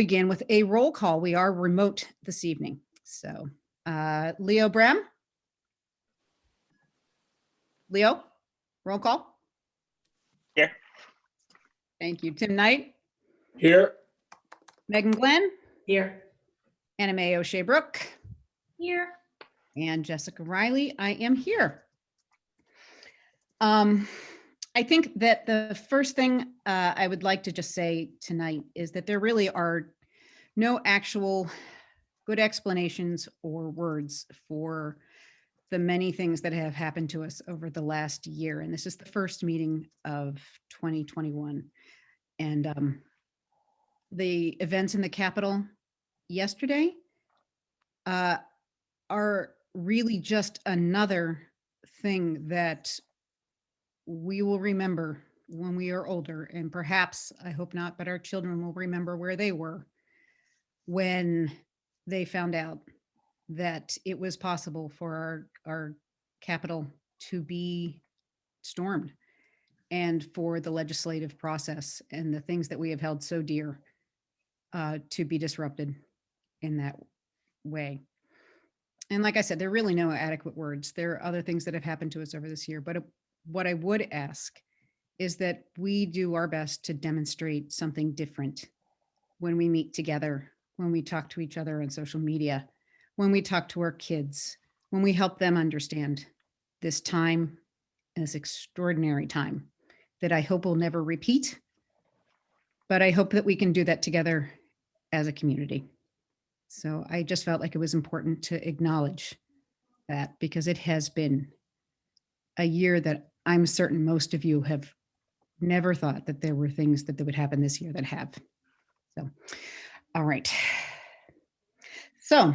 begin with a roll call. We are remote this evening. So Leo Brem. Leo, roll call. Here. Thank you. Tim Knight. Here. Megan Glenn. Here. Anna Mae O'Shea Brooke. Here. And Jessica Riley. I am here. I think that the first thing I would like to just say tonight is that there really are no actual good explanations or words for the many things that have happened to us over the last year. And this is the first meeting of 2021. And the events in the Capitol yesterday are really just another thing that we will remember when we are older, and perhaps, I hope not, but our children will remember where they were when they found out that it was possible for our Capitol to be stormed, and for the legislative process and the things that we have held so dear to be disrupted in that way. And like I said, there are really no adequate words. There are other things that have happened to us over this year, but what I would ask is that we do our best to demonstrate something different when we meet together, when we talk to each other on social media, when we talk to our kids, when we help them understand this time, this extraordinary time that I hope will never repeat. But I hope that we can do that together as a community. So I just felt like it was important to acknowledge that, because it has been a year that I'm certain most of you have never thought that there were things that would happen this year that have. So, all right. So,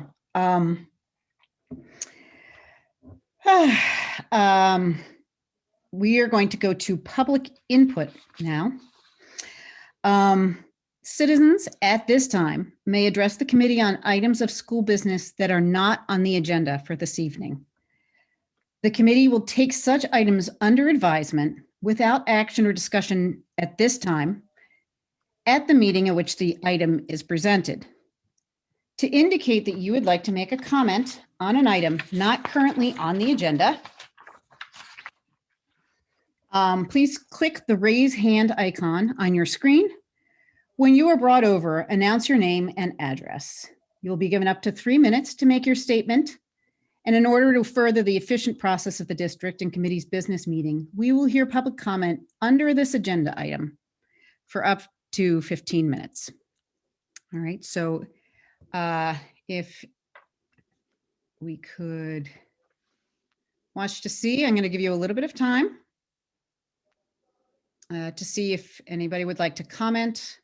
we are going to go to public input now. Citizens at this time may address the committee on items of school business that are not on the agenda for this evening. The committee will take such items under advisement without action or discussion at this time at the meeting at which the item is presented. To indicate that you would like to make a comment on an item not currently on the agenda, please click the raise hand icon on your screen. When you are brought over, announce your name and address. You'll be given up to 3 minutes to make your statement. And in order to further the efficient process of the district and committee's business meeting, we will hear public comment under this agenda item for up to 15 minutes. All right, so if we could watch to see, I'm going to give you a little bit of time to see if anybody would like to comment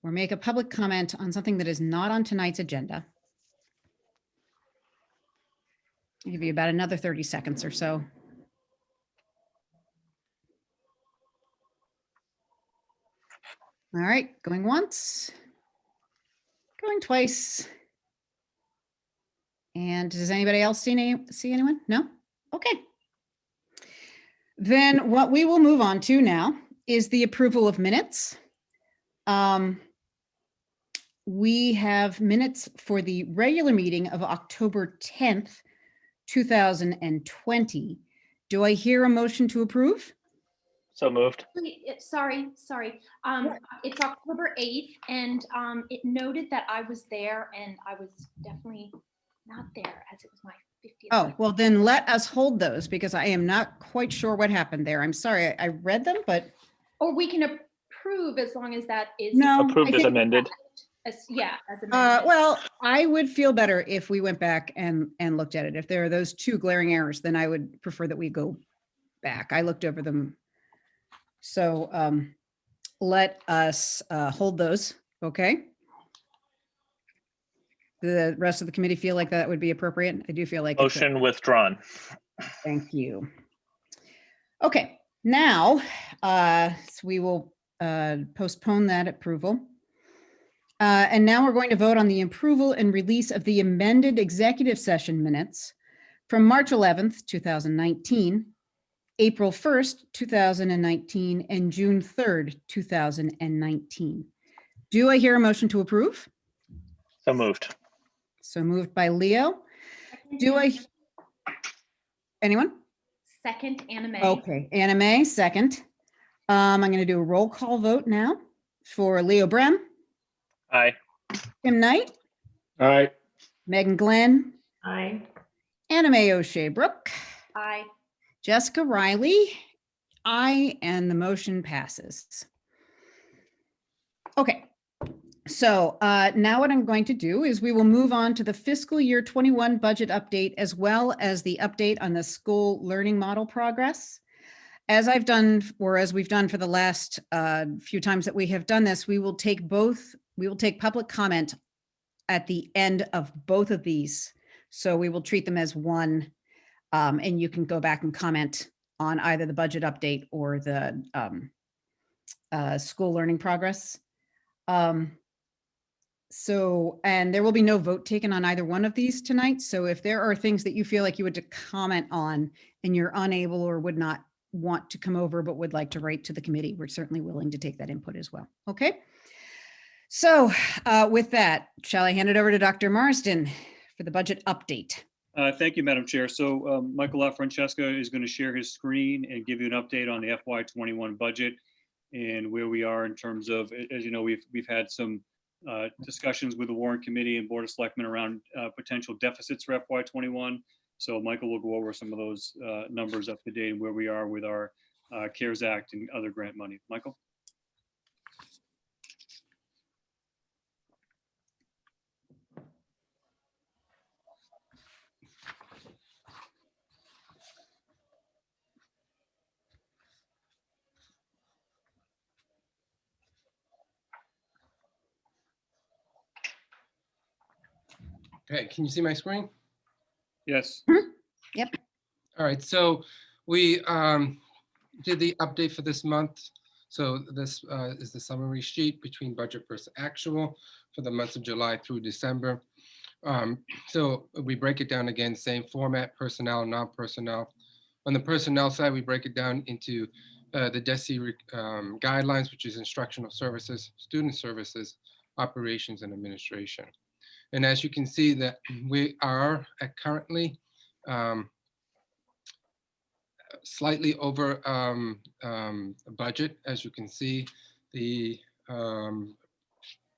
or make a public comment on something that is not on tonight's agenda. I'll give you about another 30 seconds or so. All right, going once, going twice. And does anybody else see anyone? No? Okay. Then what we will move on to now is the approval of minutes. We have minutes for the regular meeting of October 10th, 2020. Do I hear a motion to approve? So moved. Sorry. It's October 8th, and it noted that I was there, and I was definitely not there as it was my 50th. Oh, well then let us hold those, because I am not quite sure what happened there. I'm sorry, I read them, but. Or we can approve as long as that is. No, Approved as amended. As amended. Well, I would feel better if we went back and looked at it. If there are those two glaring errors, then I would prefer that we go back. I looked over them. So let us hold those, okay? The rest of the committee feel like that would be appropriate? I do feel like. Motion withdrawn. Thank you. Okay, now so we will postpone that approval. And now we're going to vote on the approval and release of the amended executive session minutes from March 11th, 2019, April 1st, 2019, and June 3rd, 2019. Do I hear a motion to approve? So moved. So moved by Leo. Second, Do I, Anna- anyone? Second, Anna Mae. Okay, Anna Mae, second. I'm going to do a roll call vote now for Leo Brem, Aye. Tim Knight, Aye. Megan Glenn, Aye. Anna Mae O'Shea Brooke, Aye. Jessica Riley, aye, and the motion passes. Okay, so now what I'm going to do is we will move on to the fiscal year 21 budget update, as well as the update on the school learning model progress. As I've done, or as we've done for the last few times that we have done this, we will take public comment at the end of both of these. So we will treat them as one, and you can go back and comment on either the budget update or the school learning progress. So, and there will be no vote taken on either one of these tonight. So if there are things that you feel like you would to comment on and you're unable or would not want to come over, but would like to write to the committee, we're certainly willing to take that input as well. Okay. So with that, shall I hand it over to Dr. Marsden for the budget update? Thank you, Madam Chair. So Michael LaFrancesca is going to share his screen and give you an update on the FY21 budget and where we are in terms of, as you know, we've had some discussions with the Warrant Committee and Board of Selectmen around potential deficits for FY21. So Michael will go over some of those numbers up to date and where we are with our CARES Act and other grant money. Michael? Okay, can you see my screen? Yes. All right, so we did the update for this month. So this is the summary sheet between budget versus actual for the months of July through December. So we break it down again, same format, personnel, non-personnel. On the personnel side, we break it down into the DESE guidelines, which is instructional services, student services, operations, and administration. And as you can see that we are at currently slightly over budget. As you can see, the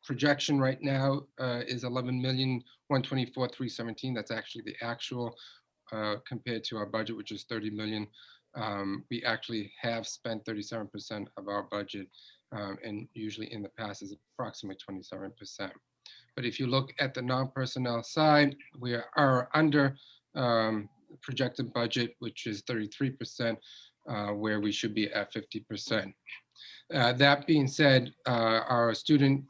projection right now is 11,124,317. That's actually the actual compared to our budget, which is 30 million. We actually have spent 37% of our budget, and usually in the past is approximately 27%. But if you look at the non-personnel side, we are under projected budget, which is 33%, where we should be at 50%. That being said, our student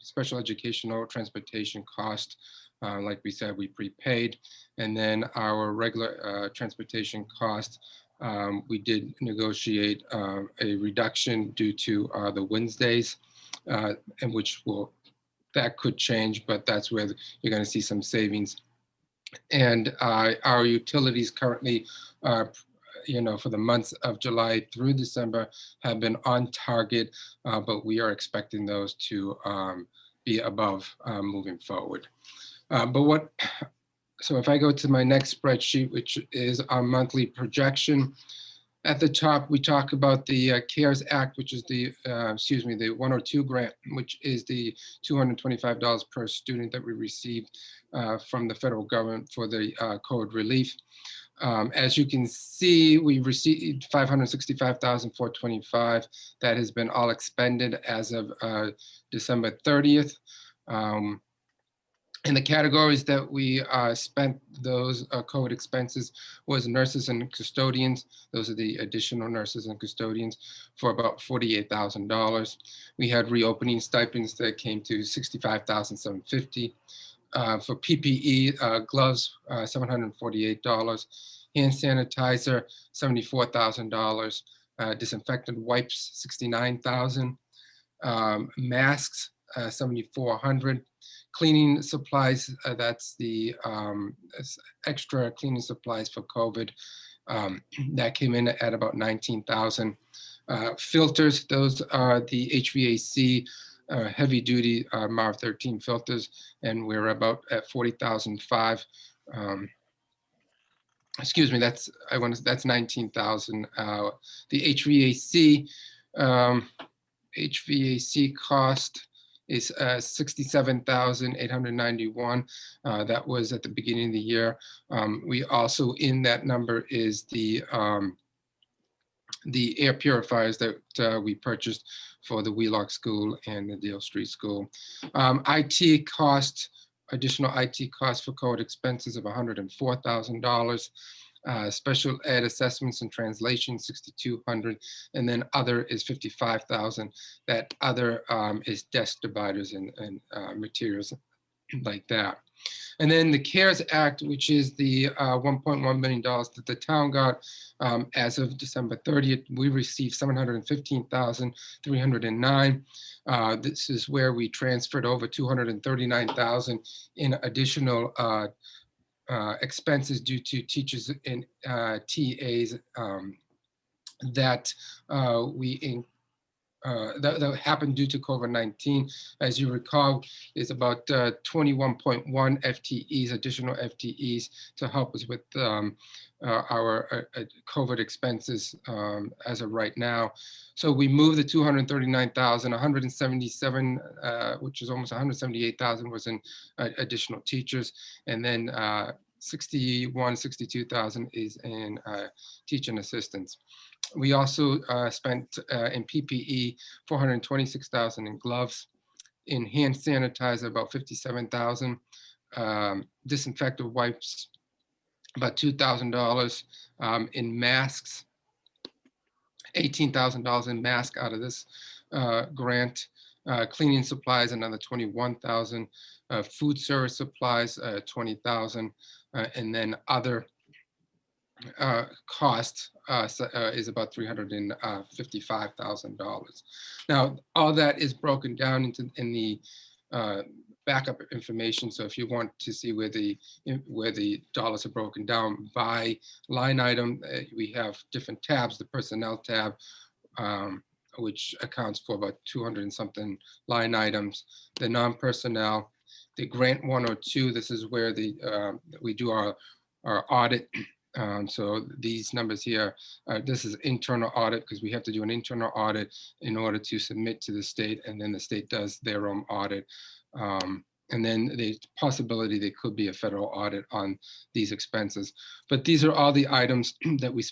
special educational transportation cost, like we said, we prepaid. And then our regular transportation cost, we did negotiate a reduction due to the Wednesdays, and that could change, but that's where you're going to see some savings. And our utilities currently, for the months of July through December have been on target, but we are expecting those to be above moving forward. So if I go to my next spreadsheet, which is our monthly projection, at the top, we talk about the CARES Act, which is the 102 grant, which is the $225 per student that we received from the federal government for the COVID relief. As you can see, we received $565,425. That has been all expended as of December 30th. And the categories that we spent those COVID expenses was nurses and custodians. Those are the additional nurses and custodians for about $48,000. We had reopening stipends that came to $65,750. For PPE, gloves, $748. Hand sanitizer, $74,000. Disinfectant wipes, $69,000. Masks, $7,400. Cleaning supplies, that's the extra cleaning supplies for COVID. That came in at about $19,000. Filters, those are the HVAC heavy duty MAR 13 filters, and we're about at 40,005. Excuse me, that's 19,000. The HVAC cost is 67,891. That was at the beginning of the year. We also, in that number is the air purifiers that we purchased for the Wheelock School and the Dale Street School. IT cost, additional IT costs for code expenses of $104,000. Special ed assessments and translation, 6,200, and then other is 55,000. That other is desk dividers and materials like that. And then the CARES Act, which is the $1.1 million that the town got as of December 30th, we received $715,309. This is where we transferred over $239,000 in additional expenses due to teachers and TAs that that happened due to COVID-19. As you recall, is about 21.1 FTEs, additional FTEs to help us with our COVID expenses as of right now. So we moved the 239,000, 177, which is almost 178,000 was in additional teachers. And then 62,000 is in teaching assistants. We also spent in PPE 426,000 in gloves, in hand sanitizer about 57,000, disinfectant wipes about $2,000, in masks, $18,000 in masks out of this grant, cleaning supplies another 21,000, food service supplies 20,000, and then other cost is about $355,000. Now, all that is broken down in the backup information. So if you want to see where the dollars are broken down by line item, we have different tabs. The personnel tab, which accounts for about 200 and something line items. The non-personnel, the grant 102. This is where we do our audit. So these numbers here, this is internal audit because we have to do an internal audit in order to submit to the state, and then the state does their own audit. And then the possibility there could be a federal audit on these expenses. But these are all the items that we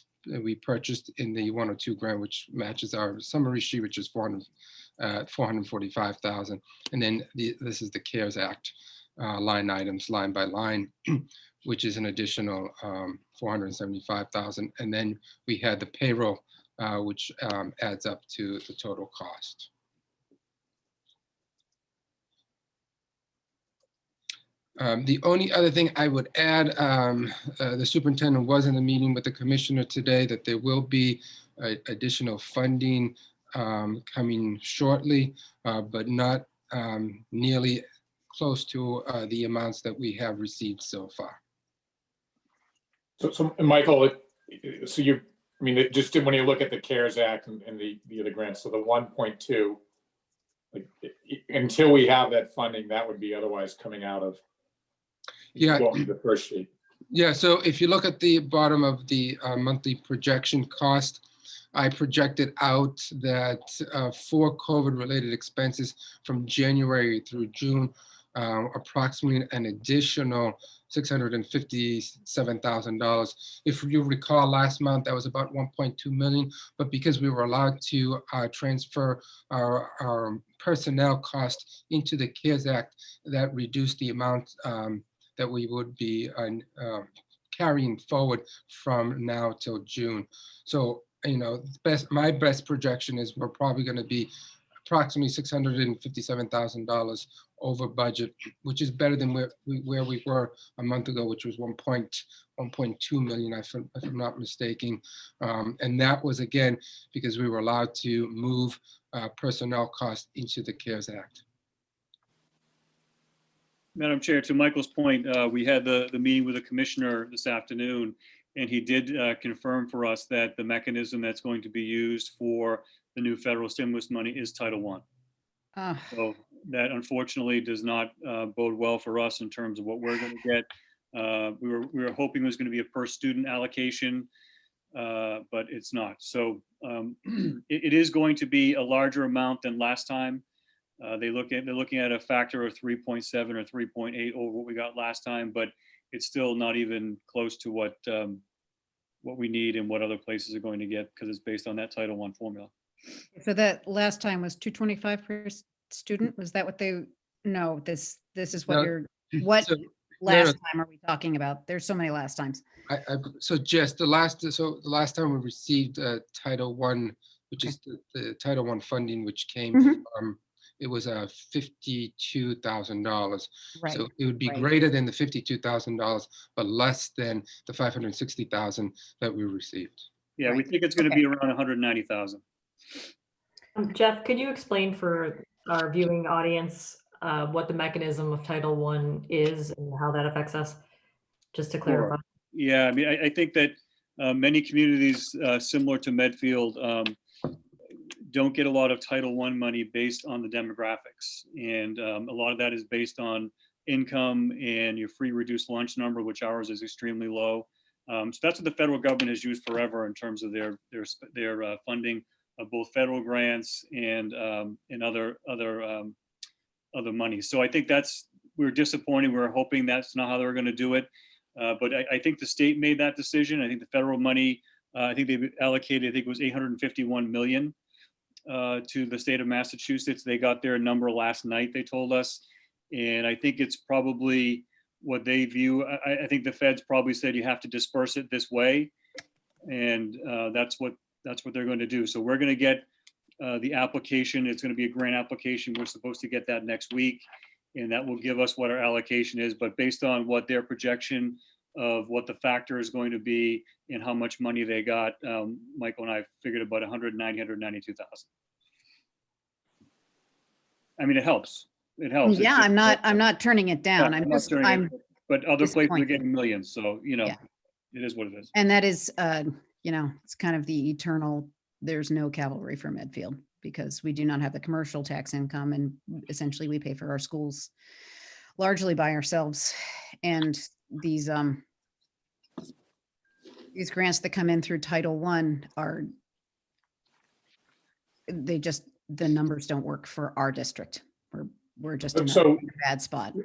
purchased in the 102 grant, which matches our summary sheet, which is 445,000. And then this is the CARES Act line items, line by line, which is an additional 475,000. And then we had the payroll, which adds up to the total cost. The only other thing I would add, the superintendent was in a meeting with the commissioner today that there will be additional funding coming shortly, but not nearly close to the amounts that we have received so far. So Michael, so I mean, just when you look at the CARES Act and the other grants, so the 1.2, like, until we have that funding, that would be otherwise coming out of the first sheet. Yeah, so if you look at the bottom of the monthly projection cost, I projected out that for COVID-related expenses from January through June, approximately an additional $657,000. If you recall, last month that was about 1.2 million, but because we were allowed to transfer our personnel cost into the CARES Act, that reduced the amount that we would be carrying forward from now till June. So, you know, my best projection is we're probably going to be approximately $657,000 over budget, which is better than where we were a month ago, which was 1.2 million, if I'm not mistaken. And that was, again, because we were allowed to move personnel costs into the CARES Act. Madam Chair, to Michael's point, we had the meeting with the commissioner this afternoon, and he did confirm for us that the mechanism that's going to be used for the new federal stimulus money is Title I. So that unfortunately does not bode well for us in terms of what we're going to get. We were hoping it was going to be a per student allocation, but it's not. So it is going to be a larger amount than last time. They're looking at a factor of 3.7 or 3.8 over what we got last time, but it's still not even close to what we need and what other places are going to get, because it's based on that Title I formula. So that last time was 225 per student? Was that what they, no, this is what No, what so- last time are we talking about? There's so many last times. So Jess, the last time we received Title I, which is the Title I funding, which came Mhm. from, it was $52,000. Right. So it would be right. greater than the $52,000, but less than the $560,000 that we received. Yeah, we Right. think it's going to Okay. be around 190,000. Jeff, could you explain for our viewing audience what the mechanism of Title I is and how that affects us? Just to clarify. Yeah, I mean, I think that many communities similar to Medfield don't get a lot of Title I money based on the demographics. And a lot of that is based on income and your free reduced lunch number, which ours is extremely low. So that's what the federal government has used forever in terms of their funding of both federal grants and other money. So I think we're disappointed. We're hoping that's not how they were going to do it. But I think the state made that decision. I think the federal money, I think they've allocated, I think it was 851 million to the state of Massachusetts. They got their number last night, they told us. And I think it's probably what they view. I think the feds probably said you have to disperse it this way. And that's what they're going to do. So we're going to get the application. It's going to be a grant application. We're supposed to get that next week. And that will give us what our allocation is. But based on what their projection of what the factor is going to be and how much money they got, Michael and I figured about 192,000. I mean, it helps. It helps. It's Yeah, just- I'm not turning it down. Yeah, I'm not just, turning it- But other places are disappointed. getting millions. So, Yeah. it is what it is. and that is, it's kind of the eternal, there's no cavalry for Medfield because we do not have the commercial tax income and essentially we pay for our schools largely by ourselves. And these grants that come in through Title I the numbers don't work for our district. We're just in So- a bad spot.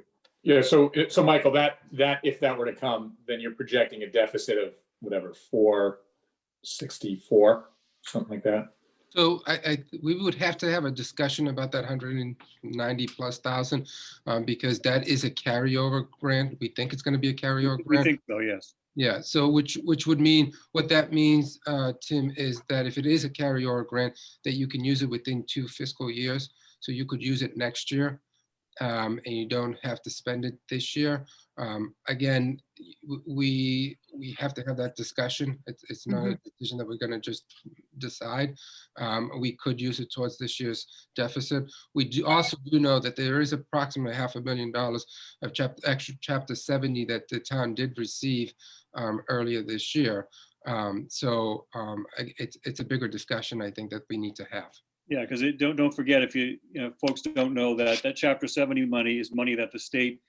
Yeah, so Michael, that if that were to come, then you're projecting a deficit of whatever, 464, something like that. So we would have to have a discussion about that 190,000+ because that is a carryover grant. We think it's going to be a carryover We grant. think so, yes. Yeah, so which would mean, what that means, Tim, is that if it is a carryover grant, that you can use it within 2 fiscal years. So you could use it next year and you don't have to spend it this year. Again, we have to have that discussion. It's not a decision that we're going to just decide. We could use it towards this year's deficit. We also know that there is approximately $500,000 of extra Chapter 70 that the town did receive earlier this year. So it's a bigger discussion, I think, that we need to have. Yeah, because don't forget, if folks don't know that Chapter 70 money is money that the state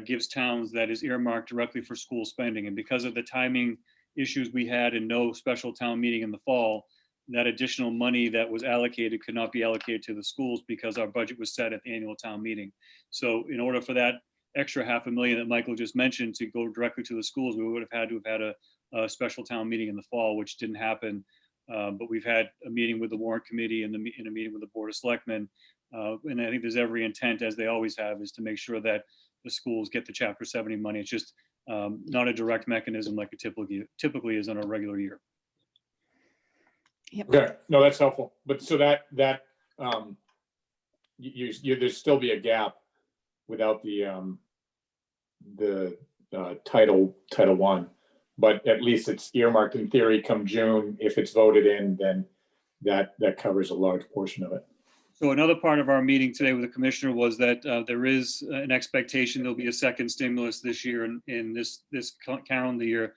gives towns that is earmarked directly for school spending. And because of the timing issues we had and no special town meeting in the fall, that additional money that was allocated could not be allocated to the schools because our budget was set at the annual town meeting. So in order for that extra $500,000 that Michael just mentioned to go directly to the schools, we would have had to have had a special town meeting in the fall, which didn't happen. But we've had a meeting with the warrant committee and a meeting with the Board of Selectmen. And I think there's every intent, as they always have, is to make sure that the schools get the Chapter 70 money. It's just not a direct mechanism like it typically is on a regular year. Yep. Okay, no, that's helpful. But so that there's still be a gap without the Title I, but at least it's earmarked in theory come June. If it's voted in, then that covers a large portion of it. So another part of our meeting today with the commissioner was that there is an expectation there'll be a second stimulus this year in this calendar year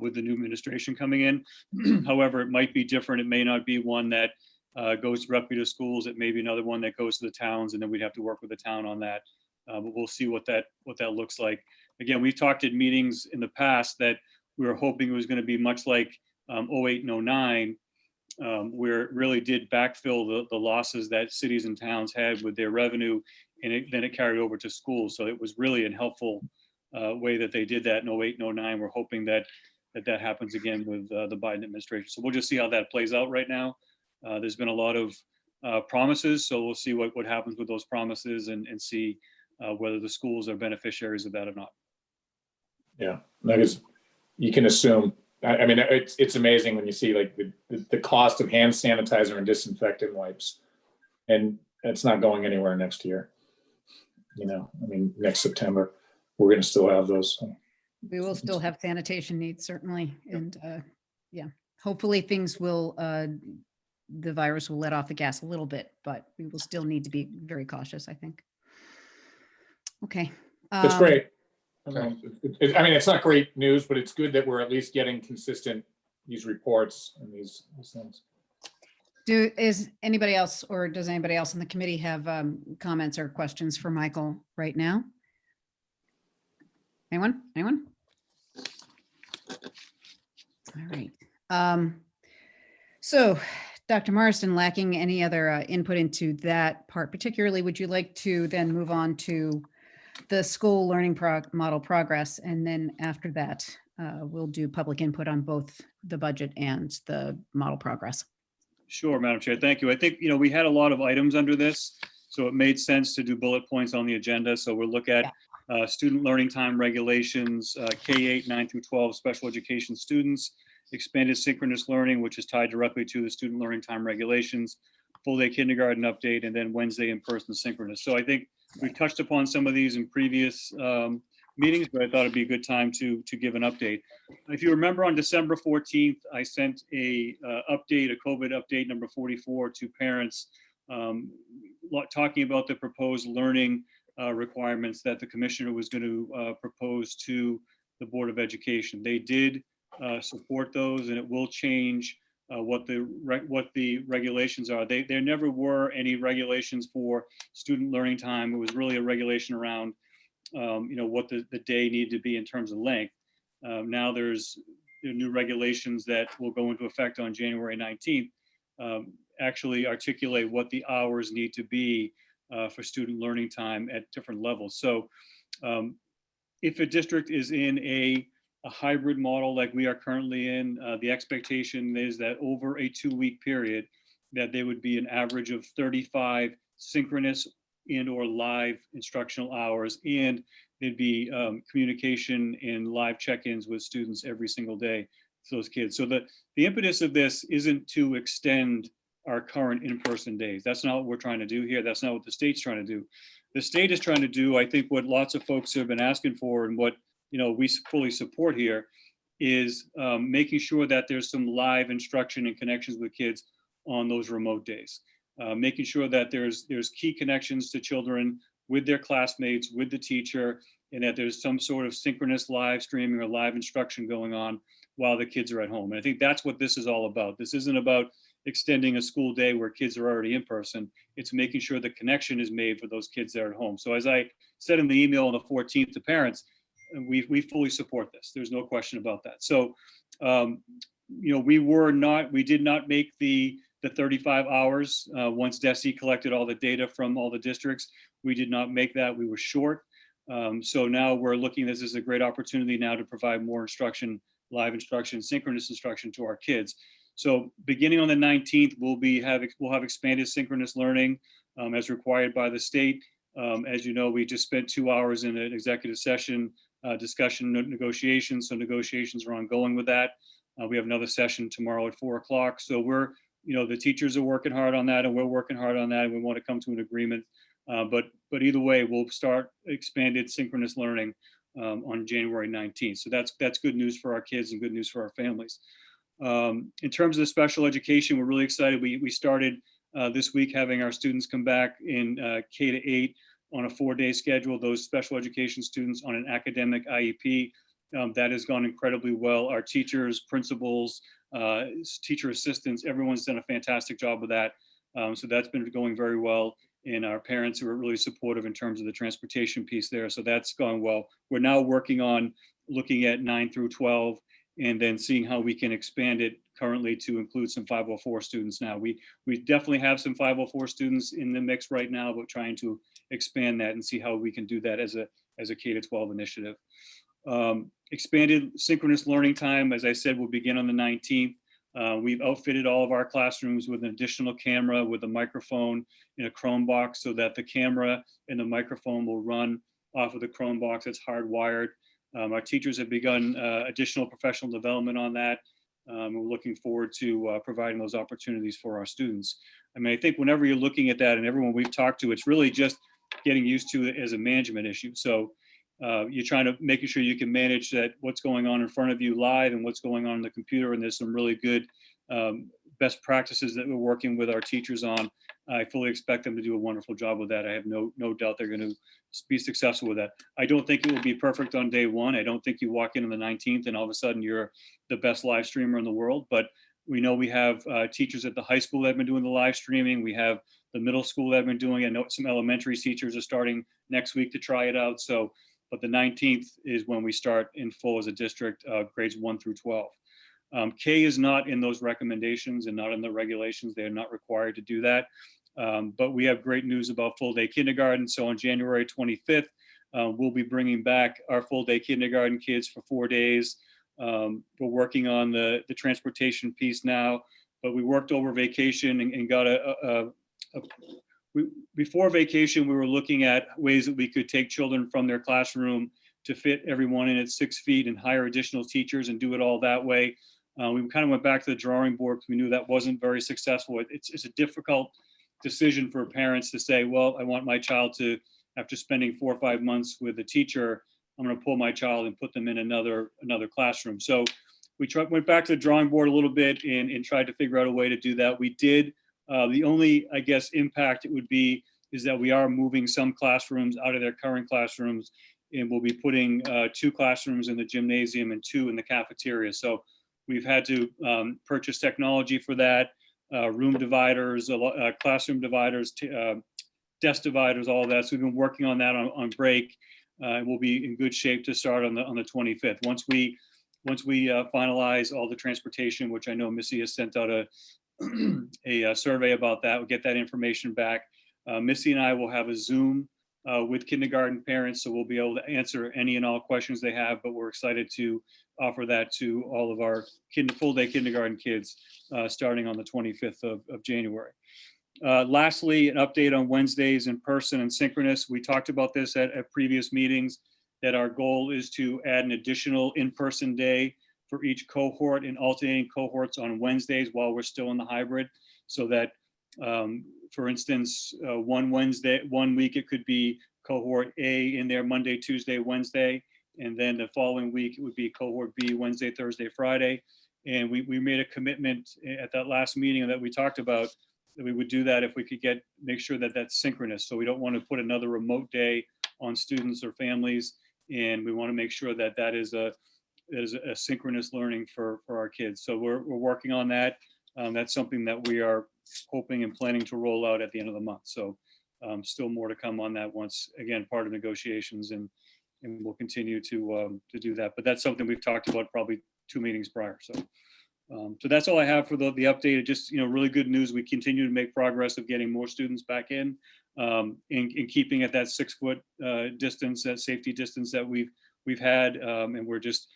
with the new administration coming in. However, it might be different. It may not be one that goes directly to schools. It may be another one that goes to the towns, and then we'd have to work with the town on that. But we'll see what that looks like. Again, we've talked at meetings in the past that we were hoping it was going to be much like 08 and 09, where it really did backfill the losses that cities and towns had with their revenue, and then it carried over to schools. So it was really a helpful way that they did that in 08 and 09. We're hoping that happens again with the Biden administration. So we'll just see how that plays out right now. There's been a lot of promises, so we'll see what happens with those promises and see whether the schools are beneficiaries of that or not. Yeah, that is, you can assume. I mean, it's amazing when you see like the cost of hand sanitizer and disinfectant wipes, and it's not going anywhere next year. You know, I mean, next September, we're going to still have those. So. We will still have sanitation needs, certainly. And yeah, hopefully things will, the virus will let off the gas a little bit, but we will still need to be very cautious, I think. Okay. That's great. Okay. I mean, it's not great news, but it's good that we're at least getting consistent, these reports and these things. Is anybody else, or does anybody else in the committee have comments or questions for Michael right now? Anyone? All right. So Dr. Marsden, lacking any other input into that part, particularly, would you like to then move on to the school learning model progress? And then after that, we'll do public input on both the budget and the model progress. Sure, Madam Chair. Thank you. I think, we had a lot of items under this, so it made sense to do bullet points on the agenda. So we'll look at student learning time regulations, K-8, 9 through 12 special education students, expanded synchronous learning, which is tied directly to the student learning time regulations, full day kindergarten update, and then Wednesday in-person synchronous. So I think we've touched upon some of these in previous meetings, but I thought it'd be a good time to give an update. If you remember, on December 14th, I sent a COVID update number 44 to parents, talking about the proposed learning requirements that the commissioner was going to propose to the Board of Education. They did support those, and it will change what the regulations are. There never were any regulations for student learning time. It was really a regulation around what the day needed to be in terms of length. Now there's new regulations that will go into effect on January 19th, actually articulate what the hours need to be for student learning time at different levels. So if a district is in a hybrid model like we are currently in, the expectation is that over a 2-week period, that there would be an average of 35 synchronous and or live instructional hours, and there'd be communication and live check-ins with students every single day for those kids. So the impetus of this isn't to extend our current in-person days. That's not what we're trying to do here. That's not what the state's trying to do. The state is trying to do, I think, what lots of folks have been asking for, and what we fully support here, is making sure that there's some live instruction and connections with kids on those remote days. Making sure that there's key connections to children with their classmates, with the teacher, and that there's some sort of synchronous live streaming or live instruction going on while the kids are at home. And I think that's what this is all about. This isn't about extending a school day where kids are already in person. It's making sure the connection is made for those kids that are at home. So as I said in the email on the 14th to parents, we fully support this. There's no question about that. So, we did not make the 35 hours once DESE collected all the data from all the districts. We did not make that. We were short. So now we're looking, this is a great opportunity now to provide more instruction, live instruction, synchronous instruction to our kids. So beginning on the 19th, we'll have expanded synchronous learning as required by the state. As you know, we just spent 2 hours in an executive session discussion negotiations. So negotiations are ongoing with that. We have another session tomorrow at 4 o'clock. So we're, the teachers are working hard on that, and we're working hard on that, and we want to come to an agreement. But either way, we'll start expanded synchronous learning on January 19th. So that's good news for our kids and good news for our families. In terms of the special education, we're really excited. We started this week having our students come back in K-8 on a 4-day schedule, those special education students on an academic IEP. That has gone incredibly well. Our teachers, principals, teacher assistants. Everyone's done a fantastic job with that. So that's been going very well. And our parents were really supportive in terms of the transportation piece there. So that's gone well. We're now working on looking at 9 through 12 and then seeing how we can expand it currently to include some 504 students now. We definitely have some 504 students in the mix right now, but trying to expand that and see how we can do that as a K-12 initiative. Expanded synchronous learning time, as I said, will begin on the 19th. We've outfitted all of our classrooms with an additional camera with a microphone in a Chromebox so that the camera and the microphone will run off of the Chromebox. It's hardwired. Our teachers have begun additional professional development on that. We're looking forward to providing those opportunities for our students. I mean, I think whenever you're looking at that and everyone we've talked to, it's really just getting used to it as a management issue. So you're trying to making sure you can manage that what's going on in front of you live and what's going on the computer. And there's some really good best practices that we're working with our teachers on. I fully expect them to do a wonderful job with that. I have no doubt they're going to be successful with that. I don't think it will be perfect on day one. I don't think you walk in on the 19th and all of a sudden you're the best live streamer in the world. But we know we have teachers at the high school that have been doing the live streaming. We have the middle school that have been doing it. I know some elementary teachers are starting next week to try it out. So, but the 19th is when we start in full as a district, grades 1 through 12. K is not in those recommendations and not in the regulations. They are not required to do that. But we have great news about full day kindergarten. So on January 25th, we'll be bringing back our full day kindergarten kids for 4 days. We're working on the transportation piece now, but we worked over vacation and got before vacation, we were looking at ways that we could take children from their classroom to fit everyone in at 6 feet and hire additional teachers and do it all that way. We kind of went back to the drawing board because we knew that wasn't very successful. It's a difficult decision for parents to say, well, I want my child to, after spending 4 or 5 months with a teacher, I'm going to pull my child and put them in another classroom. So we went back to the drawing board a little bit and tried to figure out a way to do that. We did. The only, I guess, impact it would be is that we are moving some classrooms out of their current classrooms, and we'll be putting 2 classrooms in the gymnasium and 2 in the cafeteria. So we've had to purchase technology for that, room dividers, classroom dividers, desk dividers, all of that. So we've been working on that on break. We'll be in good shape to start on the 25th. Once we finalize all the transportation, which I know Missy has sent out a survey about that, we'll get that information back. Missy and I will have a Zoom with kindergarten parents, so we'll be able to answer any and all questions they have, but we're excited to offer that to all of our full day kindergarten kids starting on the 25th of January. Lastly, an update on Wednesdays in person and synchronous. We talked about this at previous meetings, that our goal is to add an additional in-person day for each cohort and alternating cohorts on Wednesdays while we're still in the hybrid, so that, for instance, one week it could be cohort A in there Monday, Tuesday, Wednesday, and then the following week it would be cohort B Wednesday, Thursday, Friday. And we made a commitment at that last meeting that we talked about that we would do that if we could make sure that that's synchronous. So we don't want to put another remote day on students or families, and we want to make sure that that is a synchronous learning for our kids. So we're working on that. That's something that we are hoping and planning to roll out at the end of the month. So still more to come on that once, again, part of negotiations, and we'll continue to do that. But that's something we've talked about probably 2 meetings prior. So that's all I have for the update. Just, really good news. We continue to make progress of getting more students back in keeping at that 6 foot distance, that safety distance that we've had. And we're just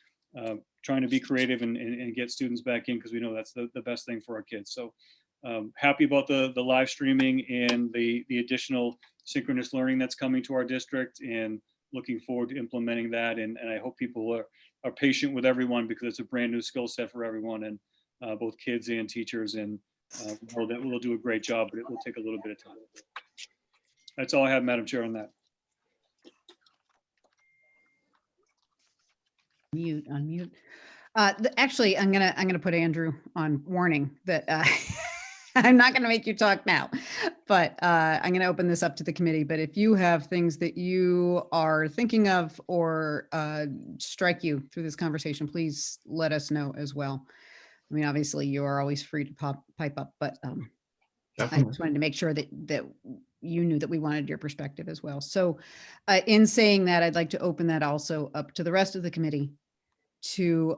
trying to be creative and get students back in, because we know that's the best thing for our kids. So happy about the live streaming and the additional synchronous learning that's coming to our district, and looking forward to implementing that. And I hope people are patient with everyone, because it's a brand new skill set for everyone, and both kids and teachers, and we'll do a great job, but it will take a little bit of time. That's all I have, Madam Chair, on that. Unmute. Actually, I'm gonna put Andrew on warning that I'm not gonna make you talk now, but I'm gonna open this up to the committee. But if you have things that you are thinking of or strike you through this conversation, please let us know as well. I mean, obviously you are always free to pipe up, but I Definitely. just wanted to make sure that you knew that we wanted your perspective as well. So in saying that, I'd like to open that also up to the rest of the committee to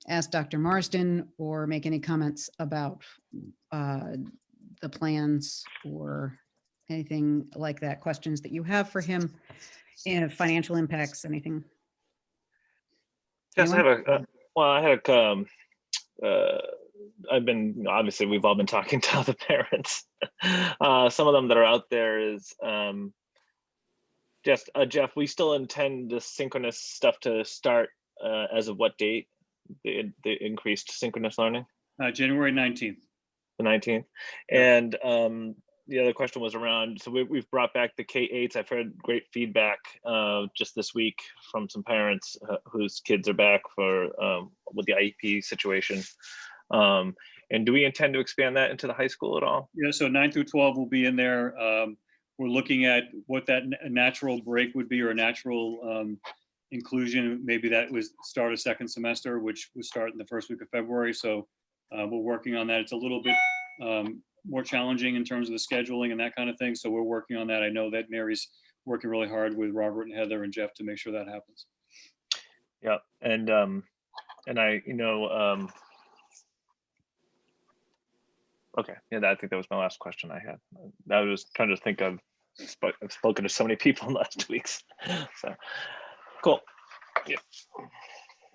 ask Dr. Marsden or make any comments about the plans or anything like that, questions that you have for him, and financial impacts, anything. Yes, I Anyone? have I've been, obviously, we've all been talking to other parents. Some of them that are out there is just, Jeff, we still intend the synchronous stuff to start as of what date? The increased synchronous learning? January 19th. The 19th. Yeah. And the other question was around, so we've brought back the K-8s. I've heard great feedback just this week from some parents whose kids are back for with the IEP situation. And do we intend to expand that into the high school at all? Yeah, so 9 through 12 will be in there. We're looking at what that natural break would be, or a natural inclusion. Maybe that was start a second semester, which would start in the first week of February. So we're working on that. It's a little bit more challenging in terms of the scheduling and that kind of thing. So we're working on that. I know that Mary's working really hard with Robert and Heather and Jeff to make sure that happens. Yeah, and I, okay, yeah, I think that was my last question I had. I was trying to think of, I've spoken to so many people in the last 2 weeks, so cool. Yeah.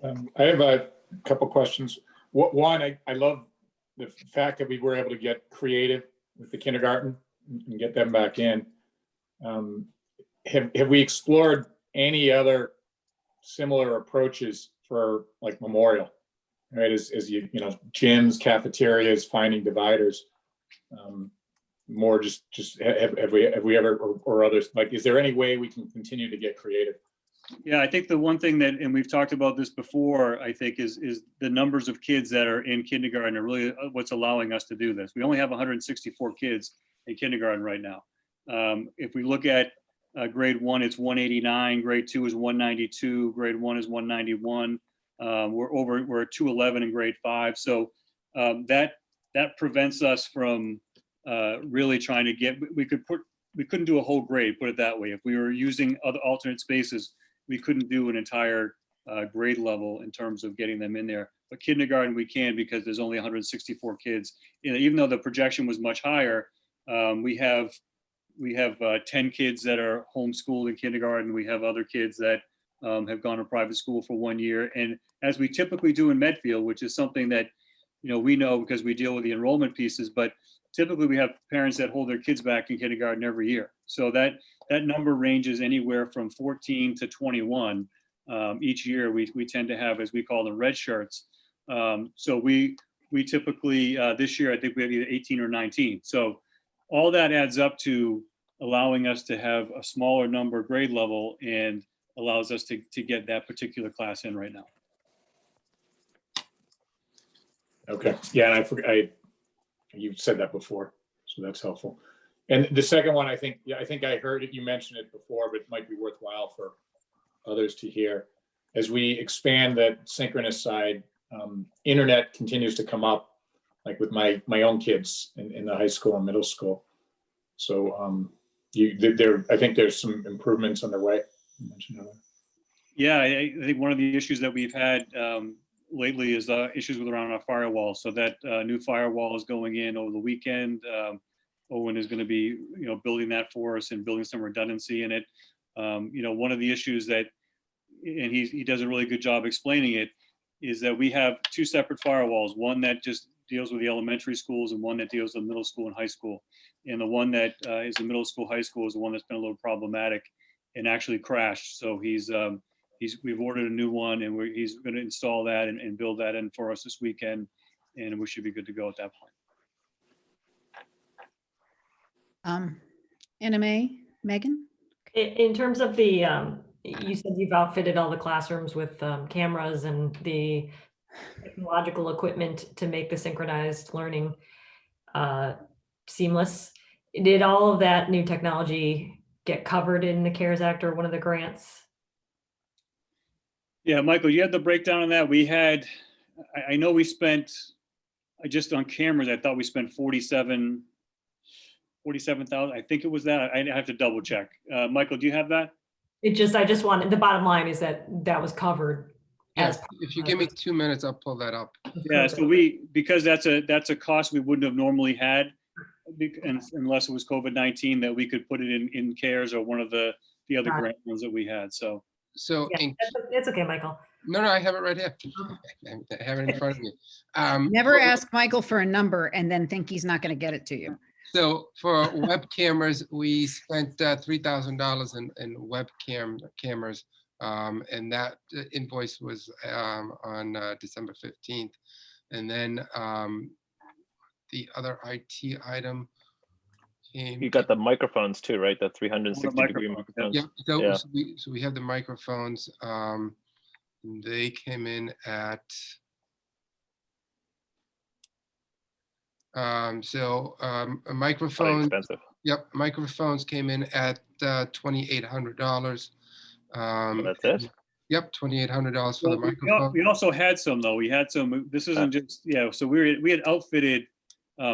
I have a couple questions. One, I love the fact that we were able to get creative with the kindergarten and get them back in. Have we explored any other similar approaches for like Memorial? Right, as gyms, cafeterias, finding dividers, more just have we ever, or others, like, is there any way we can continue to get creative? Yeah, I think the one thing that, and we've talked about this before, I think is the numbers of kids that are in kindergarten are really what's allowing us to do this. We only have 164 kids in kindergarten right now. If we look at grade 1, it's 189, grade 2 is 192, grade 1 is 191. We're at 211 in grade 5. So that prevents us from really trying to get, we couldn't do a whole grade, put it that way. If we were using other alternate spaces, we couldn't do an entire grade level in terms of getting them in there. But kindergarten we can, because there's only 164 kids. Even though the projection was much higher, we have 10 kids that are homeschooled in kindergarten. We have other kids that have gone to private school for 1 year. And as we typically do in Medfield, which is something that, we know because we deal with the enrollment pieces, but typically we have parents that hold their kids back in kindergarten every year. So that number ranges anywhere from 14 to 21. Each year we tend to have, as we call them, red shirts. So we typically, this year, I think we have either 18 or 19. So all that adds up to allowing us to have a smaller number grade level and allows us to get that particular class in right now. Okay, yeah, and I forgot, you said that before, so that's helpful. And the second one, I think I heard it, you mentioned it before, but it might be worthwhile for others to hear. As we expand that synchronous side, internet continues to come up, like with my own kids in the high school and middle school. So I think there's some improvements underway. You mentioned earlier. Yeah, I think one of the issues that we've had lately is issues around our firewall. So that new firewall is going in over the weekend. Owen is going to be, building that for us and building some redundancy in it. One of the issues that, and he does a really good job explaining it, is that we have two separate firewalls, one that just deals with the elementary schools and one that deals with middle school and high school. And the one that is the middle school, high school is the one that's been a little problematic and actually crashed. So we've ordered a new one, and he's going to install that and build that in for us this weekend, and we should be good to go at that point. NMA, Megan? In terms of the, you said you've outfitted all the classrooms with cameras and the technological equipment to make the synchronized learning seamless. Did all of that new technology get covered in the CARES Act or one of the grants? Yeah, Michael, you had the breakdown on that. We had I know we spent, just on cameras, I thought we spent 47,000. I think it was that. I have to double check. Michael, do you have that? I just wanted, the bottom line is that that was covered as. Yes, if you give me 2 minutes, I'll pull that up. Yeah, so because that's a cost we wouldn't have normally had unless it was COVID-19, that we could put it in CARES or one of the other Got it. grant ones that we had. So So, Yeah, it's okay, Michael. no, I have it right here. I have it in front of me. Never ask Michael for a number and then think he's not going to get it to you. So for web cameras, we spent $3,000 in cameras. And that invoice was on December 15th. And then the other IT item came. You got the microphones too, right? The 360-degree microphones, microphones. Yeah, so we have the microphones. They came in at a Probably microphone. expensive. Yep, microphones came in at $2,800. That's it? Yep, $2,800 for the Well, microphone. we also had some though. We had some. This isn't just So we had outfitted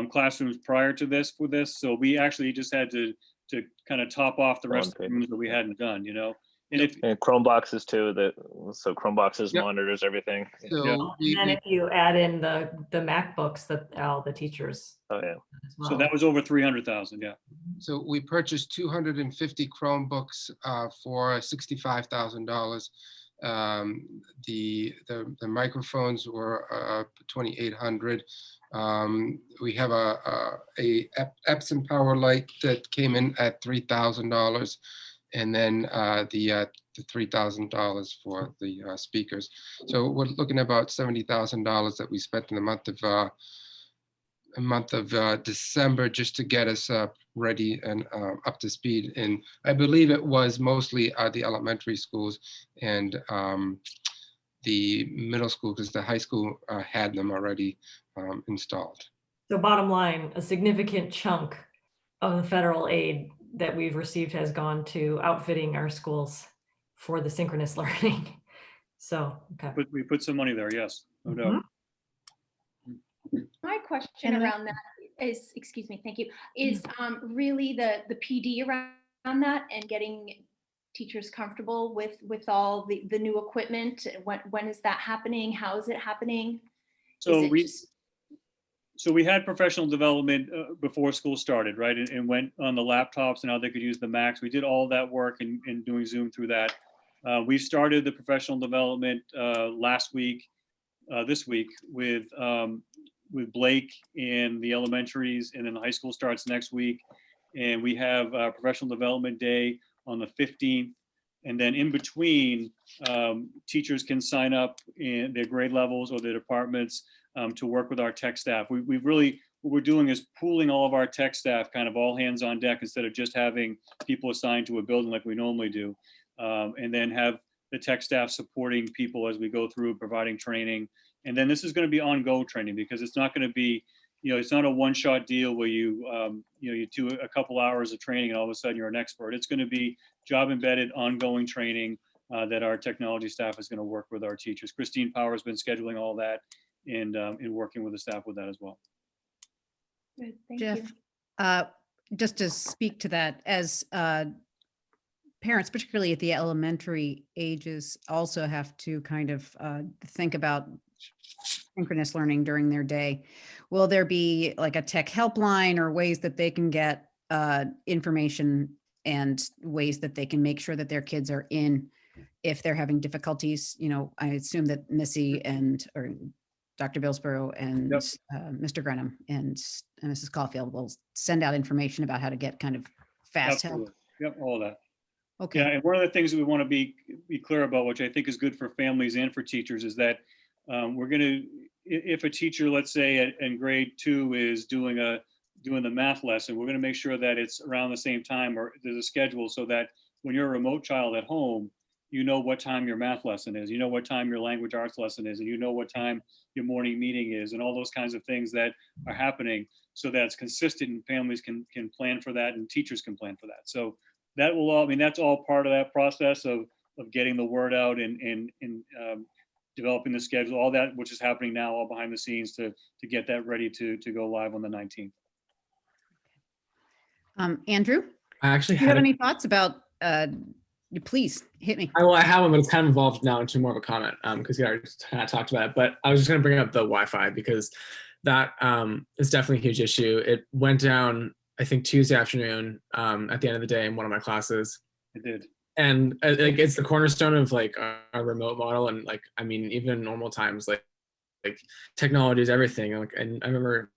classrooms prior to this for this. So we actually just had to kind of top off the rest of the rooms that we hadn't done. And if And Chromeboxes too. So Chromeboxes, Yep. monitors, everything. So Yeah. we- And then if you add in the MacBooks that all the teachers. Oh yeah. as well. so that was over 300,000. Yeah. So we purchased 250 Chromebooks for $65,000. The microphones were 2,800. We have a Epson Power Light that came in at $3,000, and then the $3,000 for the speakers. So we're looking at about $70,000 that we spent in the month of December just to get us ready and up to speed. And I believe it was mostly the elementary schools and the middle school, because the high school had them already installed. So bottom line, a significant chunk of the federal aid that we've received has gone to outfitting our schools for the synchronous learning. So, okay. But we put some money there. Yes, no doubt. My question Henry? around that is, excuse me, thank you, is really the PD around that and getting teachers comfortable with all the new equipment. When is that happening? How is it happening? So Is it just- So we had professional development before school started, right? And went on the laptops and how they could use the Macs. We did all that work and doing Zoom through that. We started the professional development last week, this week with Blake and the elementaries, and then the high school starts next week. And we have a professional development day on the 15th. And then in between, teachers can sign up in their grade levels or their departments to work with our tech staff. We've really, what we're doing is pooling all of our tech staff, kind of all hands on deck, instead of just having people assigned to a building like we normally do. And then have the tech staff supporting people as we go through, providing training. And then this is going to be on-go training, because it's not going to be, it's not a one-shot deal where you do a couple hours of training and all of a sudden you're an expert. It's going to be job-embedded, ongoing training that our technology staff is going to work with our teachers. Christine Power has been scheduling all that and working with the staff with that as well. Good, thank you. Jeff, just to speak to that, as parents, particularly at the elementary ages, also have to kind of think about synchronous learning during their day. Will there be like a tech helpline or ways that they can get information and ways that they can make sure that their kids are in if they're having difficulties? I assume that Missy or Dr. Billsborough and Yep. Mr. Grenham and Mrs. Caulfield will send out information about how to get kind of fast help. Absolutely. Yep, all of that. Okay. Yeah, and one of the things that we want to be clear about, which I think is good for families and for teachers, is that we're going to, if a teacher, let's say in grade 2 is doing the math lesson, we're going to make sure that it's around the same time, or there's a schedule, so that when you're a remote child at home, you know what time your math lesson is, you know what time your language arts lesson is, and you know what time your morning meeting is, and all those kinds of things that are happening, so that it's consistent and families can plan for that and teachers can plan for that. So that will all, that's all part of that process of getting the word out and developing the schedule, all that, which is happening now, all behind the scenes to get that ready to go live on the 19th. Andrew, I actually do you have had any thoughts about, please hit me. I have one, but it's kind of evolved now into more of a comment because you already kind of talked about it. But I was just going to bring up the Wi-Fi because that is definitely a huge issue. It went down, I think, Tuesday afternoon at the end of the day in one of my classes. It did. And like it's the cornerstone of like our remote model. And like, I mean, even in normal times, like technology is everything. Like, and I remember,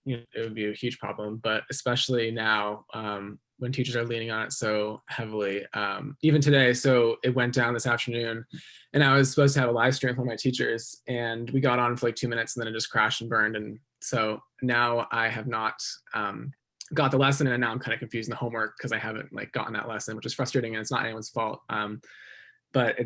you know, it would be a huge problem, but especially now when teachers are leaning on it so heavily. Even today, so it went down this afternoon and I was supposed to have a live stream for my teachers and we got on for like 2 minutes and then it just crashed and burned. And so now I have not got the lesson and now I'm kind of confused in the homework because I haven't like gotten that lesson, which is frustrating and it's not anyone's fault. But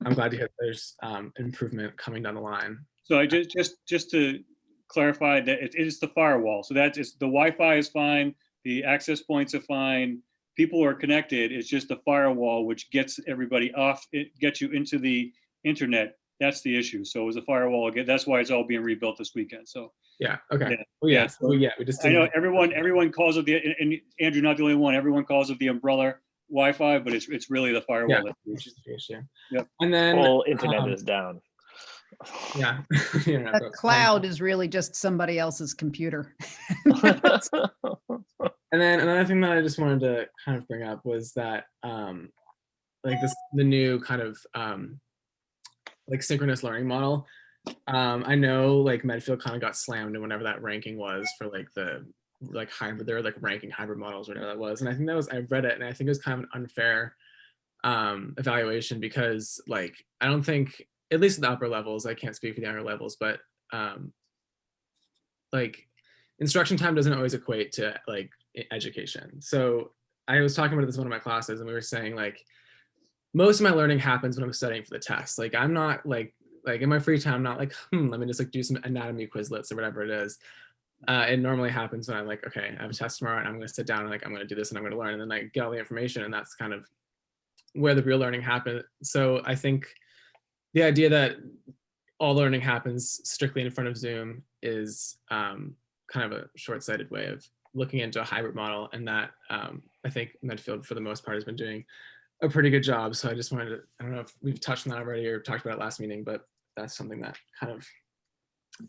I'm glad to hear there's improvement coming down the line. So I just to clarify that it is the firewall. So that is the Wi-Fi is fine. The access points are fine. People are connected. It's just the firewall, which gets everybody off. It gets you into the internet. That's the issue. So it was a firewall again. That's why it's all being rebuilt this weekend. So yeah. Okay. Yeah. Well, yeah. Yeah. So yeah, we just I know everyone calls it the, and Andrew, not the only one. Everyone calls it the umbrella Wi-Fi, but it's really the firewall. Yeah. That's the Which issue. is the issue. Yep. And then Whole internet is down. yeah. Internet The broke. cloud is really just somebody else's computer. And then another thing that I just wanted to kind of bring up was that like the new kind of like synchronous learning model. I know like Medfield kind of got slammed in whenever that ranking was for like the like hybrid, they were like ranking hybrid models, whatever that was. And I think I read it and I think it was kind of an unfair evaluation because like I don't think, at least at the upper levels, I can't speak for the younger levels, but like instruction time doesn't always equate to like education. So I was talking about this in one of my classes and we were saying like most of my learning happens when I'm studying for the test. Like I'm not like in my free time, I'm not like, let me just like do some anatomy Quizlets or whatever it is. It normally happens when I'm like, okay, I have a test tomorrow and I'm going to sit down and like, I'm going to do this and I'm going to learn. And then I get all the information and that's kind of where the real learning happens. So I think the idea that all learning happens strictly in front of Zoom is kind of a short-sighted way of looking into a hybrid model. And that I think Medfield for the most part has been doing a pretty good job. So I just wanted to, I don't know if we've touched on that already or talked about it last meeting, but that's something that kind of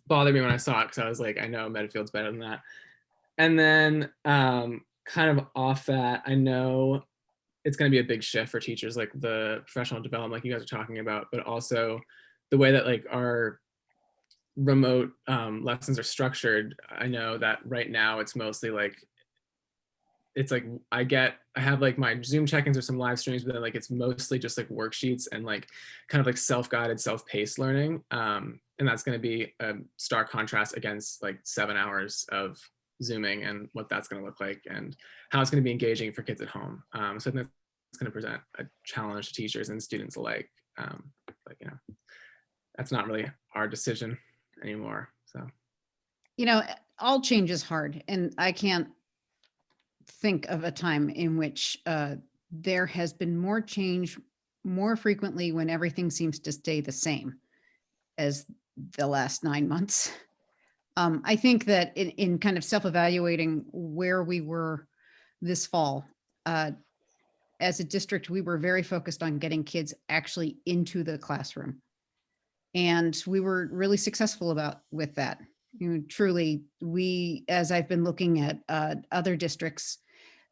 bothered me when I saw it because I was like, I know Medfield's better than that. And then kind of off that, I know it's going to be a big shift for teachers, like the professional development, like you guys are talking about, but also the way that like our remote lessons are structured. I know that right now it's mostly like, it's like I have like my Zoom check-ins or some live streams, but then like it's mostly just like worksheets and like kind of like self-guided, self-paced learning. And that's going to be a stark contrast against like 7 hours of Zooming and what that's going to look like and how it's going to be engaging for kids at home. So I think it's going to present a challenge to teachers and students alike. But you know, that's not really our decision anymore. So, You know, all change is hard, and I can't think of a time in which there has been more change more frequently when everything seems to stay the same as the last 9 months. I think that in kind of self-evaluating where we were this fall, as a district, we were very focused on getting kids actually into the classroom. And we were really successful with that. You know, truly, as I've been looking at other districts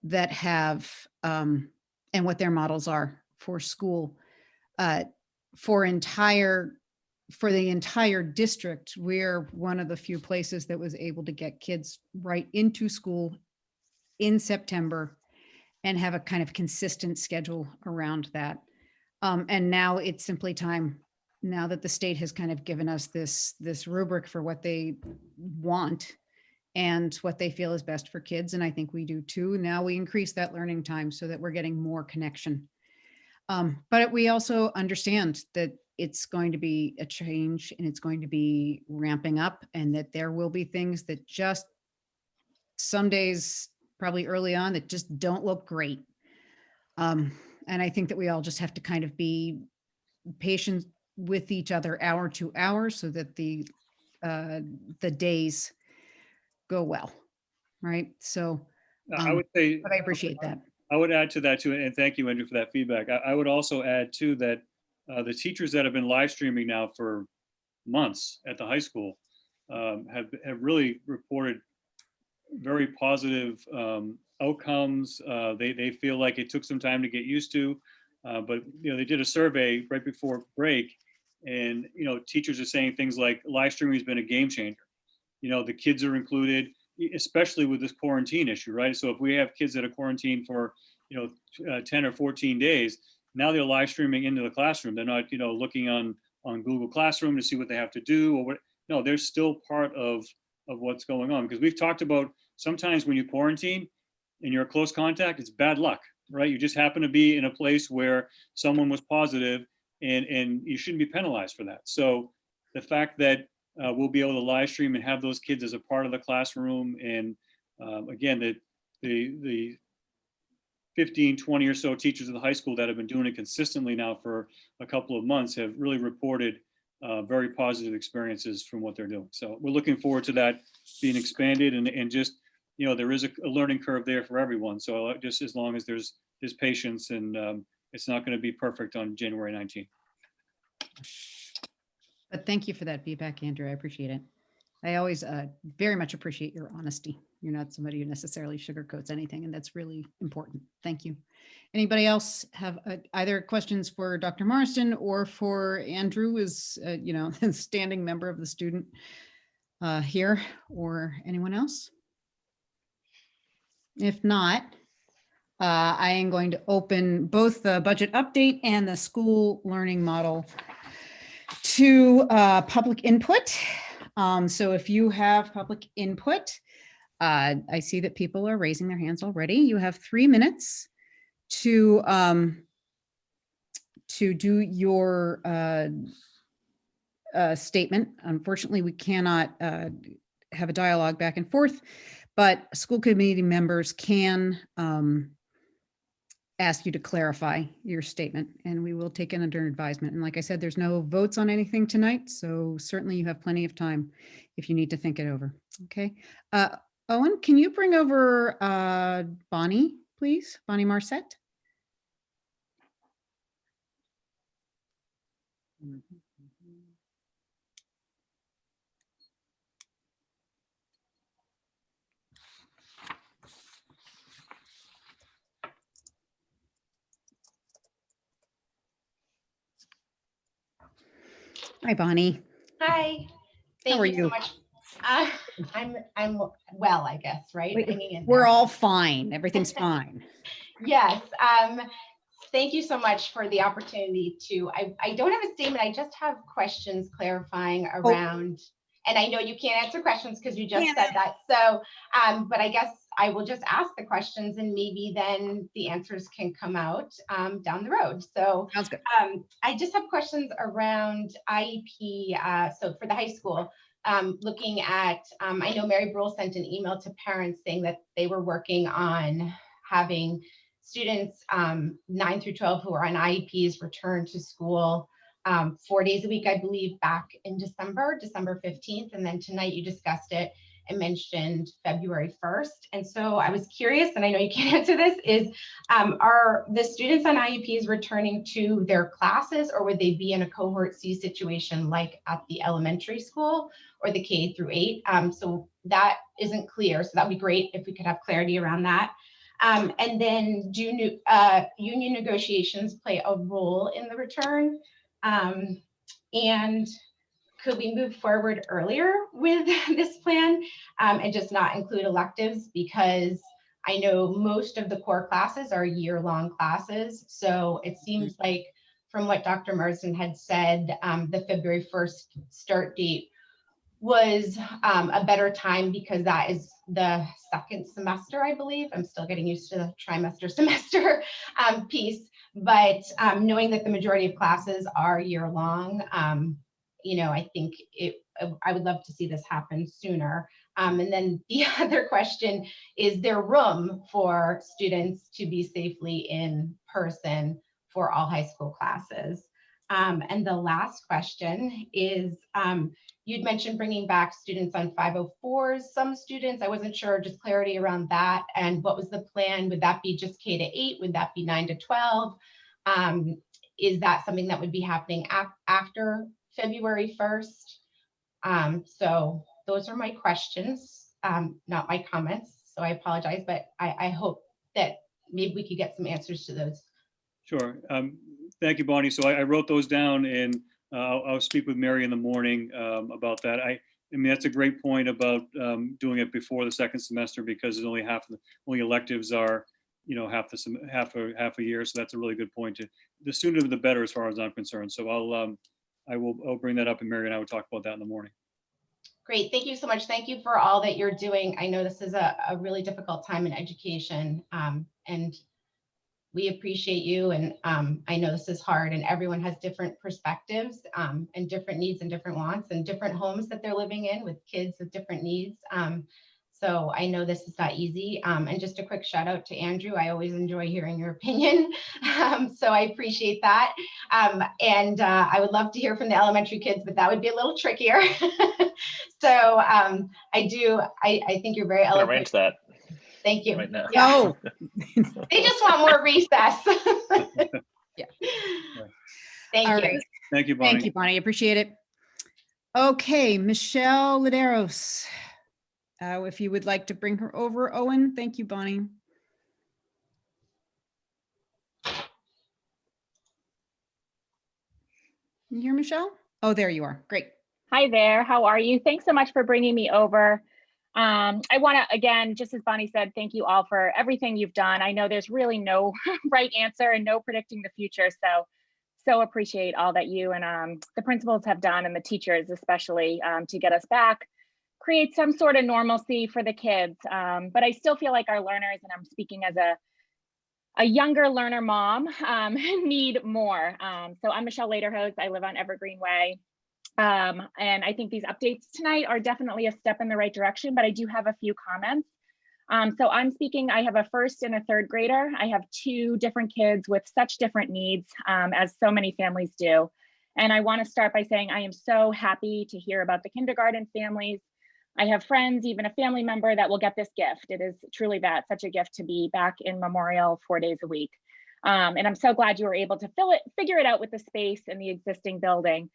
that have, and what their models are for school, for the entire district, we're one of the few places that was able to get kids right into school in September and have a kind of consistent schedule around that. And now it's simply time, now that the state has kind of given us this rubric for what they want and what they feel is best for kids. And I think we do too. Now we increase that learning time so that we're getting more connection. But we also understand that it's going to be a change and it's going to be ramping up and that there will be things that just some days, probably early on, that just don't look great. And I think that we all just have to kind of be patient with each other hour to hour so that the days go well, right? So, I would say, but I appreciate that. I would add to that too, and thank you, Andrew, for that feedback. I would also add too that the teachers that have been live streaming now for months at the high school have really reported very positive outcomes. They feel like it took some time to get used to, but they did a survey right before break, and teachers are saying things like live streaming has been a game changer. The kids are included, especially with this quarantine issue, right? So if we have kids that are quarantined for 10 or 14 days, now they're live streaming into the classroom. They're not looking on Google Classroom to see what they have to do or what. No, they're still part of what's going on, because we've talked about sometimes when you quarantine and you're a close contact, it's bad luck, right? You just happen to be in a place where someone was positive, and you shouldn't be penalized for that. So the fact that we'll be able to live stream and have those kids as a part of the classroom, and again, the 15, 20 or so teachers of the high school that have been doing it consistently now for a couple of months have really reported very positive experiences from what they're doing. So we're looking forward to that being expanded, and just, there is a learning curve there for everyone. So just as long as there's patience, and it's not going to be perfect on January 19th. But thank you for that feedback, Andrew. I appreciate it. I always very much appreciate your honesty. You're not somebody who necessarily sugarcoats anything, and that's really important. Thank you. Anybody else have either questions for Dr. Marston or for Andrew as, a standing member of the student here, or anyone else? If not, I am going to open both the budget update and the school learning model to public input. So if you have public input, I see that people are raising their hands already. You have 3 minutes to do your statement. Unfortunately, we cannot have a dialogue back and forth, but school committee members can ask you to clarify your statement, and we will take it under advisement. And like I said, there's no votes on anything tonight, so certainly you have plenty of time if you need to think it over. Okay. Owen, can you bring over Bonnie, please? Bonnie Marcette. Hi, Bonnie. Hi. Thank How are you so you? much. I'm well, I guess, right? Hanging in We're there. all fine. Everything's fine. Yes. Thank you so much for the opportunity to, I don't have a statement. I just have questions clarifying around, and I know you can't answer questions because you just said that. So, but I guess I will just ask the questions, and maybe then the answers can come out down the road. So Sounds good. I just have questions around IEP. So for the high school, looking at, I know Mary Brule sent an email to parents saying that they were working on having students 9 through 12 who are on IEPs return to school 4 days a week, I believe, back in December 15th. And then tonight you discussed it and mentioned February 1st. And so I was curious, and I know you can't answer this, is are the students on IEPs returning to their classes, or would they be in a cohort C situation like at the elementary school or the K through 8? So that isn't clear. So that'd be great if we could have clarity around that. And then do union negotiations play a role in the return? And could we move forward earlier with this plan and just not include electives? Because I know most of the core classes are year-long classes. So it seems like from what Dr. Marsden had said, the February 1st start date was a better time because that is the second semester, I believe. I'm still getting used to the trimester semester piece, but knowing that the majority of classes are year long, I think I would love to see this happen sooner. And then the other question is there room for students to be safely in person for all high school classes? And the last question is, you'd mentioned bringing back students on 504s, some students, I wasn't sure, just clarity around that. And what was the plan? Would that be just K to 8? Would that be 9 to 12? Is that something that would be happening after February 1st? So those are my questions, not my comments. So I apologize, but I hope that maybe we could get some answers to those. Sure. Thank you, Bonnie. So I wrote those down, and I'll speak with Mary in the morning about that. I mean, that's a great point about doing it before the second semester, because there's only only electives are, you know, half a year. So that's a really good point. The sooner the better, as far as I'm concerned. So I'll bring that up, and Mary and I will talk about that in the morning. Great, thank you so much. Thank you for all that you're doing. I know this is a really difficult time in education, and we appreciate you. And I know this is hard, and everyone has different perspectives and different needs and different wants and different homes that they're living in with kids with different needs. So I know this is not easy. And just a quick shout out to Andrew. I always enjoy hearing your opinion. So I appreciate that. And I would love to hear from the elementary kids, but that would be a little trickier. So I think you're very Can eloquent. arrange that Thank you. right now. Yeah. Oh, They just want more recess. Yeah. Thank all you. right. Thank you, Bonnie. Thank you, Bonnie. Appreciate it. Okay, Michelle Laderos. If you would like to bring her over, Owen. Thank you, Bonnie. You hear Michelle? Oh, there you are. Great. Hi there, how are you? Thanks so much for bringing me over. I want to, again, just as Bonnie said, thank you all for everything you've done. I know there's really no right answer and no predicting the future. So appreciate all that you and the principals have done, and the teachers especially, to get us back, create some sort of normalcy for the kids. But I still feel like our learners, and I'm speaking as a younger learner mom, need more. So I'm Michelle Laderhose. I live on Evergreen Way. And I think these updates tonight are definitely a step in the right direction, but I do have a few comments. So I'm speaking, I have a first and a third grader. I have two different kids with such different needs, as so many families do. And I want to start by saying I am so happy to hear about the kindergarten families. I have friends, even a family member that will get this gift. It is truly such a gift to be back in Memorial 4 days a week. And I'm so glad you were able to figure it out with the space in the existing building.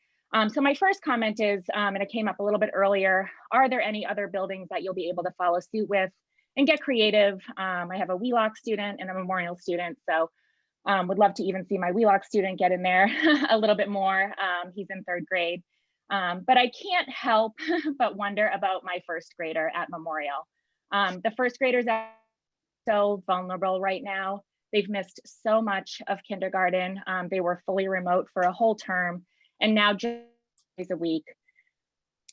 So my first comment is, and it came up a little bit earlier, are there any other buildings that you'll be able to follow suit with and get creative? I have a Wheelock student and a Memorial student, so would love to even see my Wheelock student get in there a little bit more. He's in third grade. But I can't help but wonder about my first grader at Memorial. The first graders are so vulnerable right now. They've missed so much of kindergarten. They were fully remote for a whole term, and now just days a week.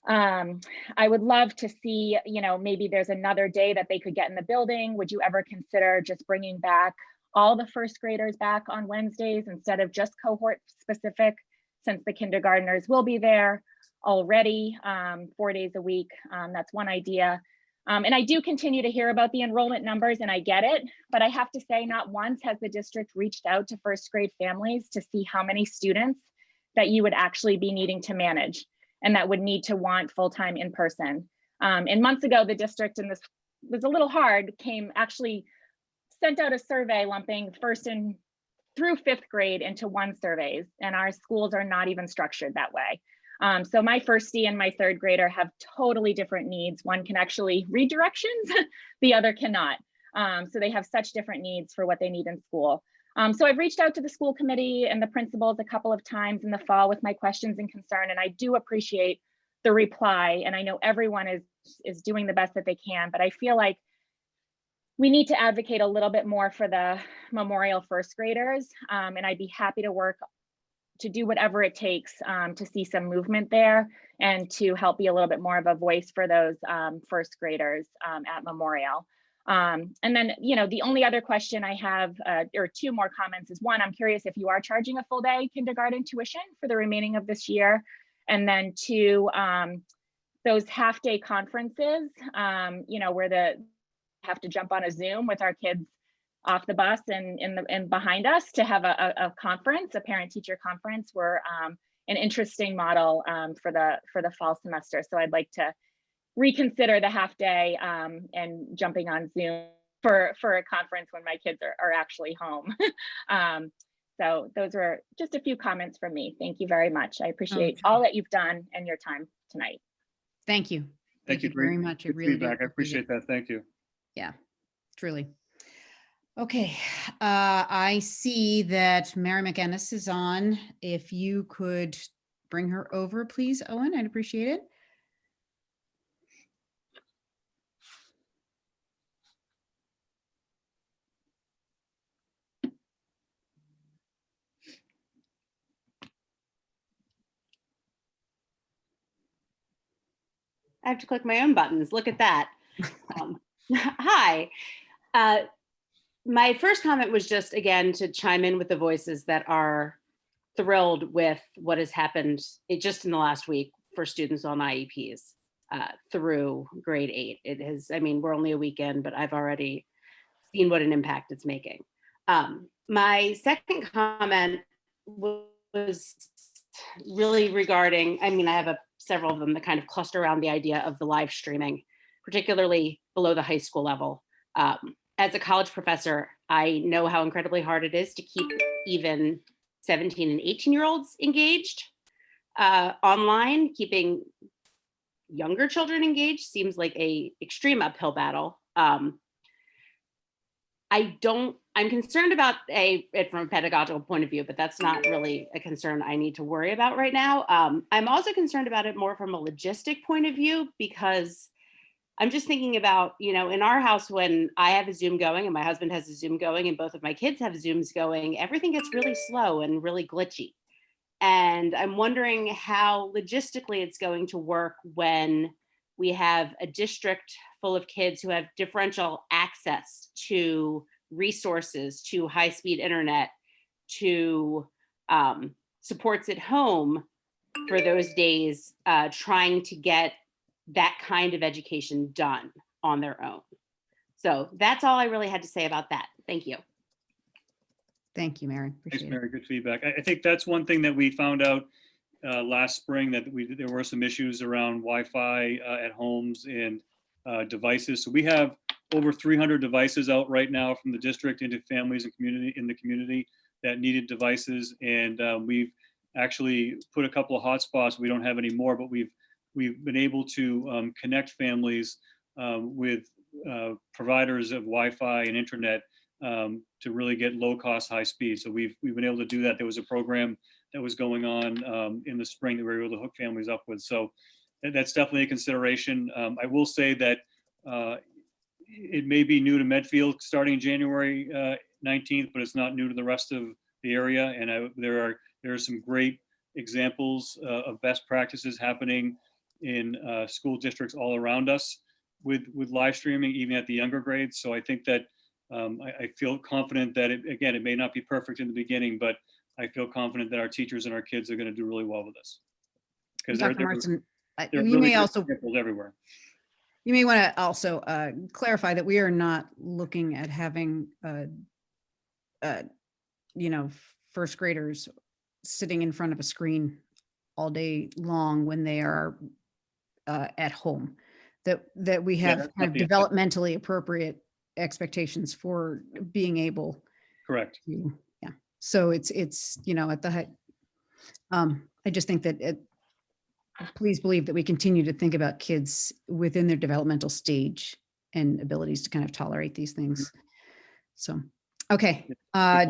I would love to see, maybe there's another day that they could get in the building. Would you ever consider just bringing back all the first graders back on Wednesdays instead of just cohort specific, since the kindergartners will be there already 4 days a week? That's one idea. And I do continue to hear about the enrollment numbers, and I get it, but I have to say, not once has the district reached out to first grade families to see how many students that you would actually be needing to manage and that would need to want full-time in person. And months ago, the district, and this was a little hard, actually sent out a survey lumping first and through fifth grade into one surveys, and our schools are not even structured that way. So my firstie and my third grader have totally different needs. One can actually read directions, the other cannot. So they have such different needs for what they need in school. So I've reached out to the school committee and the principals a couple of times in the fall with my questions and concern, and I do appreciate the reply. And I know everyone is doing the best that they can, but I feel like we need to advocate a little bit more for the Memorial first graders. And I'd be happy to work to do whatever it takes to see some movement there and to help be a little bit more of a voice for those first graders at Memorial. And then, the only other question I have, or two more comments, is one, I'm curious if you are charging a full day kindergarten tuition for the remaining of this year. And then two, those half day conferences, where have to jump on a Zoom with our kids off the bus and behind us to have a conference, a parent-teacher conference, were an interesting model for the fall semester. So I'd like to reconsider the half day and jumping on Zoom for a conference when my kids are actually home. So those were just a few comments from me. Thank you very much. I appreciate all that you've done and your time tonight. Thank you. Thank you very much. I Good really do feedback. I appreciate that. Thank you. Yeah, truly. Okay, I see that Mary McGinnis is on. If you could bring her over, please, Owen, I'd appreciate it. I have to click my own buttons. Look at that. Hi. My first comment was just, again, to chime in with the voices that are thrilled with what has happened just in the last week for students on IEPs through grade 8. It has, I mean, we're only a weekend, but I've already seen what an impact it's making. My second comment was really regarding, I mean, I have several of them that kind of cluster around the idea of the live streaming, particularly below the high school level. As a college professor, I know how incredibly hard it is to keep even 17 and 18-year-olds engaged online. Keeping younger children engaged seems like an extreme uphill battle. I'm concerned about it from a pedagogical point of view, but that's not really a concern I need to worry about right now. I'm also concerned about it more from a logistic point of view, because I'm just thinking about, you know, in our house, when I have a Zoom going and my husband has a Zoom going and both of my kids have Zooms going, everything gets really slow and really glitchy. And I'm wondering how logistically it's going to work when we have a district full of kids who have differential access to resources, to high-speed internet, to supports at home for those days, trying to get that kind of education done on their own. So that's all I really had to say about that. Thank you. Thank you, Mary. Thanks, Appreciate it. Mary. Good feedback. I think that's one thing that we found out last spring, that there were some issues around Wi-Fi at homes and devices. So we have over 300 devices out right now from the district into families and community that needed devices. And we've actually put a couple of hotspots. We don't have any more, but we've been able to connect families with providers of Wi-Fi and internet to really get low cost, high speed. So we've been able to do that. There was a program that was going on in the spring that we were able to hook families up with. So that's definitely a consideration. I will say that it may be new to Medfield starting January 19th, but it's not new to the rest of the area. And there are some great examples of best practices happening in school districts all around us with live streaming, even at the younger grades. So I think that I feel confident that it may not be perfect in the beginning, but I feel confident that our teachers and our kids are going to do really well with this. Because Dr. Martin, there are you really may good also examples everywhere. You may want to also clarify that we are not looking at having, first graders sitting in front of a screen all day long when they are at home. That we have that's kind of not the intent. developmentally appropriate expectations for being able. Correct. to, yeah. So it's at the height. I just think that please believe that we continue to think about kids within their developmental stage and abilities to kind of tolerate these things. So, okay.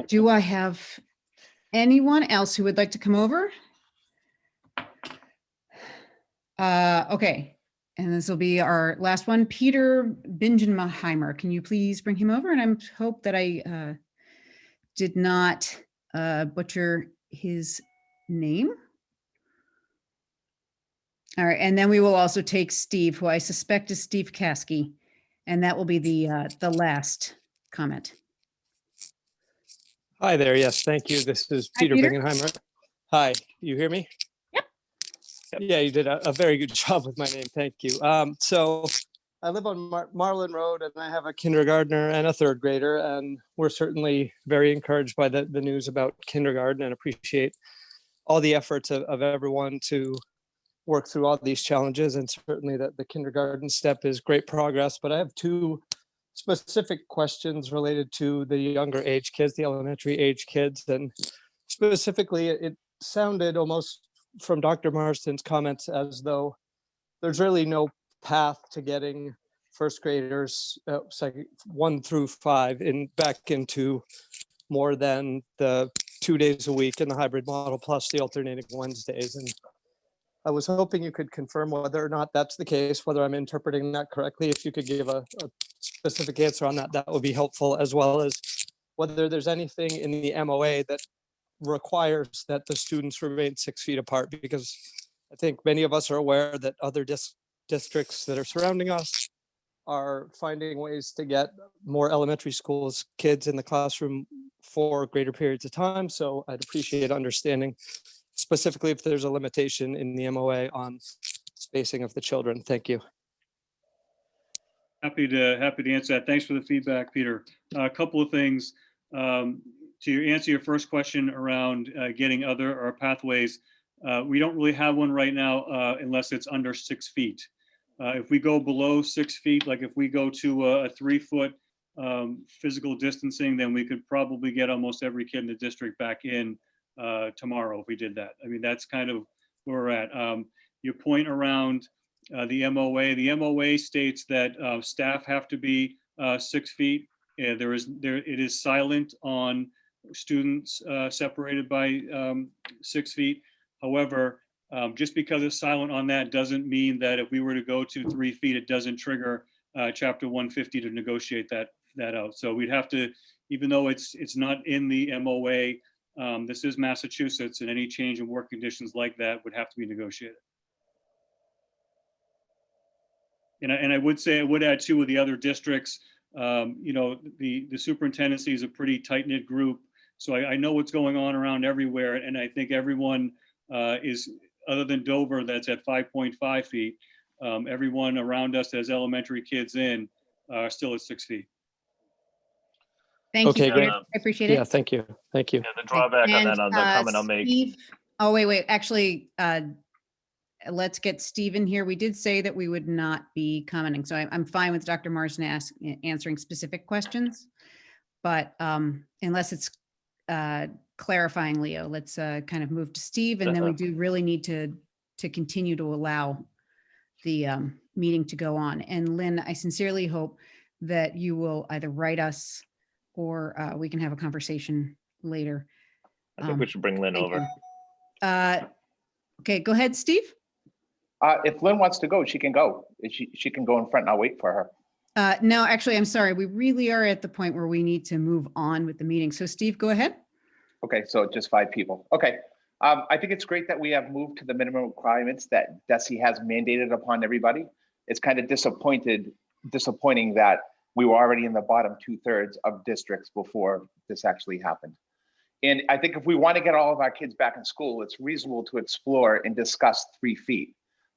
Do I have anyone else who would like to come over? Okay. And this will be our last one, Peter Bingenheimer. Can you please bring him over? And I hope that I did not butcher his name. All right, and then we will also take Steve, who I suspect is Steve Caskey, and that will be the last comment. Hi there. Yes, thank you. This is Hi, Peter Peter. Bingenheimer. Hi, you hear me? Yep. Yeah, you did a very good job with my name. Thank you. So I live on Marlin Road, and I have a kindergartner and a third grader, and we're certainly very encouraged by the news about kindergarten and appreciate all the efforts of everyone to work through all these challenges. And certainly the kindergarten step is great progress. But I have two specific questions related to the younger age kids, the elementary age kids. And specifically, it sounded almost from Dr. Marston's comments as though there's really no path to getting first graders, 1 through 5, back into more than the 2 days a week in the hybrid model plus the alternating Wednesdays. And I was hoping you could confirm whether or not that's the case, whether I'm interpreting that correctly. If you could give a specific answer on that, that would be helpful, as well as whether there's anything in the MOA that requires that the students remain 6 feet apart, because I think many of us are aware that other districts that are surrounding us are finding ways to get more elementary schools kids in the classroom for greater periods of time. So I'd appreciate understanding specifically if there's a limitation in the MOA on spacing of the children. Thank you. Happy to answer that. Thanks for the feedback, Peter. A couple of things to answer your first question around getting other pathways. We don't really have one right now unless it's under 6 feet. If we go below 6 feet, like if we go to a 3-foot physical distancing, then we could probably get almost every kid in the district back in tomorrow if we did that. I mean, that's kind of where we're at. Your point around the MOA states that staff have to be 6 feet. It is silent on students separated by 6 feet. However, just because it's silent on that doesn't mean that if we were to go to 3 feet, it doesn't trigger Chapter 150 to negotiate that out. So we'd have to, even though it's not in the MOA, this is Massachusetts, and any change in work conditions like that would have to be negotiated. And I would say, I would add too, with the other districts, you know, the superintendency is a pretty tight-knit group. So I know what's going on around everywhere. And I think everyone is, other than Dover, that's at 5.5 feet. Everyone around us that has elementary kids in are still at 6 feet. Thank Okay, you. great. Peter. I appreciate it. Yeah, thank you. Thank you. Yeah, the drawback on that, on the comment I'll make. Steve, oh, wait, actually, let's get Stephen here. We did say that we would not be commenting, so I'm fine with Dr. Marsden answering specific questions. But unless it's clarifying, Leo, let's kind of move to Steve, and then we do really need to continue to allow the meeting to go on. And Lynn, I sincerely hope that you will either write us or we can have a conversation later. I think we should bring Lynn over. Okay, go ahead, Steve. If Lynn wants to go, she can go. She can go in front and I'll wait for her. No, actually, I'm sorry. We really are at the point where we need to move on with the meeting. So Steve, go ahead. Okay, so just 5 people. Okay. I think it's great that we have moved to the minimum requirements that DESE has mandated upon everybody. It's kind of disappointing that we were already in the bottom 2/3 of districts before this actually happened. And I think if we want to get all of our kids back in school, it's reasonable to explore and discuss 3 feet.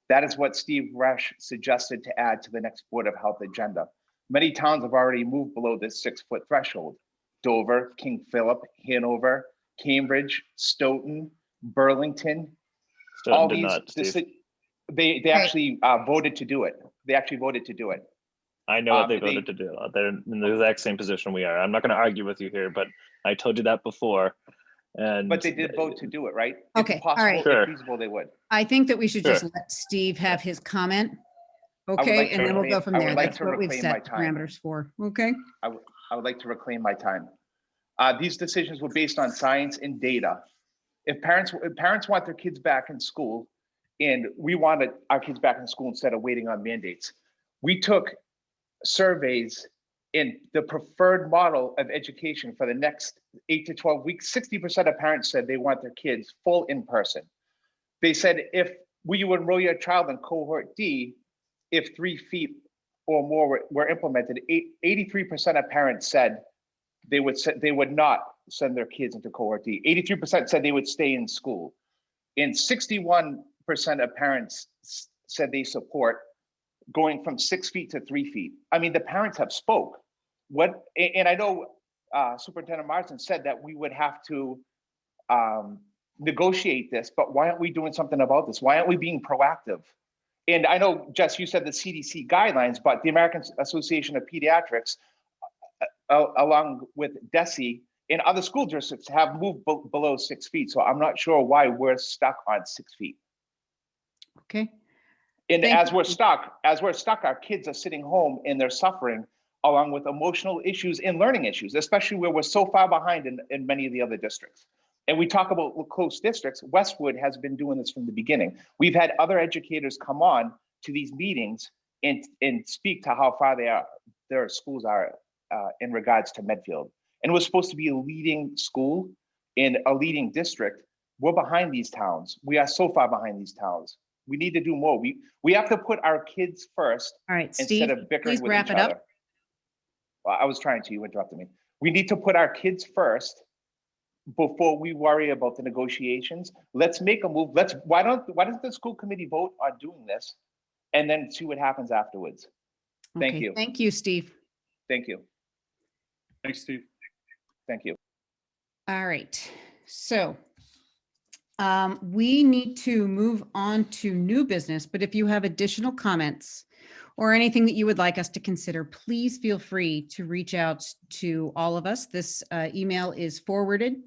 That is what Steve Resch suggested to add to the next Board of Health agenda. Many towns have already moved below this 6-foot threshold. Dover, King Philip, Hanover, Cambridge, Stoughton, Burlington. Stoughton did not, Steve. They actually voted to do it. They actually voted to do it. I know what they voted to do. They're in the exact same position we are. I'm not going to argue with you here, but I told you that before. But they did vote to do it, right? Okay, If possible, all right. if feasible, they would. I think that we should just let Steve have his comment. Okay, like to and then we'll go from I there. would like That's to what we've reclaim my set time. parameters for. Okay. I would like to reclaim my time. These decisions were based on science and data. If parents want their kids back in school, and we wanted our kids back in school instead of waiting on mandates, we took surveys in the preferred model of education for the next 8 to 12 weeks. 60% of parents said they want their kids full in person. They said, will you enroll your child in cohort D if 3 feet or more were implemented? 83% of parents said they would not send their kids into cohort D. 83% said they would stay in school. And 61% of parents said they support going from 6 feet to 3 feet. I mean, the parents have spoke. And I know Superintendent Marsden said that we would have to negotiate this, but why aren't we doing something about this? Why aren't we being proactive? And I know, Jess, you said the CDC guidelines, but the American Association of Pediatrics, along with DESE and other school districts, have moved below 6 feet. So I'm not sure why we're stuck on 6 feet. Okay. And Thank as we're stuck, our kids are sitting home and they're suffering, along with emotional issues and learning issues, especially where we're so far behind in many of the other districts. And we talk about close districts. Westwood has been doing this from the beginning. We've had other educators come on to these meetings and speak to how far their schools are in regards to Medfield. And we're supposed to be a leading school in a leading district. We're behind these towns. We are so far behind these towns. We need to do more. We have to put our kids first. All right, instead Steve, of bickering please with wrap each it up. other. Well, I was trying to, you interrupted me. We need to put our kids first before we worry about the negotiations. Let's make a move. Why doesn't the school committee vote on doing this and then see what happens afterwards? Thank Okay, you. thank you, Steve. Thank you. Thanks, Steve. Thank you. All right, so we need to move on to new business, but if you have additional comments or anything that you would like us to consider, please feel free to reach out to all of us. This email is forwarded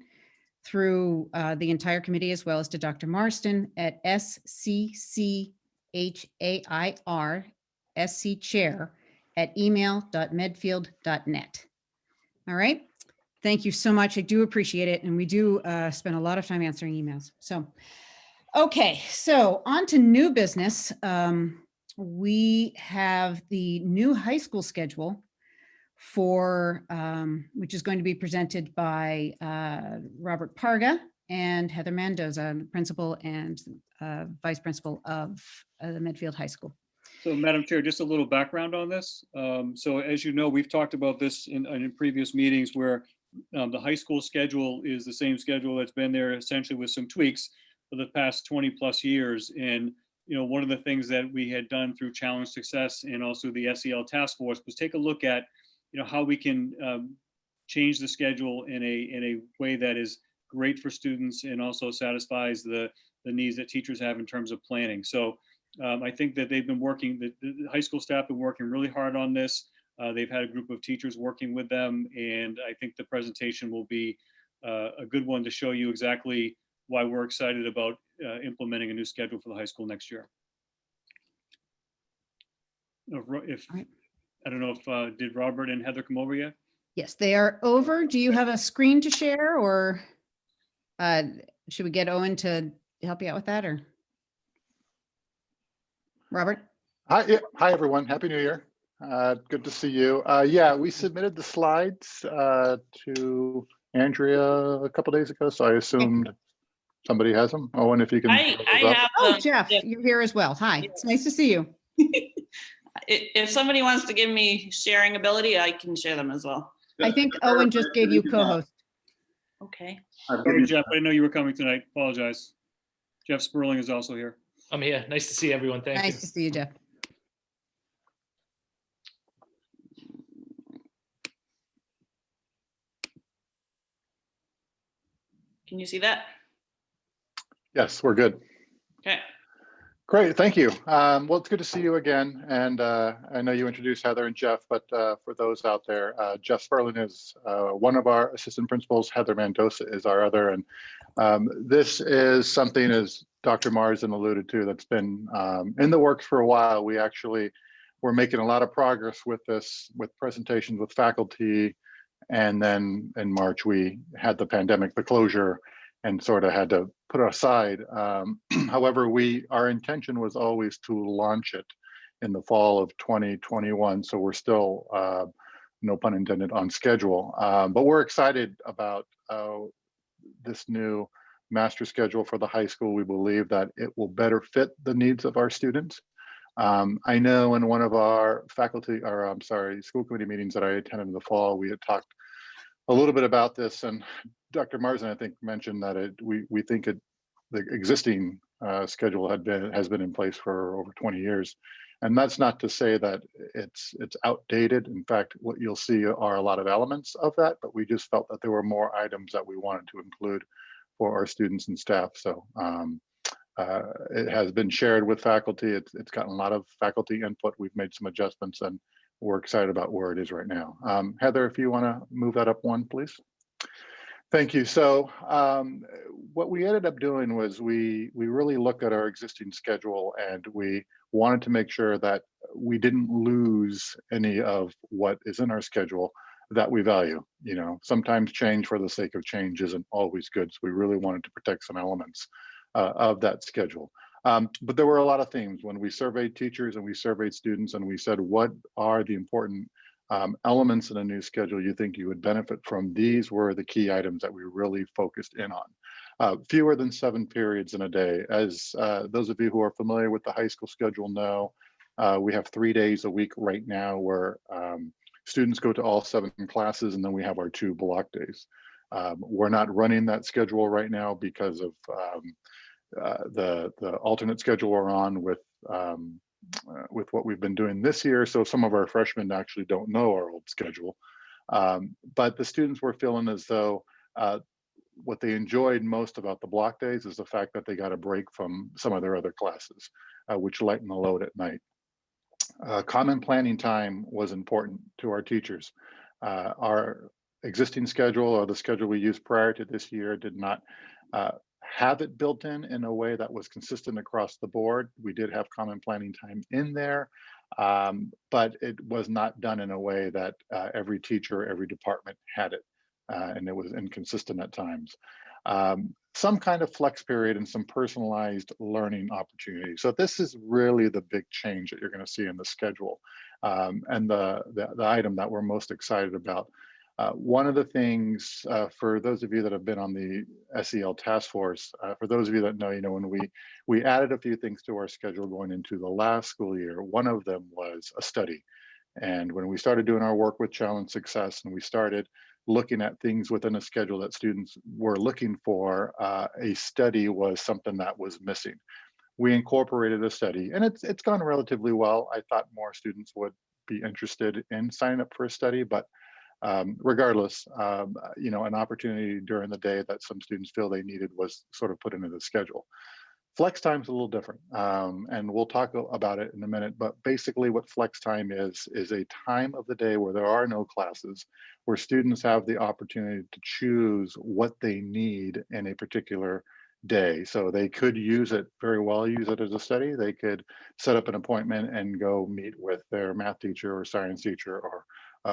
through the entire committee as well as to Dr. Marston at scchair@email.medfield.net. All right. Thank you so much. I do appreciate it. And we do spend a lot of time answering emails. So, okay. So on to new business. We have the new high school schedule for, which is going to be presented by Robert Parga and Heather Mendoza, principal and vice principal of the Medfield High School. So Madam Chair, just a little background on this. So as you know, we've talked about this in previous meetings where the high school schedule is the same schedule that's been there essentially with some tweaks for the past 20 plus years. And, you know, one of the things that we had done through Challenge Success and also the SEL task force was take a look at, you know, how we can change the schedule in a way that is great for students and also satisfies the needs that teachers have in terms of planning. So I think that they've been working, the high school staff have been working really hard on this. They've had a group of teachers working with them, and I think the presentation will be a good one to show you exactly why we're excited about implementing a new schedule for the high school next year. I don't know if did Robert and Heather come over yet? Yes, they are over. Do you have a screen to share, or should we get Owen to help you out with that, or? Robert? Hi, everyone. Happy New Year. Good to see you. Yeah, we submitted the slides to Andrea a couple days ago, so I assumed somebody has them. Owen, if you can. I have Oh, them. Jeff, you're here as well. Hi, it's nice to see you. If somebody wants to give me sharing ability, I can share them as well. I think Owen just gave you co-host. Okay. Sorry, Jeff, I didn't know you were coming tonight. Apologize. Jeff Sperling is also here. I'm here. Nice to see everyone. Thank you. Nice to see you, Jeff. Can you see that? Yes, we're good. Okay. Great, thank you. Well, it's good to see you again. And I know you introduced Heather and Jeff, but for those out there, Jeff Sperlin is one of our assistant principals. Heather Mendoza is our other. And this is something, as Dr. Marsden alluded to, that's been in the works for a while. We actually were making a lot of progress with this, with presentations with faculty. And then in March, we had the pandemic, the closure, and sort of had to put it aside. However, our intention was always to launch it in the fall of 2021. So we're still, no pun intended, on schedule. But we're excited about this new master schedule for the high school. We believe that it will better fit the needs of our students. I know in one of our school committee meetings that I attended in the fall, we had talked a little bit about this, and Dr. Marsden, I think, mentioned that we think the existing schedule has been in place for over 20 years. And that's not to say that it's outdated. In fact, what you'll see are a lot of elements of that, but we just felt that there were more items that we wanted to include for our students and staff. So it has been shared with faculty. It's gotten a lot of faculty input. We've made some adjustments, and we're excited about where it is right now. Heather, if you want to move that up one, please. Thank you. So what we ended up doing was we really looked at our existing schedule, and we wanted to make sure that we didn't lose any of what is in our schedule that we value. You know, sometimes change for the sake of change isn't always good. So we really wanted to protect some elements of that schedule. But there were a lot of themes when we surveyed teachers and we surveyed students, and we said, what are the important elements in a new schedule you think you would benefit from? These were the key items that we really focused in on. Fewer than 7 periods in a day. As those of you who are familiar with the high school schedule know, we have 3 days a week right now where students go to all 7 classes, and then we have our 2 block days. We're not running that schedule right now because of the alternate schedule we're on with what we've been doing this year. So some of our freshmen actually don't know our old schedule. But the students were feeling as though what they enjoyed most about the block days is the fact that they got a break from some of their other classes, which lightened the load at night. Common planning time was important to our teachers. Our existing schedule, or the schedule we used prior to this year, did not have it built in a way that was consistent across the board. We did have common planning time in there, but it was not done in a way that every teacher, every department had it, and it was inconsistent at times. Some kind of flex period and some personalized learning opportunities. So this is really the big change that you're going to see in the schedule, and the item that we're most excited about. One of the things for those of you that have been on the SEL task force, for those of you that know, when we added a few things to our schedule going into the last school year, one of them was a study. And when we started doing our work with Challenge Success, and we started looking at things within a schedule that students were looking for, a study was something that was missing. We incorporated a study, and it's gone relatively well. I thought more students would be interested in signing up for a study, but regardless, an opportunity during the day that some students feel they needed was sort of put into the schedule. Flex time is a little different, and we'll talk about it in a minute, but basically what flex time is a time of the day where there are no classes, where students have the opportunity to choose what they need in a particular day. So they could use it as a study. They could set up an appointment and go meet with their math teacher or science teacher or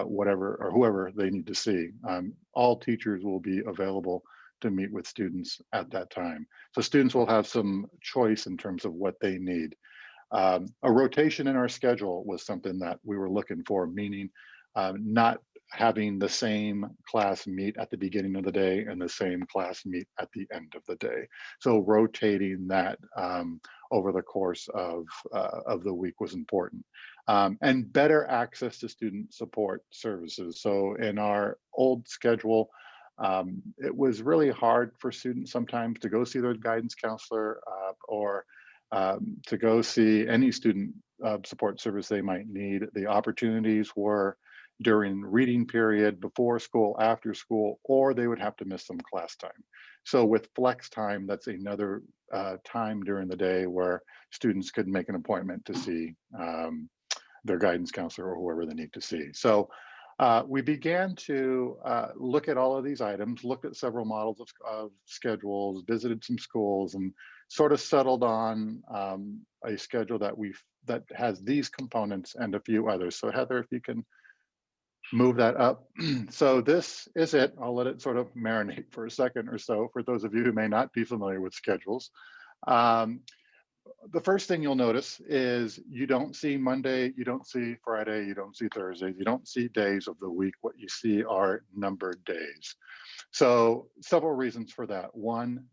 whatever, or whoever they need to see. All teachers will be available to meet with students at that time. So students will have some choice in terms of what they need. A rotation in our schedule was something that we were looking for, meaning not having the same class meet at the beginning of the day and the same class meet at the end of the day. So rotating that over the course of the week was important. And better access to student support services. So in our old schedule, it was really hard for students sometimes to go see their guidance counselor or to go see any student support service they might need. The opportunities were during reading period, before school, after school, or they would have to miss some class time. So with flex time, that's another time during the day where students could make an appointment to see their guidance counselor or whoever they need to see. So we began to look at all of these items, looked at several models of schedules, visited some schools, and sort of settled on a schedule that has these components and a few others. So Heather, if you can move that up. So this is it. I'll let it sort of marinate for a second or so for those of you who may not be familiar with schedules. The first thing you'll notice is you don't see Monday, you don't see Friday, you don't see Thursday, you don't see days of the week. What you see are numbered days. So several reasons for that. One,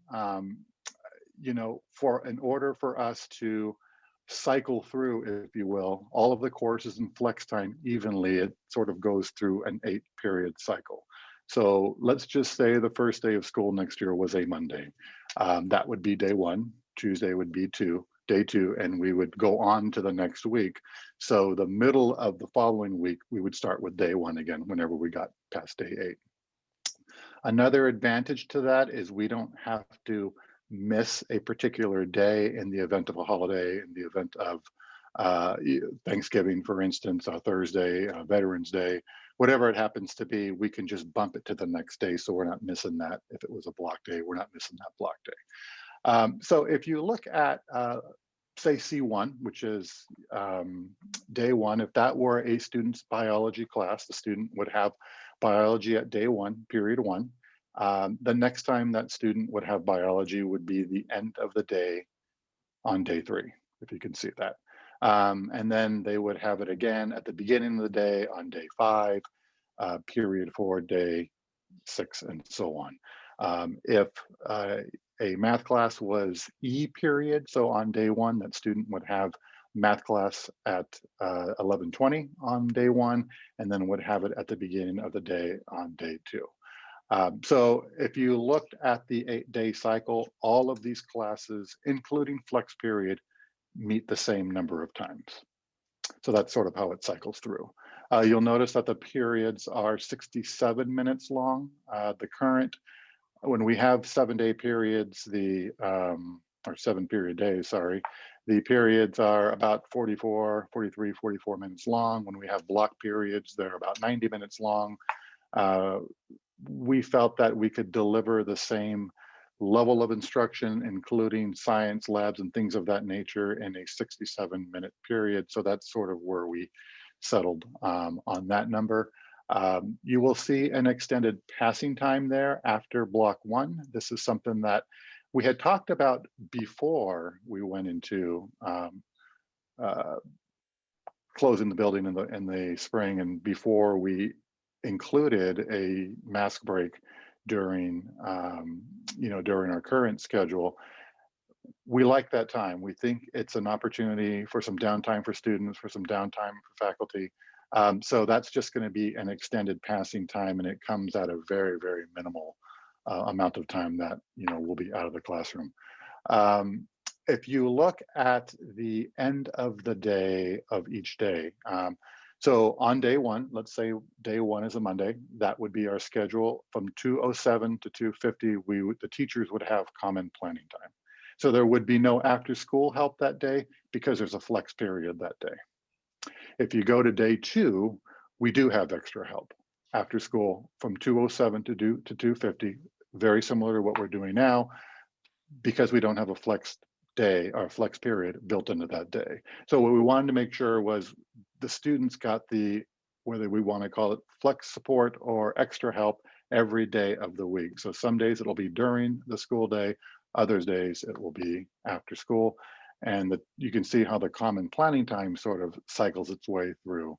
in order for us to cycle through, if you will, all of the courses in flex time evenly, it sort of goes through an 8-period cycle. So let's just say the first day of school next year was a Monday. That would be day 1. Tuesday would be 2. day 2, and we would go on to the next week. So the middle of the following week, we would start with day 1 again, whenever we got past day 8. Another advantage to that is we don't have to miss a particular day in the event of a holiday, in the event of Thanksgiving, for instance, Thursday, Veterans Day, whatever it happens to be, we can just bump it to the next day. So we're not missing that. If it was a block day, we're not missing that block day. So if you look at, say, C1, which is day 1, if that were a student's biology class, the student would have biology at day 1, period 1. The next time that student would have biology would be the end of the day on day 3, if you can see that. And then they would have it again at the beginning of the day on day 5, period 4, day 6, and so on. If a math class was E period, so on day 1, that student would have math class at 11:20 on day 1, and then would have it at the beginning of the day on day 2. So if you looked at the 8-day cycle, all of these classes, including flex period, meet the same number of times. So that's sort of how it cycles through. You'll notice that the periods are 67 minutes long. The current, when we have 7-day periods, or 7-period days, sorry, the periods are about 44 minutes long. When we have block periods, they're about 90 minutes long. We felt that we could deliver the same level of instruction, including science labs and things of that nature, in a 67-minute period. So that's sort of where we settled on that number. You will see an extended passing time there after block 1. This is something that we had talked about before we went into closing the building in the spring, and before we included a mask break during during our current schedule. We like that time. We think it's an opportunity for some downtime for students, for some downtime for faculty. So that's just going to be an extended passing time, and it comes at a very, very minimal amount of time that will be out of the classroom. If you look at the end of the day of each day, so on day 1, let's say day 1 is a Monday, that would be our schedule from 2:07 to 2:50. The teachers would have common planning time. So there would be no after school help that day because there's a flex period that day. If you go to day 2, we do have extra help after school from 2:07 to 2:50, very similar to what we're doing now, because we don't have a flex day or flex period built into that day. So what we wanted to make sure was the students got the, whether we want to call it flex support or extra help, every day of the week. So some days it'll be during the school day, other days it will be after school. And you can see how the common planning time sort of cycles its way through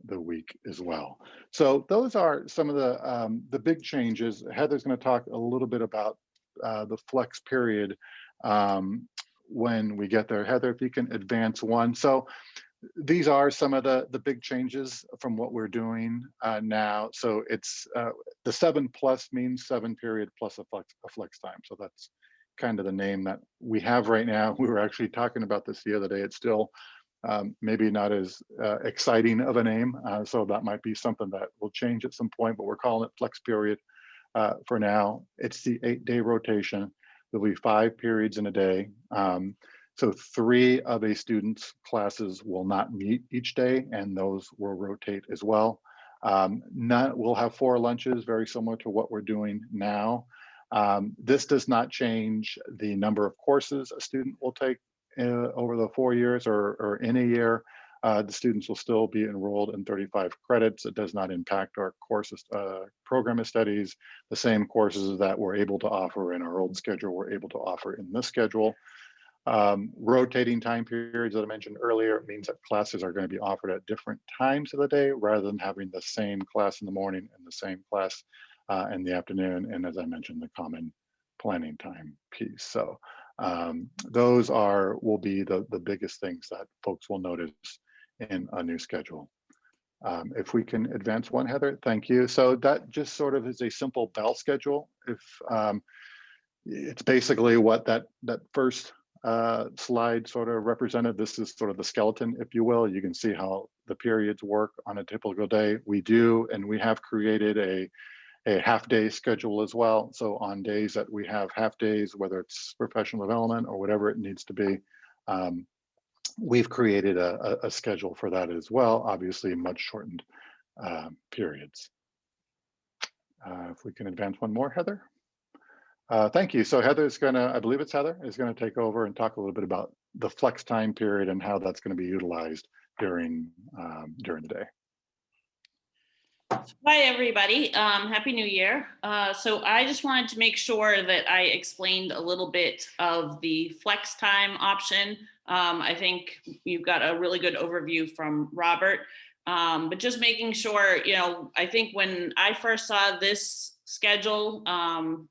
the week as well. So those are some of the big changes. Heather's going to talk a little bit about the flex period when we get there. Heather, if you can advance one. So these are some of the big changes from what we're doing now. So it's the 7+ means 7 period plus a flex time. So that's kind of the name that we have right now. We were actually talking about this the other day. It's still maybe not as exciting of a name. So that might be something that will change at some point, but we're calling it flex period for now. It's the 8-day rotation. There'll be 5 periods in a day. So 3 of a student's classes will not meet each day, and those will rotate as well. We'll have 4 lunches, very similar to what we're doing now. This does not change the number of courses a student will take over the 4 years or in a year. The students will still be enrolled in 35 credits. It does not impact our courses, program of studies. The same courses that we're able to offer in our old schedule, we're able to offer in this schedule. Rotating time periods that I mentioned earlier means that classes are going to be offered at different times of the day rather than having the same class in the morning and the same class in the afternoon. And as I mentioned, the common planning time piece. So those will be the biggest things that folks will notice in a new schedule. If we can advance one, Heather, thank you. So that just sort of is a simple bell schedule. If it's basically what that first slide sort of represented. This is sort of the skeleton, if you will. You can see how the periods work on a typical day. We do, and we have created a half-day schedule as well. So on days that we have half days, whether it's professional development or whatever it needs to be, we've created a schedule for that as well, obviously much shortened periods. If we can advance one more, Heather. Thank you. So Heather's gonna, I believe it's Heather, is gonna take over and talk a little bit about the flex time period and how that's gonna be utilized during the day. Hi, everybody. Happy New Year. So I just wanted to make sure that I explained a little bit of the flex time option. I think you've got a really good overview from Robert, but just making sure, I think when I first saw this schedule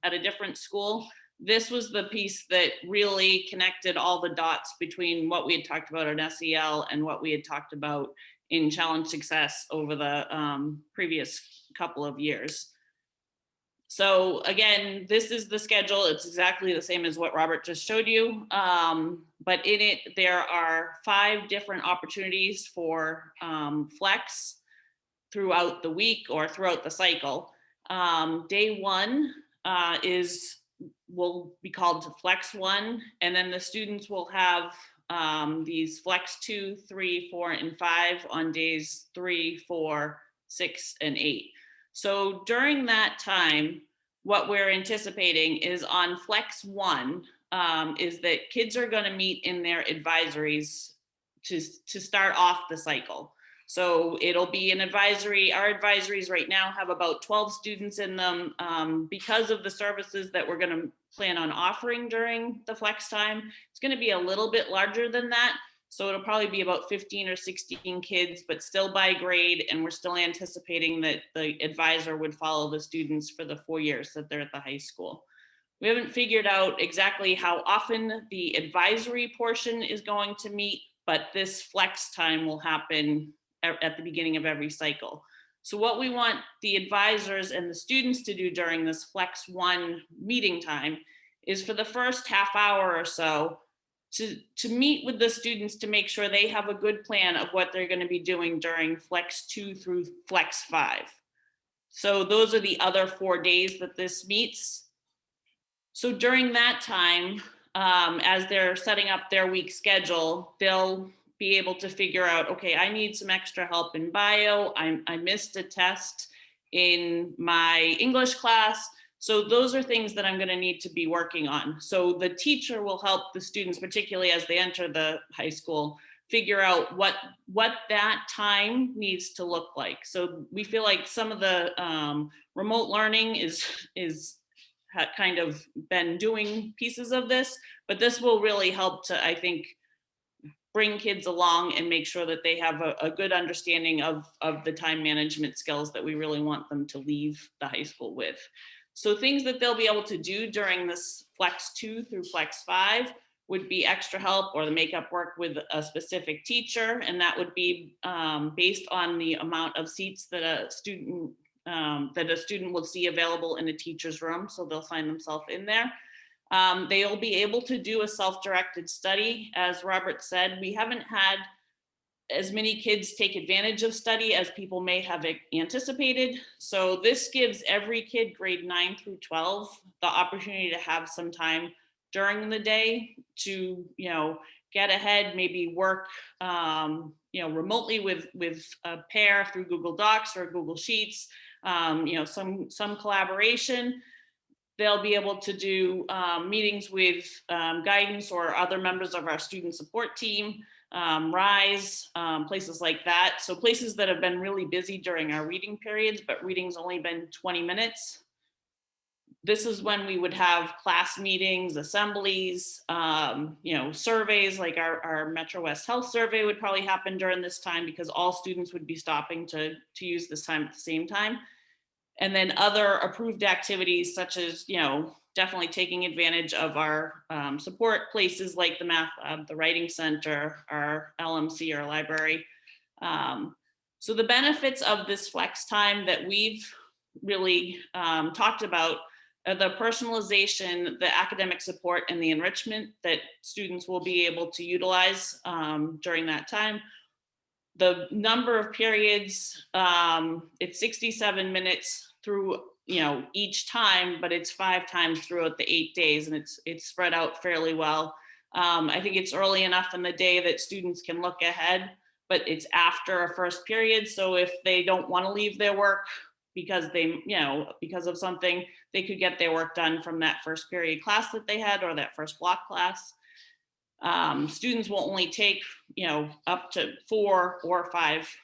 at a different school, this was the piece that really connected all the dots between what we had talked about in SEL and what we had talked about in challenge success over the previous couple of years. So again, this is the schedule. It's exactly the same as what Robert just showed you. But in it, there are 5 different opportunities for flex throughout the week or throughout the cycle. Day 1 will be called Flex 1, and then the students will have these Flex 2, 3, 4, and 5 on days 3, 4, 6, and 8. So during that time, what we're anticipating is on Flex 1 is that kids are going to meet in their advisories to start off the cycle. So it'll be an advisory. Our advisories right now have about 12 students in them because of the services that we're going to plan on offering during the flex time. It's going to be a little bit larger than that. So it'll probably be about 15 or 16 kids, but still by grade. And we're still anticipating that the advisor would follow the students for the 4 years that they're at the high school. We haven't figured out exactly how often the advisory portion is going to meet, but this flex time will happen at the beginning of every cycle. So what we want the advisors and the students to do during this Flex 1 meeting time is for the first half hour or so to meet with the students to make sure they have a good plan of what they're going to be doing during Flex 2 through Flex 5. So those are the other 4 days that this meets. So during that time, as they're setting up their week schedule, they'll be able to figure out, okay, I need some extra help in bio. I missed a test in my English class. So those are things that I'm going to need to be working on. So the teacher will help the students, particularly as they enter the high school, figure out what that time needs to look like. So we feel like some of the remote learning is kind of been doing pieces of this, but this will really help to, I think, bring kids along and make sure that they have a good understanding of the time management skills that we really want them to leave the high school with. So things that they'll be able to do during this Flex 2 through Flex 5 would be extra help or the makeup work with a specific teacher. And that would be based on the amount of seats that a student will see available in a teacher's room. So they'll find themselves in there. They'll be able to do a self-directed study. As Robert said, we haven't had as many kids take advantage of study as people may have anticipated. So this gives every kid grade 9 through 12 the opportunity to have some time during the day to, get ahead, maybe work, remotely with a pair through Google Docs or Google Sheets, some collaboration. They'll be able to do meetings with guidance or other members of our student support team, RISE, places like that. So places that have been really busy during our reading periods, but reading's only been 20 minutes. This is when we would have class meetings, assemblies, surveys like our Metro West Health survey would probably happen during this time because all students would be stopping to use this time at the same time. And then other approved activities such as, definitely taking advantage of our support places like the Math Lab, the Writing Center, our LMC, our library. So the benefits of this flex time that we've really talked about the personalization, the academic support, and the enrichment that students will be able to utilize during that time. The number of periods, it's 67 minutes through, each time, but it's 5 times throughout the 8 days, and it's spread out fairly well. I think it's early enough in the day that students can look ahead, but it's after a first period. So if they don't want to leave their work because because of something, they could get their work done from that first period class that they had or that first block class. Students will only take, up to 4 or 5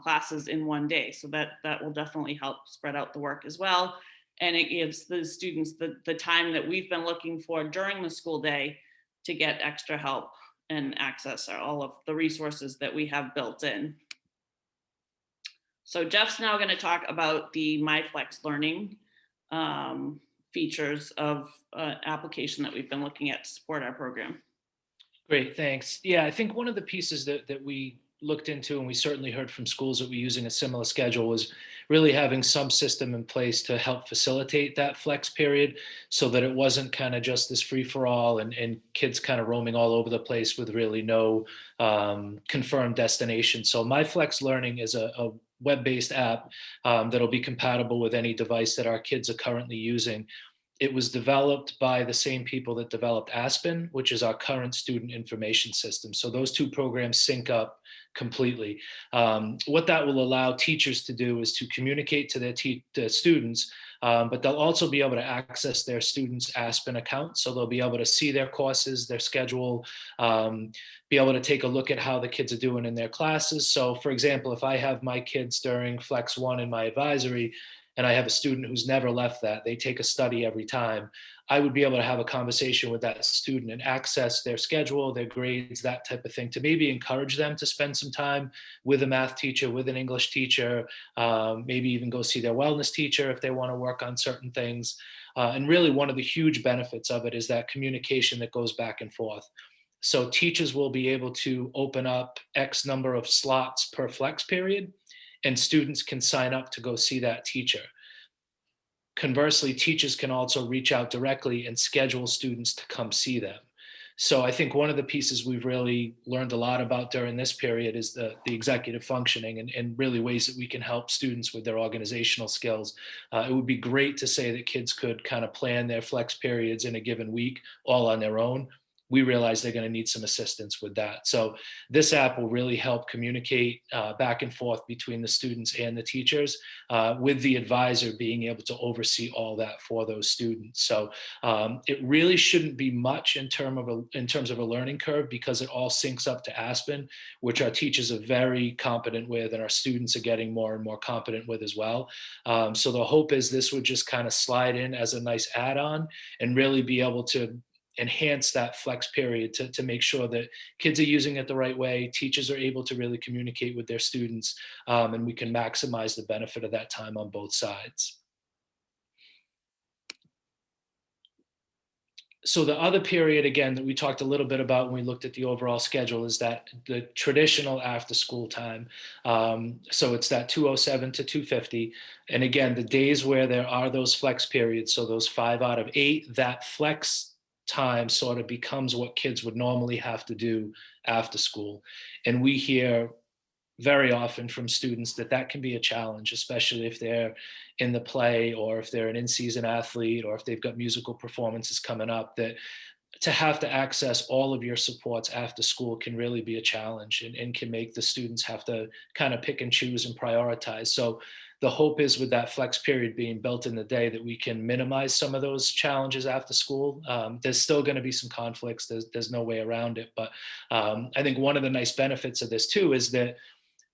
classes in one day. So that will definitely help spread out the work as well. And it gives the students the time that we've been looking for during the school day to get extra help and access all of the resources that we have built in. So Jeff's now going to talk about the MyFlex Learning features of application that we've been looking at to support our program. Great, thanks. Yeah, I think one of the pieces that we looked into, and we certainly heard from schools that were using a similar schedule, was really having some system in place to help facilitate that flex period so that it wasn't kind of just this free-for-all and kids kind of roaming all over the place with really no confirmed destination. So MyFlex Learning is a web-based app that'll be compatible with any device that our kids are currently using. It was developed by the same people that developed Aspen, which is our current student information system. So those two programs sync up completely. What that will allow teachers to do is to communicate to their students, but they'll also be able to access their students' Aspen account. So they'll be able to see their courses, their schedule, be able to take a look at how the kids are doing in their classes. So for example, if I have my kids during Flex 1 in my advisory, and I have a student who's never left that, they take a study every time, I would be able to have a conversation with that student and access their schedule, their grades, that type of thing, to maybe encourage them to spend some time with a math teacher, with an English teacher, maybe even go see their wellness teacher if they want to work on certain things. And really one of the huge benefits of it is that communication that goes back and forth. So teachers will be able to open up X number of slots per flex period, and students can sign up to go see that teacher. Conversely, teachers can also reach out directly and schedule students to come see them. So I think one of the pieces we've really learned a lot about during this period is the executive functioning and really ways that we can help students with their organizational skills. It would be great to say that kids could kind of plan their flex periods in a given week all on their own. We realize they're going to need some assistance with that. So this app will really help communicate back and forth between the students and the teachers, with the advisor being able to oversee all that for those students. So it really shouldn't be much in terms of a learning curve, because it all syncs up to Aspen, which our teachers are very competent with and our students are getting more and more competent with as well. So the hope is this would just kind of slide in as a nice add-on and really be able to enhance that flex period to make sure that kids are using it the right way, teachers are able to really communicate with their students, and we can maximize the benefit of that time on both sides. So the other period, again, that we talked a little bit about when we looked at the overall schedule is that the traditional after school time. So it's that 2:07 to 2:50. And again, the days where there are those flex periods, so those 5 out of 8, that flex time sort of becomes what kids would normally have to do after school. And we hear very often from students that can be a challenge, especially if they're in the play or if they're an in-season athlete or if they've got musical performances coming up, that to have to access all of your supports after school can really be a challenge and can make the students have to kind of pick and choose and prioritize. So the hope is with that flex period being built in the day that we can minimize some of those challenges after school. There's still going to be some conflicts. There's no way around it. But I think one of the nice benefits of this too is that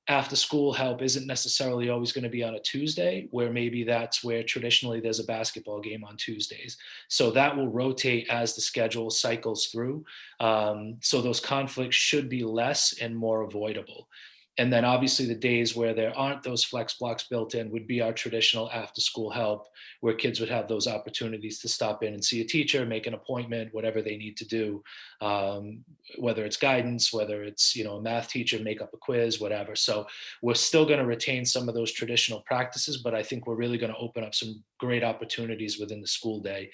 after school help isn't necessarily always going to be on a Tuesday, where maybe that's where traditionally there's a basketball game on Tuesdays. So that will rotate as the schedule cycles through. So those conflicts should be less and more avoidable. And then obviously the days where there aren't those flex blocks built in would be our traditional after school help, where kids would have those opportunities to stop in and see a teacher, make an appointment, whatever they need to do, whether it's guidance, whether it's, you know, a math teacher, make up a quiz, whatever. So we're still going to retain some of those traditional practices, but I think we're really going to open up some great opportunities within the school day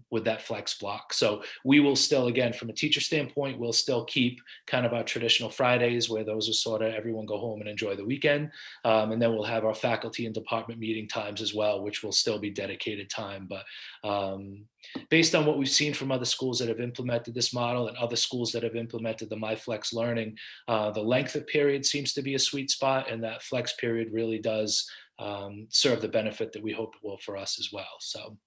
with that flex block. So we will still, again, from a teacher standpoint, we'll still keep kind of our traditional Fridays, where those are sort of everyone go home and enjoy the weekend. And then we'll have our faculty and department meeting times as well, which will still be dedicated time. But based on what we've seen from other schools that have implemented this model and other schools that have implemented the MyFlex learning, the length of period seems to be a sweet spot, and that flex period really does serve the benefit that we hope it will for us as well. So.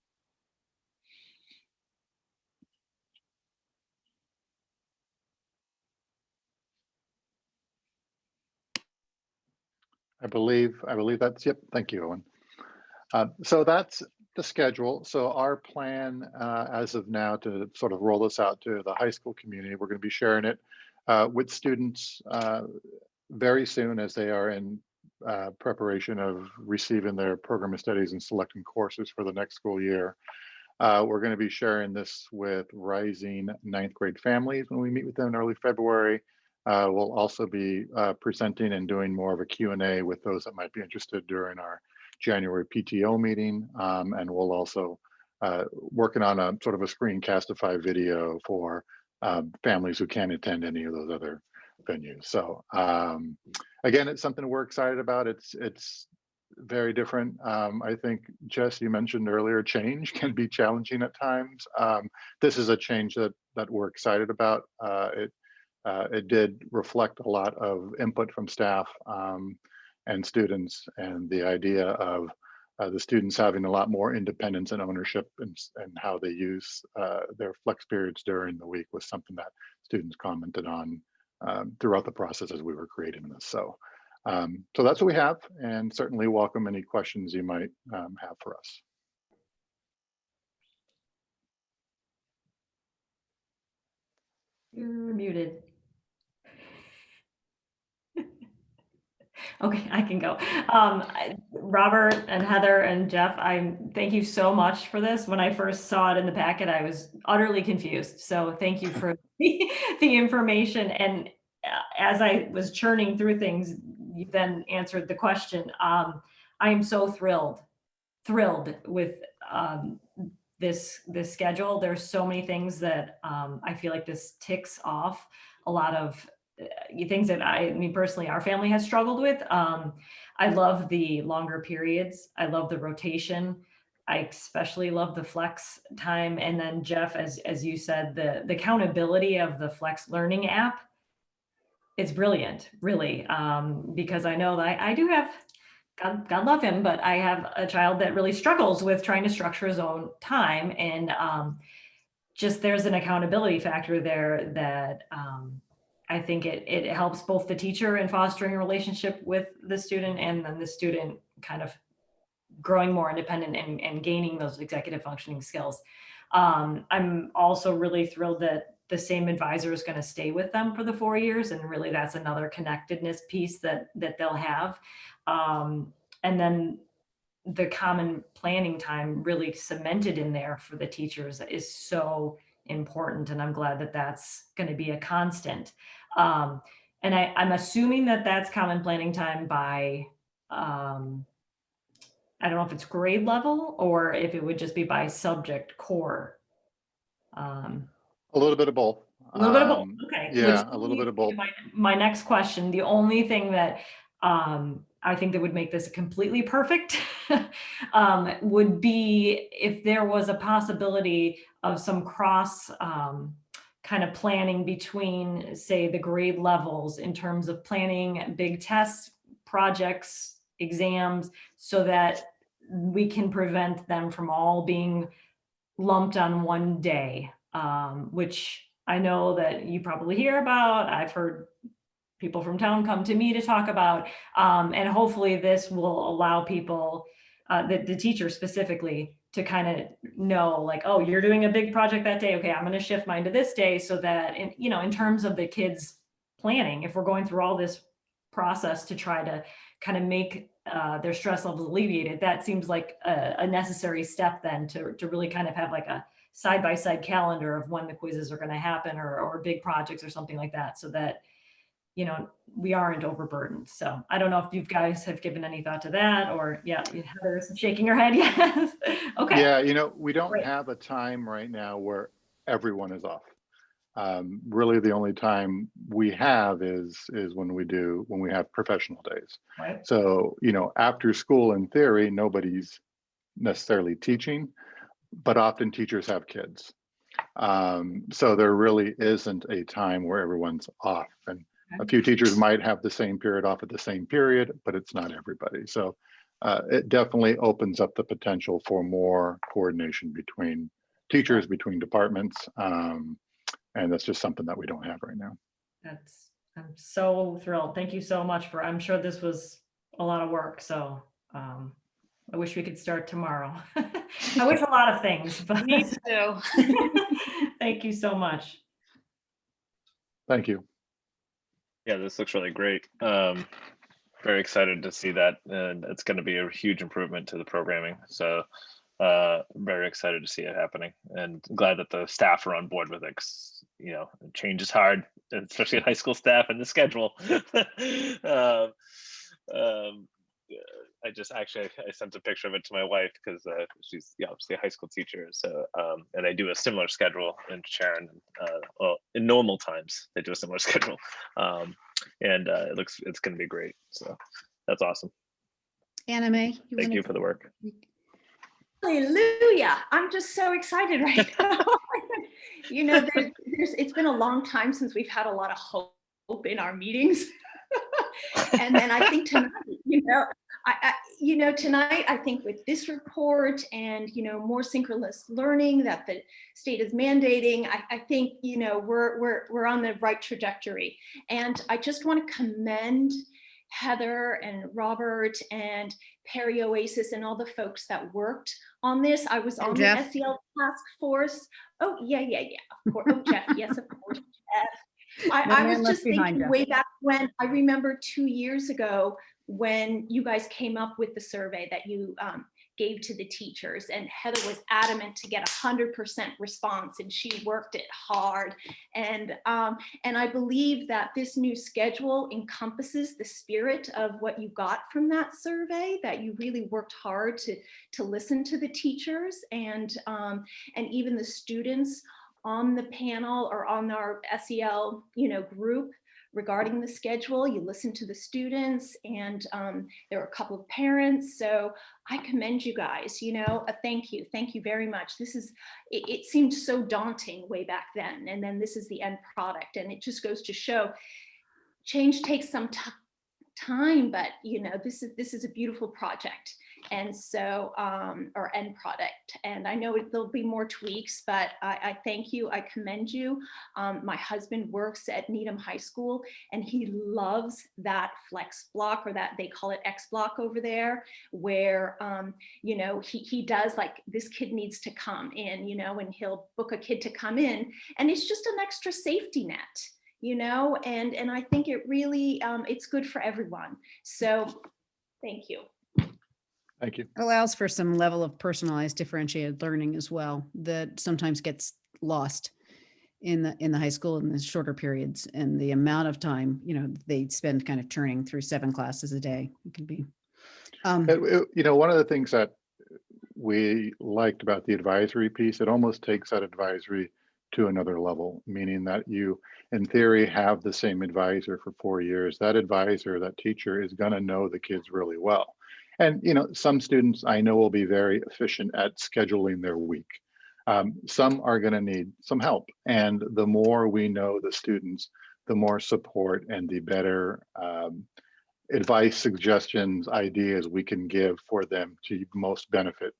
I believe that's, yep. Thank you, Owen. So that's the schedule. So our plan as of now to sort of roll this out to the high school community, we're going to be sharing it with students very soon as they are in preparation of receiving their program of studies and selecting courses for the next school year. We're going to be sharing this with rising 9th grade families when we meet with them in early February. We'll also be presenting and doing more of a Q&A with those that might be interested during our January PTO meeting. And we'll also working on a sort of a screencastify video for families who can't attend any of those other venues. So again, it's something we're excited about. It's very different. I think, Jess, you mentioned earlier, change can be challenging at times. This is a change that we're excited about. It did reflect a lot of input from staff and students, and the idea of the students having a lot more independence and ownership and how they use their flex periods during the week was something that students commented on throughout the process as we were creating this. So that's what we have, and certainly welcome any questions you might have for us. You're muted. Okay, I can go. Robert and Heather and Jeff, I thank you so much for this. When I first saw it in the packet, I was utterly confused. So thank you for the information. And as I was churning through things, you then answered the question. I am so thrilled with this schedule. There's so many things that I feel like this ticks off a lot of things that I mean, personally, our family has struggled with. I love the longer periods. I love the rotation. I especially love the flex time. And then Jeff, as you said, the accountability of the flex learning app, it's brilliant, really. Because I know that I do have, God love him, but I have a child that really struggles with trying to structure his own time. And just there's an accountability factor there that I think it helps both the teacher in fostering a relationship with the student, and then the student kind of growing more independent and gaining those executive functioning skills. I'm also really thrilled that the same advisor is going to stay with them for the 4 years. And really that's another connectedness piece that they'll have. And then the common planning time really cemented in there for the teachers is so important. And I'm glad that that's going to be a constant. And I'm assuming that that's common planning time by, I don't know if it's grade level or if it would just be by subject core. A little bit of both. A little bit of both. Okay. Yeah, a little bit of both. My next question, the only thing that I think that would make this completely perfect would be if there was a possibility of some cross kind of planning between, say, the grade levels in terms of planning big tests, projects, exams, so that we can prevent them from all being lumped on one day, which I know that you probably hear about. I've heard people from town come to me to talk about, and hopefully this will allow people, the teacher specifically, to kind of know, like, oh, you're doing a big project that day. Okay, I'm going to shift mine to this day, so that, in terms of the kids planning, if we're going through all this process to try to kind of make their stress levels alleviated, that seems like a necessary step then to really kind of have like a side-by-side calendar of when the quizzes are going to happen or big projects or something like that, so that, you know, we aren't overburdened. So I don't know if you guys have given any thought to that, or yeah, Heather's shaking her head. Yes. Okay. Yeah, you know, we don't Great. have a time right now where everyone is off. Really, the only time we have is when we have professional days. Right. So, you know, after school, in theory, nobody's necessarily teaching, but often teachers have kids. So there really isn't a time where everyone's off. And a few teachers might have the same period off at the same period, but it's not everybody. So it definitely opens up the potential for more coordination between teachers, between departments. And that's just something that we don't have right now. I'm so thrilled. Thank you so much I'm sure this was a lot of work. So I wish we could start tomorrow. I wish a lot of things, but Me too. thank you so much. Thank you. Yeah, this looks really great. Very excited to see that, and it's going to be a huge improvement to the programming. So very excited to see it happening, and glad that the staff are on board with it. 'Cause, you know, change is hard, especially high school staff and the schedule. I sent a picture of it to my wife because she's obviously a high school teacher. So and I do a similar schedule in Sharon. Well, in normal times they do a similar schedule, and it's going to be great. So that's awesome. Anna Mae, Thank you for the work. Hallelujah. I'm just so excited right now. You know, it's been a long time since we've had a lot of hope in our meetings. And then I think tonight, tonight, I think with this report and, you know, more synchronous learning that the state is mandating, I think, you know, we're on the right trajectory. And I just want to commend Heather and Robert and Perry Oasis and all the folks that worked on this. I was on Jeff. the SEL task force. Oh, yeah. Of course. Oh, Jeff. Yes, of course, Jeff. I was just thinking way back when, I remember 2 years ago when you guys came up with the survey that you gave to the teachers, and Heather was adamant to get 100% response, and she worked it hard. And I believe that this new schedule encompasses the spirit of what you got from that survey, that you really worked hard to listen to the teachers and even the students on the panel or on our SEL, group regarding the schedule. You listen to the students, and there were a couple of parents. So I commend you guys, thank you. Thank you very much. It seemed so daunting way back then. And then this is the end product. And it just goes to show change takes some time, but this is a beautiful project. And so, or end product. And I know there'll be more tweaks, but I thank you, I commend you. My husband works at Needham High School, and he loves that flex block, or that they call it X block over there, where, he does, like, this kid needs to come in, and he'll book a kid to come in, and it's just an extra safety net. And I think it really, it's good for everyone. So thank you. Thank you. It allows for some level of personalized differentiated learning as well that sometimes gets lost in the high school in the shorter periods, and the amount of time, they spend kind of turning through 7 classes a day. It can be. One of the things that we liked about the advisory piece, it almost takes that advisory to another level, meaning that you, in theory, have the same advisor for 4 years. That advisor, that teacher, is going to know the kids really well. And, some students I know will be very efficient at scheduling their week. Some are going to need some help. And the more we know the students, the more support and the better advice, suggestions, ideas we can give for them to most benefit.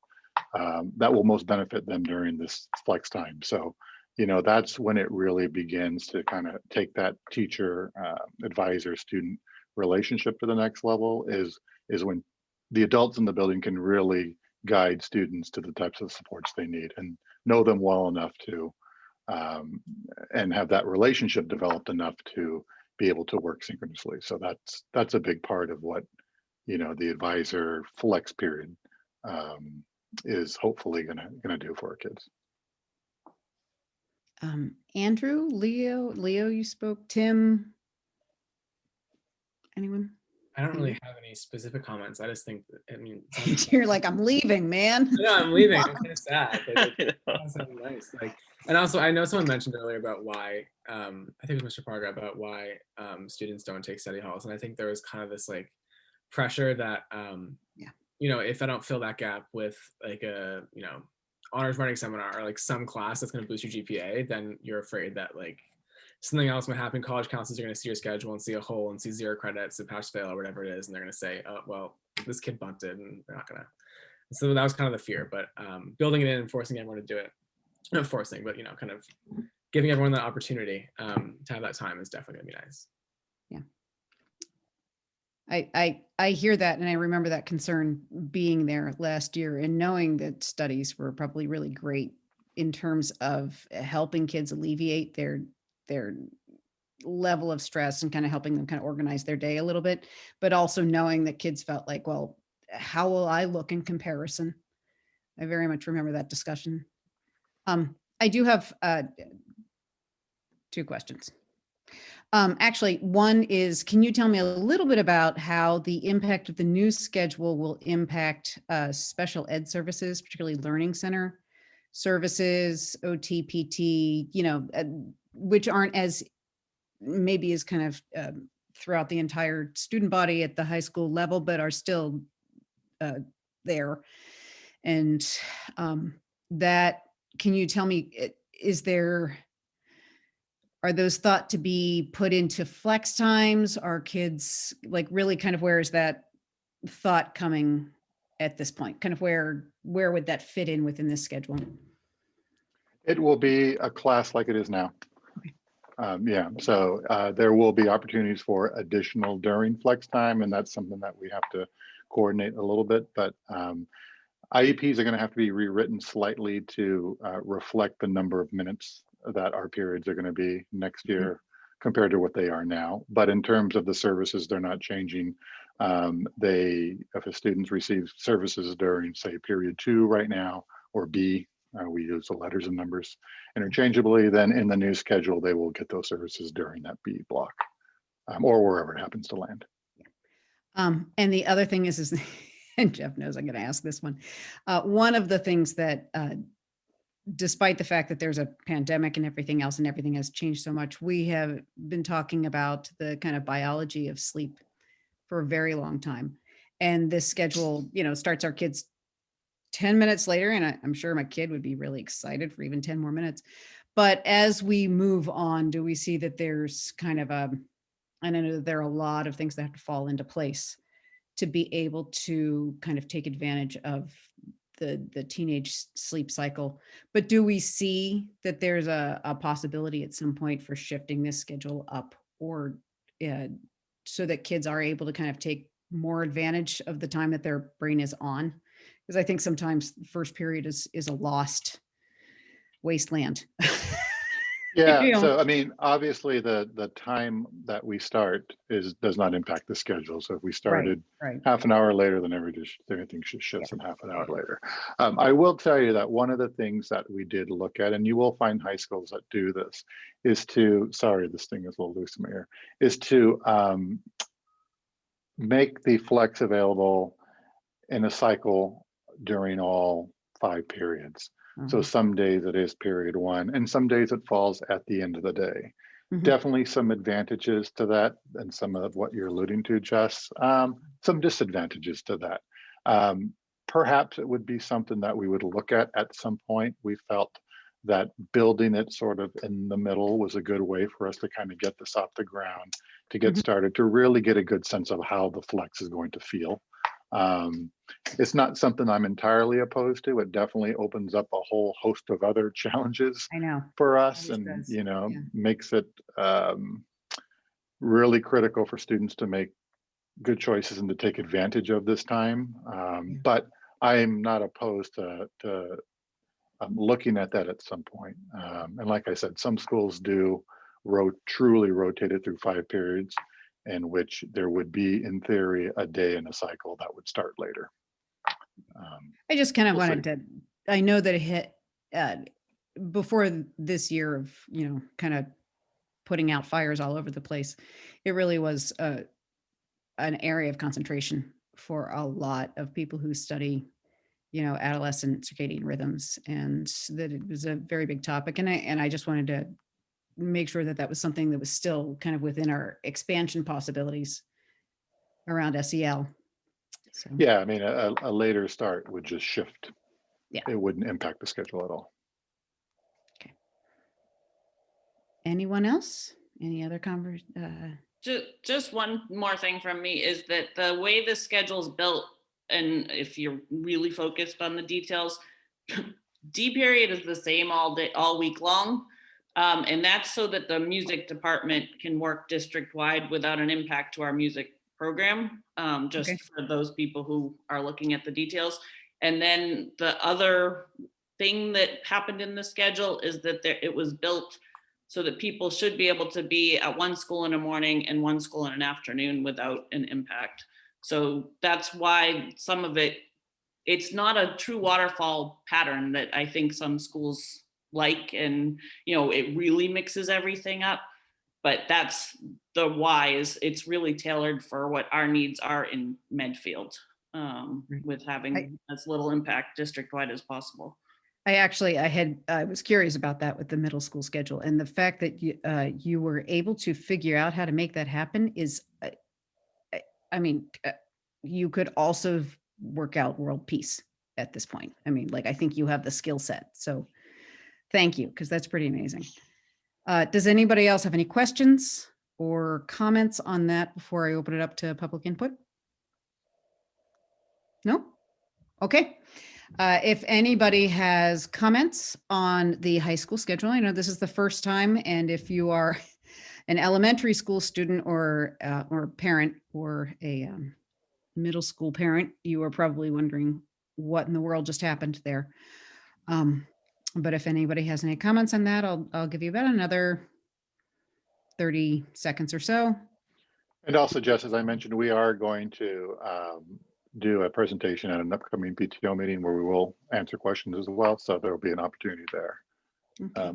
That will most benefit them during this flex time. So, that's when it really begins to kind of take that teacher, advisor, student relationship to the next level, is when the adults in the building can really guide students to the types of supports they need and know them well enough to, and have that relationship developed enough to be able to work synchronously. So that's a big part of what, the advisor flex period is hopefully gonna do for our kids. Andrew, Leo, you spoke. Tim, anyone? I don't really have any specific comments. I just think that, You're like, I'm leaving, man. no, I'm leaving. I'm kind of sad. It sounds nice. And also, I know someone mentioned earlier about why, I think it was Mr. Parga, about why students don't take study halls. And I think there was kind of this pressure that, if I don't fill that gap with a, honors writing seminar or some class that's going to boost your GPA, then you're afraid that something else might happen. College counselors are going to see your schedule and see a hole and see 0 credits to pass fail or whatever it is. And they're going to say, oh, well, this kid bunted and they're not going to. So that was kind of the fear, but building it in and forcing everyone to do it, not forcing, but, kind of giving everyone that opportunity to have that time is definitely going to be nice. Yeah. I hear that, and I remember that concern being there last year and knowing that studies were probably really great in terms of helping kids alleviate their level of stress and kind of helping them kind of organize their day a little bit, but also knowing that kids felt like, well, how will I look in comparison? I very much remember that discussion. I do have 2 questions. Actually, one is, can you tell me a little bit about how the impact of the new schedule will impact special ed services, particularly learning center services, OT, PT, which aren't as maybe as kind of throughout the entire student body at the high school level, but are still there. And that, can you tell me, are those thought to be put into flex times? Are kids really kind of, where is that thought coming at this point? Kind of where would that fit in within this schedule? It will be a class like it is now. So there will be opportunities for additional during flex time, and that's something that we have to coordinate a little bit, but IEPs are going to have to be rewritten slightly to reflect the number of minutes that our periods are going to be next year compared to what they are now. But in terms of the services, they're not changing. If a student receives services during, say, period 2 right now, or B, we use the letters and numbers interchangeably, then in the new schedule, they will get those services during that B block or wherever it happens to land. And the other thing is and Jeff knows I'm going to ask this one. One of the things that, despite the fact that there's a pandemic and everything else and everything has changed so much, we have been talking about the kind of biology of sleep for a very long time. And this schedule, starts our kids 10 minutes later, and I'm sure my kid would be really excited for even 10 more minutes. But as we move on, do we see that there's kind of I know that there are a lot of things that have to fall into place to be able to kind of take advantage of the teenage sleep cycle. But do we see that there's a possibility at some point for shifting this schedule up, or so that kids are able to kind of take more advantage of the time that their brain is on? Because I think sometimes the first period is a lost wasteland. Yeah, so I mean, obviously the time that we start does not impact the schedule. So if we started half an hour later, then everything should shift from half an hour later. I will tell you that one of the things that we did look at, and you will find high schools that do this, is to, sorry, this thing is a little loose in my ear, is to make the flex available in a cycle during all 5 periods. So some days it is period 1, and some days it falls at the end of the day. Definitely some advantages to that, and some of what you're alluding to, Jess. Some disadvantages to that. Perhaps it would be something that we would look at some point. We felt that building it sort of in the middle was a good way for us to kind of get this off the ground, to get started, to really get a good sense of how the flex is going to feel. It's not something I'm entirely opposed to. It definitely opens up a whole host of other challenges for us, and makes it really critical for students to make good choices and to take advantage of this time. But I'm not opposed to looking at that at some point. And like I said, some schools do truly rotated through 5 periods, in which there would be, in theory, a day in a cycle that would start later. I just kind of We'll wanted to, I know that it hit before this year of, kind of putting out fires all over the place. It really was an area of concentration for a lot of people who study, adolescent circadian rhythms, and that it was a very big topic. And I just wanted to make sure that that was something that was still kind of within our expansion possibilities around SEL. So, Yeah, I mean, a later start would just shift. Yeah. It wouldn't impact the schedule at all. anyone else? Any other Just one more thing from me is that the way the schedule's built, and if you're really focused on the details, D period is the same all day, all week long. And that's so that the music department can work district-wide without an impact to our music program, just for those people who are looking at the details. And then the other thing that happened in the schedule is that it was built so that people should be able to be at one school in the morning and one school in an afternoon without an impact. So that's why some of it's not a true waterfall pattern that I think some schools like, and it really mixes everything up. But that's the why, is it's really tailored for what our needs are in Medfield, with having as little impact district-wide as possible. I was curious about that with the middle school schedule, and the fact that you were able to figure out how to make that happen is, you could also work out world peace at this point. I think you have the skill set. So thank you, because that's pretty amazing. Does anybody else have any questions or comments on that before I open it up to public input? No? Okay. If anybody has comments on the high school schedule, I know this is the first time, and if you are an elementary school student or parent, or a middle school parent, you are probably wondering what in the world just happened there. But if anybody has any comments on that, I'll give you about another 30 seconds or so. And also, Jess, as I mentioned, we are going to do a presentation at an upcoming PTO meeting where we will answer questions as well. So there will be an opportunity there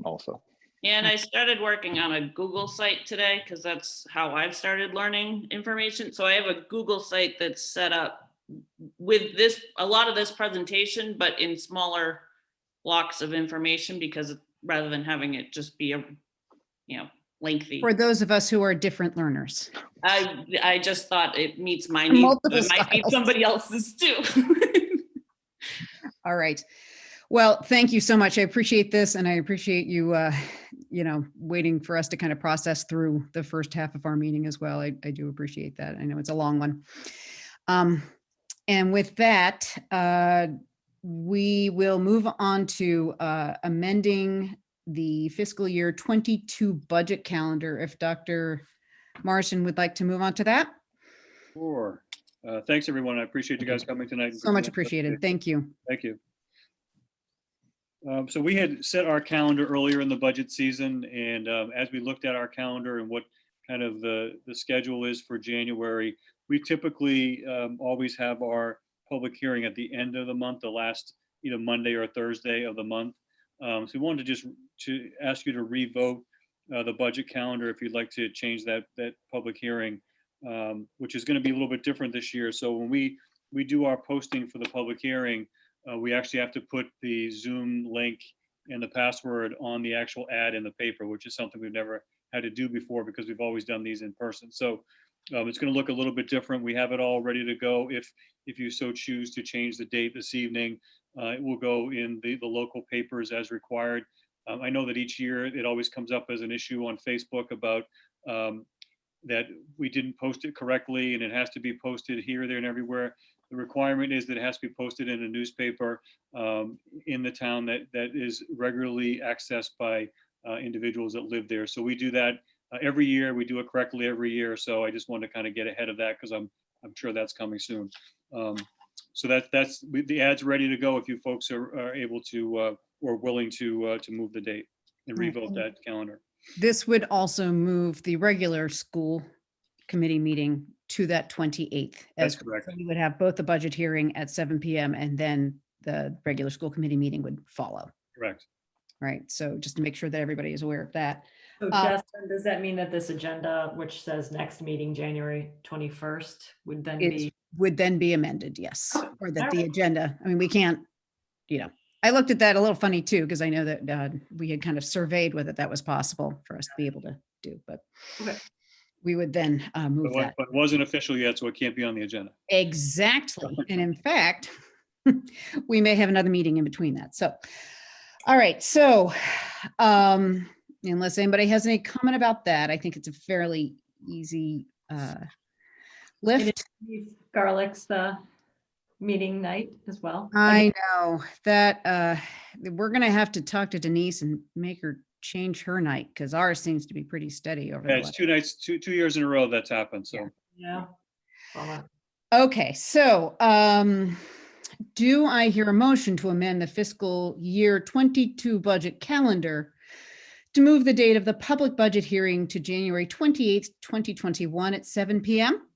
also. And I started working on a Google site today, because that's how I've started learning information. So I have a Google site that's set up with a lot of this presentation, but in smaller blocks of information, because rather than having it just be lengthy. For those of us who are different learners. I just thought it meets my needs, but it might meet somebody else's too. All right. Well, thank you so much. I appreciate this, and I appreciate you, waiting for us to kind of process through the first half of our meeting as well. I do appreciate that. I know it's a long one. And with that, we will move on to amending the fiscal year 22 budget calendar. If Dr. Morrison would like to move on to that. Sure. Thanks, everyone. I appreciate you guys coming tonight. So much appreciated. Thank you. Thank you. So we had set our calendar earlier in the budget season, and as we looked at our calendar and what kind of the schedule is for January, we typically always have our public hearing at the end of the month, the last either Monday or Thursday of the month. So we wanted to ask you to revote the budget calendar if you'd like to change that public hearing, which is going to be a little bit different this year. So when we do our posting for the public hearing, we actually have to put the Zoom link and the password on the actual ad in the paper, which is something we've never had to do before because we've always done these in person. So it's going to look a little bit different. We have it all ready to go. If you so choose to change the date this evening, it will go in the local papers as required. I know that each year it always comes up as an issue on Facebook about that we didn't post it correctly, and it has to be posted here, there, and everywhere. The requirement is that it has to be posted in a newspaper in the town that is regularly accessed by individuals that live there. So we do that every year. We do it correctly every year. So I just wanted to kind of get ahead of that, because I'm sure that's coming soon. So that's the ad's ready to go if you folks are able to or willing to move the date and revote that calendar. This would also move the regular school committee meeting to that 28th. That's as correct. so you would have both the budget hearing at 7 PM and then the regular school committee meeting would follow. Correct. Right. So just to make sure that everybody is aware of that. So Justin, does that mean that this agenda, which says next meeting, January 21st, would then be? Would then be amended, yes. Or that all the right. agenda, I mean, we can't, I looked at that a little funny too, because I know that we had kind of surveyed whether that was possible for us to be able to do, but Okay. we would then move that. But it wasn't official yet, so it can't be on the agenda. Exactly. And in fact, we may have another meeting in between that. So, all right. So, unless anybody has any comment about that, I think it's a fairly easy lift. Garlic's the meeting night as well. I know that we're going to have to talk to Denise and make her change her night because ours seems to be pretty steady over Yeah, the it's last. 2 nights, two years in a row that's happened, so. Yeah. Bummer. Okay, so do I hear a motion to amend the fiscal year 22 budget calendar to move the date of the public budget hearing to January 28th, 2021 at 7 PM?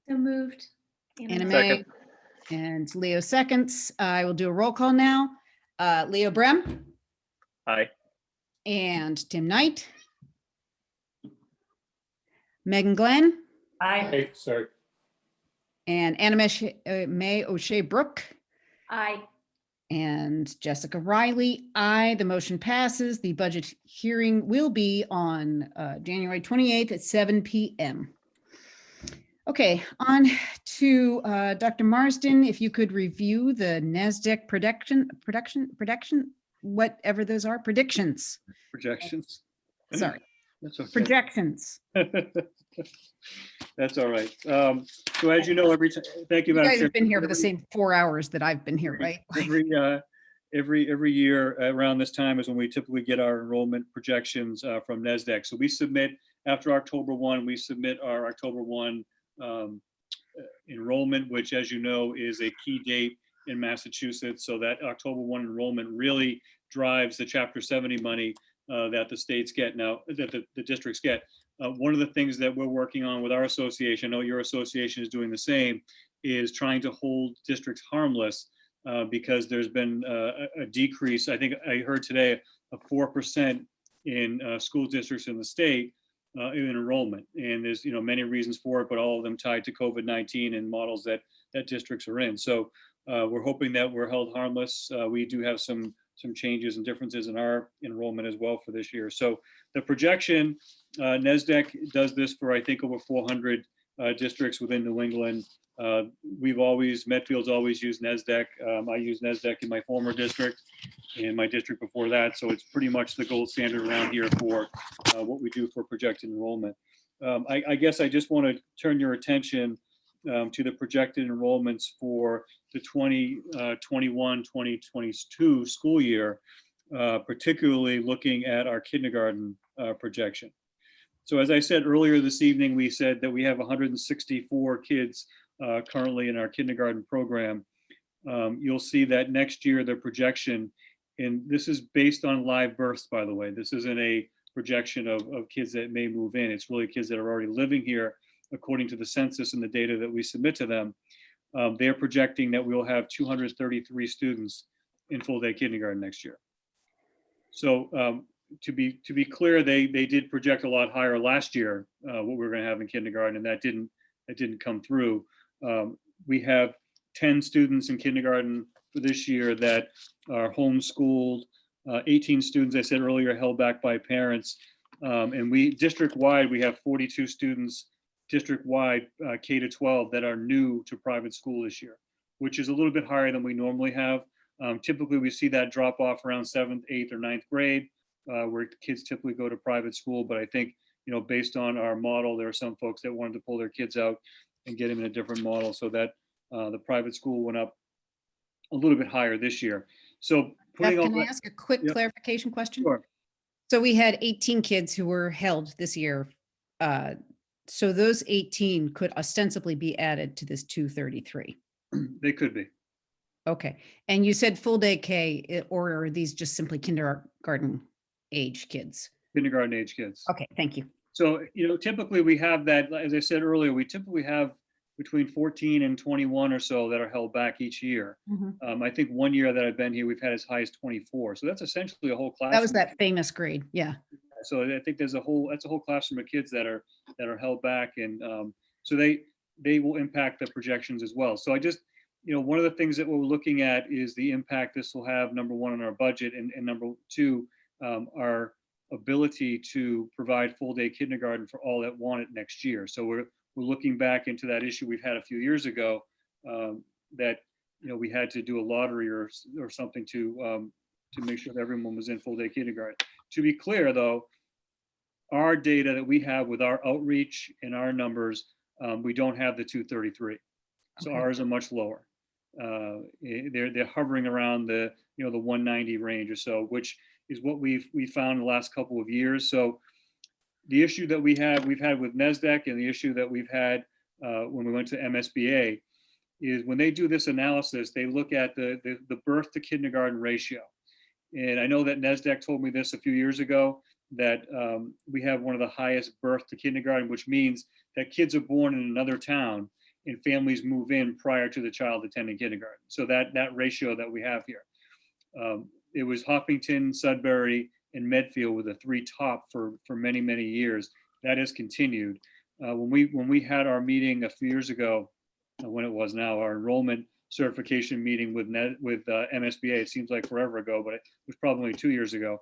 So moved. Anna Mae Second. and Leo seconds. I will do a roll call now. Leo Brem Aye. and Tim Knight. Megan Glenn Aye. Hey, sorry. and Anna Mae O'Shea Brooke. Aye. And Jessica Riley, aye. The motion passes. The budget hearing will be on January 28th at 7 PM. Okay, on to Dr. Marsden, if you could review the NASDAQ production, whatever those are, predictions. Projections. Sorry, That's okay. projections. That's all right. So as you know, thank you. You Madam guys Chair. have been here for the same 4 hours that I've been here, right? Every year around this time is when we typically get our enrollment projections from NASDAQ. So we submit after October 1, we submit our October 1 enrollment, which, as you know, is a key date in Massachusetts. So that October 1 enrollment really drives the Chapter 70 money that the states get now, that the districts get. One of the things that we're working on with our association, I know your association is doing the same, is trying to hold districts harmless because there's been a decrease. I think I heard today of 4% in school districts in the state in enrollment. And there's many reasons for it, but all of them tied to COVID-19 and models that districts are in. So we're hoping that we're held harmless. We do have some changes and differences in our enrollment as well for this year. So the projection, NASDAQ does this for, I think, over 400 districts within New England. Medfield's always used NASDAQ. I use NASDAQ in my former district and my district before that. So it's pretty much the gold standard around here for what we do for projected enrollment. I guess I just want to turn your attention to the projected enrollments for the 2021-2022 school year, particularly looking at our kindergarten projection. So as I said earlier this evening, we said that we have 164 kids currently in our kindergarten program. You'll see that next year, the projection, and this is based on live births, by the way. This isn't a projection of kids that may move in. It's really kids that are already living here according to the census and the data that we submit to them. They're projecting that we'll have 233 students in full day kindergarten next year. So to be clear, they did project a lot higher last year, what we were going to have in kindergarten, and that didn't come through. We have 10 students in kindergarten for this year that are homeschooled, 18 students, I said earlier, held back by parents. And district-wide, we have 42 students district-wide K to 12 that are new to private school this year, which is a little bit higher than we normally have. Typically, we see that drop off around 7th, 8th, or 9th grade, where kids typically go to private school. But I think, based on our model, there are some folks that wanted to pull their kids out and get them in a different model, so that the private school went up a little bit higher this year. So Can I ask a quick clarification question? Sure. So we had 18 kids who were held this year. So those 18 could ostensibly be added to this 233. They could be. Okay. And you said full day K, or are these just simply kindergarten age kids? kindergarten age kids. Okay, thank you. So, typically we have that, as I said earlier, we typically have between 14 and 21 or so that are held back each year. I think one year that I've been here, we've had as high as 24. So that's essentially a whole class. That was that famous grade. Yeah. So I think that's a whole classroom of kids that are held back, and so they will impact the projections as well. So I just, one of the things that we're looking at is the impact this will have, number one, on our budget, and number two, our ability to provide full day kindergarten for all that want it next year. So we're looking back into that issue we've had a few years ago, that we had to do a lottery or something to make sure that everyone was in full day kindergarten. To be clear, though, our data that we have with our outreach and our numbers, we don't have the 233. So Okay. ours are much lower. They're hovering around the 190 range or so, which is what we found in the last couple of years. So the issue that we've had with NESDEC, and the issue that we've had when we went to MSBA, is when they do this analysis, they look at the birth to kindergarten ratio. And I know that NESDEC told me this a few years ago, that we have one of the highest birth to kindergarten, which means that kids are born in another town and families move in prior to the child attending kindergarten. So that ratio that we have here. It was Hopkinton, Sudbury, and Medfield were the three top for many, many years. That has continued. When we had our meeting a few years ago, when it was now, our enrollment certification meeting with MSBA, it seems like forever ago, but it was probably 2 years ago.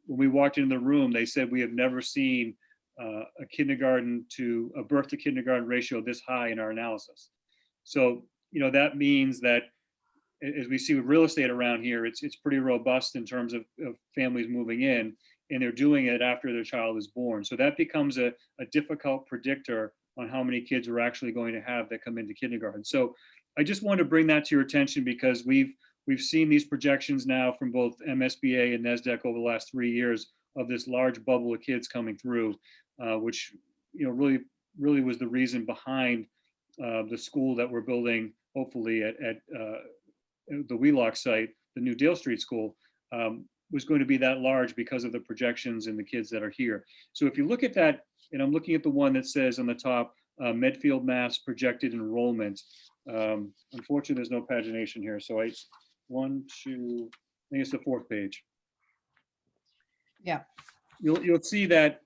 When we walked into the room, they said, we have never seen a birth to kindergarten ratio this high in our analysis. So, that means that, as we see with real estate around here, it's pretty robust in terms of families moving in, and they're doing it after their child is born. So that becomes a difficult predictor on how many kids we're actually going to have that come into kindergarten. So I just wanted to bring that to your attention, because we've seen these projections now from both MSBA and NESDEC over the last 3 years of this large bubble of kids coming through, which really was the reason behind the school that we're building, hopefully at the Wheelock site, the new Dale Street School, was going to be that large because of the projections and the kids that are here. So if you look at that, and I'm looking at the one that says on the top, Medfield, Mass projected enrollment. Unfortunately, there's no pagination here. So I think it's the fourth page. Yeah. You'll see that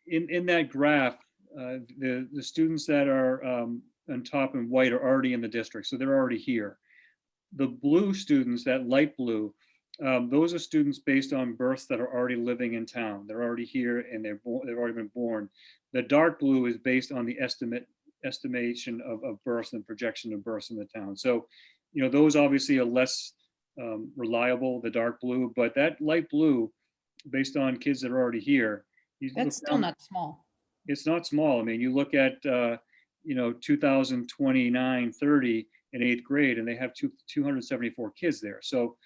in that graph, the students that are on top in white are already in the district. So they're already here. The blue students, that light blue, those are students based on births that are already living in town. They're already here and they've already been born. The dark blue is based on the estimation of births and projection of births in the town. So, those obviously are less reliable, the dark blue, but that light blue, based on kids that are already here. That's still not small. It's not small. I mean, you look at, 2029, 30 in 8th grade, and they have 274 kids there. So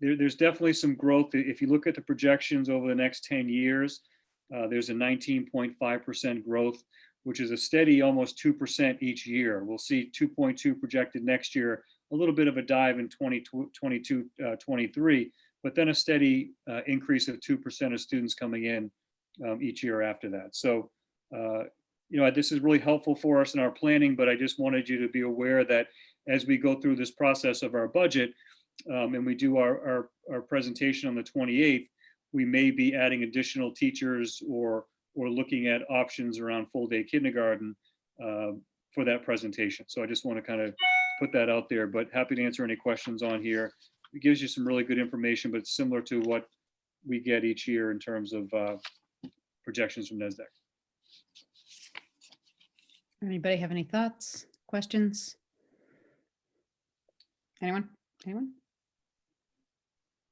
there's definitely some growth. If you look at the projections over the next 10 years, there's a 19.5% growth, which is a steady almost 2% each year. We'll see 2.2 projected next year, a little bit of a dive in 2022, 23, but then a steady increase of 2% of students coming in each year after that. So, this is really helpful for us in our planning, but I just wanted you to be aware that as we go through this process of our budget, and we do our presentation on the 28th, we may be adding additional teachers or looking at options around full day kindergarten for that presentation. So I just want to kind of put that out there, but happy to answer any questions on here. It gives you some really good information, but it's similar to what we get each year in terms of projections from NESDEC. Anybody have any thoughts, questions? Anyone?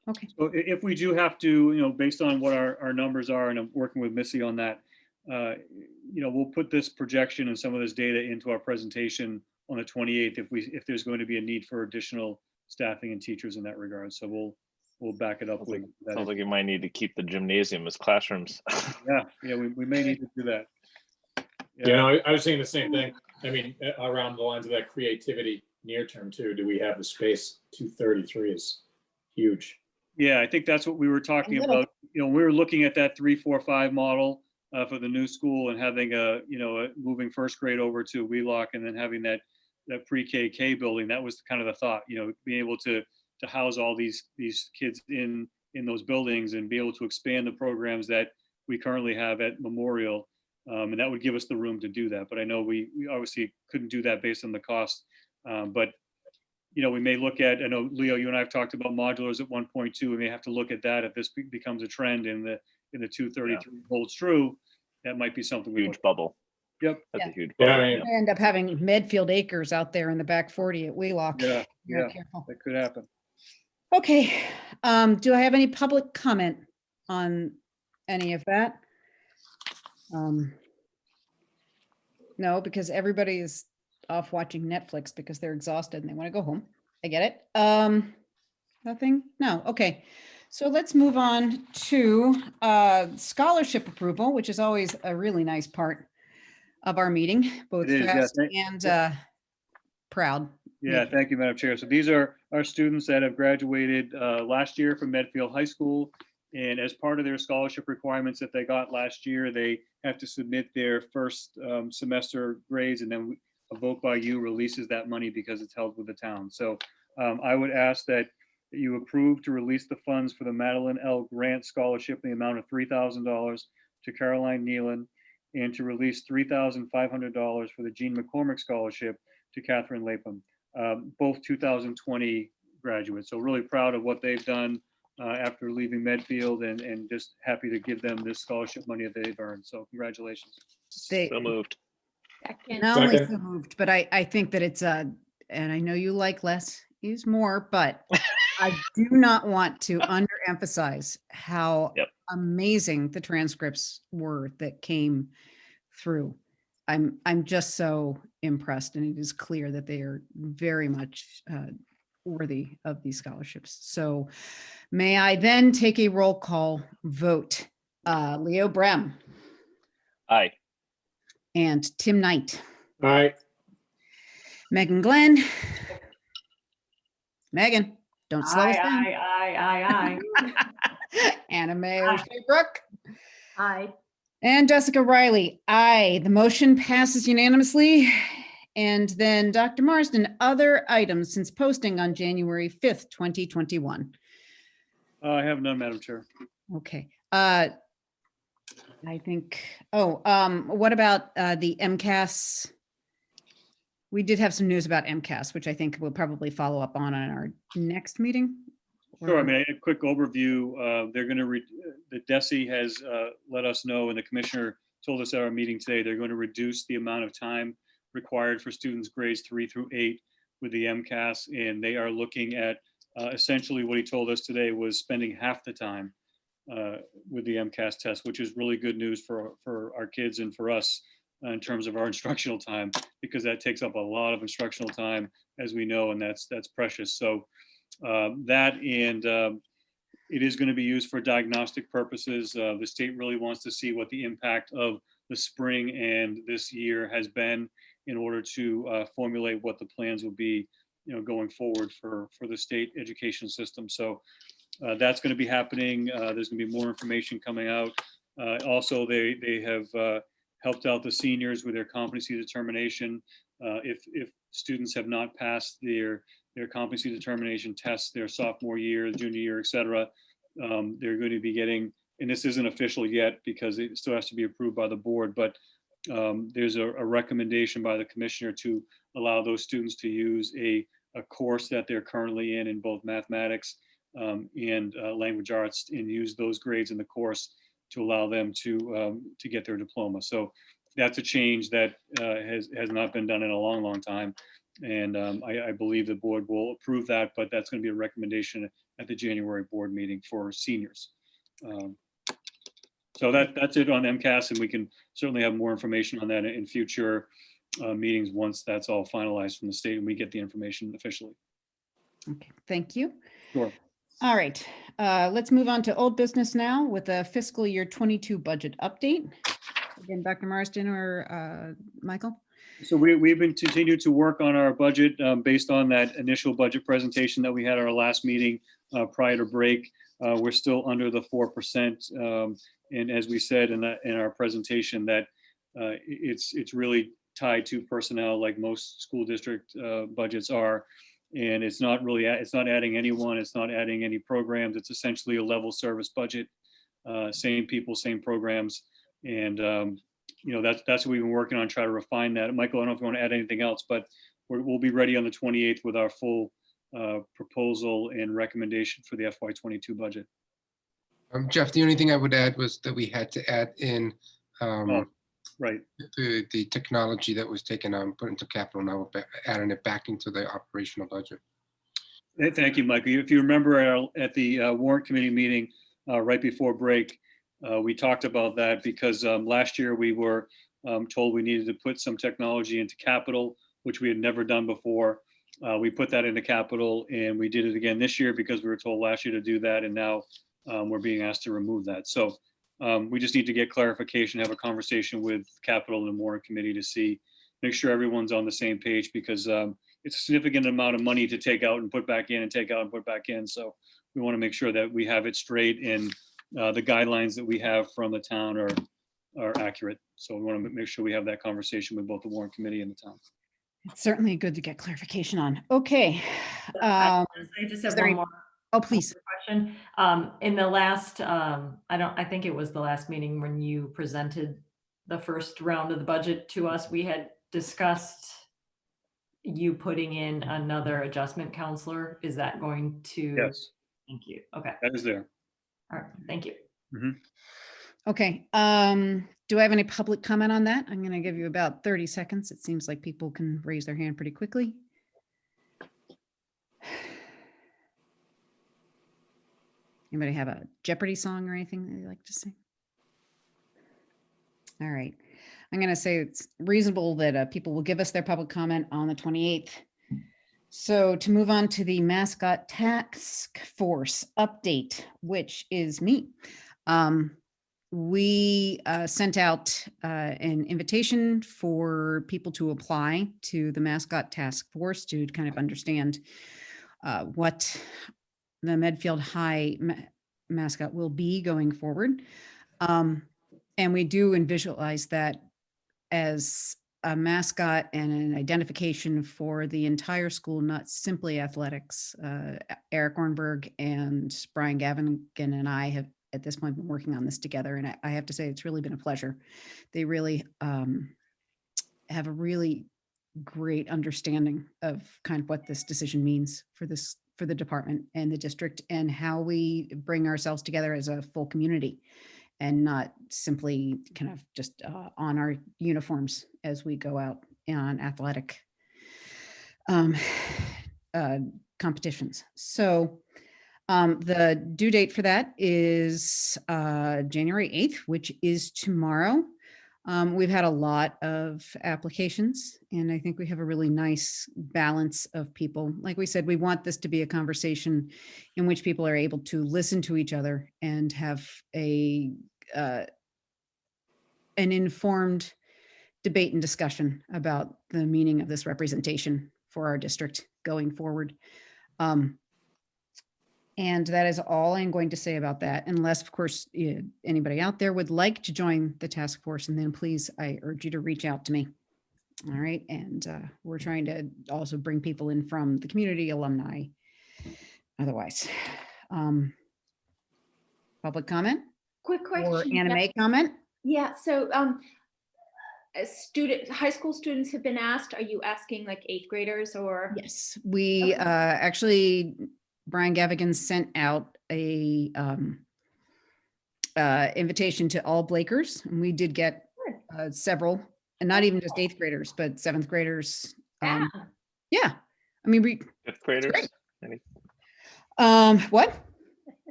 Okay. So if we do have to, based on what our numbers are, and I'm working with Missy on that, we'll put this projection and some of this data into our presentation on the 28th if there's going to be a need for additional staffing and teachers in that regard. So we'll back it up with that. Sounds like you might need to keep the gymnasium as classrooms. Yeah, we may need to do that. Yeah, I was saying the same thing. I mean, around the lines of that creativity near term too. Do we have the space? 233 is huge. Yeah, I think that's what we were talking little. about. We were looking at that 3-4-5 model for the new school and having moving first grade over to Wheelock and then having that pre-KK building. That was kind of the thought, being able to house all these kids in those buildings and be able to expand the programs that we currently have at Memorial. And that would give us the room to do that. But I know we obviously couldn't do that based on the cost. But we may look at, I know, Leo, you and I have talked about modulars at 1.2. We may have to look at that if this becomes a trend in the 233 holds true. That might be something we Huge bubble. Yep. That's a huge Yeah, bubble. I mean, I end up having Medfield acres out there in the back 40 at Wheelock. Yeah, Very yeah, careful. that could happen. Okay, do I have any public comment on any of that? No, because everybody is off watching Netflix because they're exhausted and they want to go home. I get it. Nothing? No, okay. So let's move on to scholarship approval, which is always a really nice part of our meeting, both It is, fast yes. and proud. Yeah, thank you, Madam Chair. So these are our students that have graduated last year from Medfield High School. And as part of their scholarship requirements that they got last year, they have to submit their first semester grades, and then a vote by you releases that money because it's held with the town. So I would ask that you approve to release the funds for the Madeline L. Grant Scholarship in the amount of $3,000 to Caroline Nealon, and to release $3,500 for the Jean McCormick Scholarship to Catherine Lapham, both 2020 graduates. So really proud of what they've done after leaving Medfield, and just happy to give them this scholarship money that they've earned. So congratulations. They, So moved. not only Second. so moved, but I think that it's and I know you like less is more, but I do not want to underemphasize how amazing the transcripts were that came through. I'm just so impressed, and it is clear that they are very much worthy of these scholarships. So may I then take a roll call vote? Leo Brem Aye. and Tim Knight. all right. Megan Glenn. Megan, don't slow us down. Aye. Anna Mae O'Sheabrook. Aye. And Jessica Riley. Aye. The motion passes unanimously. And then Dr. Marsden, other items since posting on January 5th, 2021. I have none, Madam Chair. Okay. I think, what about the MCAS? We did have some news about MCAS, which I think we'll probably follow up on our next meeting. Sure. I mean, a quick overview. They're going to, the DESE has let us know, and the commissioner told us at our meeting today, they're going to reduce the amount of time required for students grades 3 through 8 with the MCAS. And they are looking at essentially what he told us today was spending half the time with the MCAS test, which is really good news for our kids and for us in terms of our instructional time, because that takes up a lot of instructional time, as we know, and that's precious. So that, and it is going to be used for diagnostic purposes. The state really wants to see what the impact of the spring and this year has been in order to formulate what the plans will be, going forward for the state education system. So that's going to be happening. There's going to be more information coming out. Also, they have helped out the seniors with their competency determination. If students have not passed their competency determination tests their sophomore year, junior year, et cetera, they're going to be getting, and this isn't official yet because it still has to be approved by the board, but there's a recommendation by the commissioner to allow those students to use a course that they're currently in both mathematics and language arts, and use those grades in the course to allow them to get their diploma. So that's a change that has not been done in a long, long time. And I believe the board will approve that, but that's going to be a recommendation at the January board meeting for seniors. So that's it on MCAS, and we can certainly have more information on that in future meetings once that's all finalized from the state and we get the information officially. Okay, thank you. Sure. All right, let's move on to old business now with a fiscal year 22 budget update. Again, Dr. Marsden or Michael? So we've been continuing to work on our budget based on that initial budget presentation that we had at our last meeting prior to break. we're still under the 4%. And as we said in our presentation, that it's really tied to personnel, like most school district budgets are. And it's not really, it's not adding anyone, it's not adding any programs. It's essentially a level service budget, same people, same programs. And that's what we've been working on, try to refine that. Michael, I don't know if you want to add anything else, but we'll be ready on the 28th with our full proposal and recommendation for the FY22 budget. Jeff, the only thing I would add was that we had to add in right, the technology that was taken on, put into capital, now we're adding it back into the operational budget. Thank you, Michael. If you remember at the warrant committee meeting right before break, we talked about that because last year we were told we needed to put some technology into capital, which we had never done before. We put that into capital, and we did it again this year because we were told last year to do that, and now we're being asked to remove that. So we just need to get clarification, have a conversation with capital and the warrant committee to make sure everyone's on the same page, because it's a significant amount of money to take out and put back in and take out and put back in. So we want to make sure that we have it straight and the guidelines that we have from the town are accurate. So we want to make sure we have that conversation with both the warrant committee and the town. It's certainly good to get clarification on. Okay. I just have one more. Oh, please. Question. In the last, I think it was the last meeting when you presented the first round of the budget to us, we had discussed you putting in another adjustment counselor. Is that going to? Yes. Thank you. Okay. That is there. All right. Thank you. Mm-hmm. Okay. Do I have any public comment on that? I'm going to give you about 30 seconds. It seems like people can raise their hand pretty quickly. Anybody have a Jeopardy song or anything that you'd like to sing? All right. I'm going to say it's reasonable that people will give us their public comment on the 28th. So to move on to the mascot task force update, which is me. We sent out an invitation for people to apply to the mascot task force to kind of understand what the Medfield High mascot will be going forward. And we do visualize that as a mascot and an identification for the entire school, not simply athletics. Eric Ornberg and Brian Gavin and I have at this point been working on this together. And I have to say, it's really been a pleasure. They really have a really great understanding of kind of what this decision means for the department and the district, and how we bring ourselves together as a full community and not simply kind of just on our uniforms as we go out on athletic competitions. So the due date for that is January 8th, which is tomorrow. We've had a lot of applications, and I think we have a really nice balance of people. Like we said, we want this to be a conversation in which people are able to listen to each other and have an informed debate and discussion about the meaning of this representation for our district going forward. And that is all I'm going to say about that, unless, of course, anybody out there would like to join the task force, and then please, I urge you to reach out to me. All right. And we're trying to also bring people in from the community, alumni, otherwise. Public comment? Quick question. Or anime comment? Yeah, so high school students have been asked, are you asking like 8th graders or? Yes, we actually, Brian Gavigan sent out a invitation to all Blakers, and we did get several, and not even just 8th graders, but 7th graders. Yeah, I mean, 5th graders. What?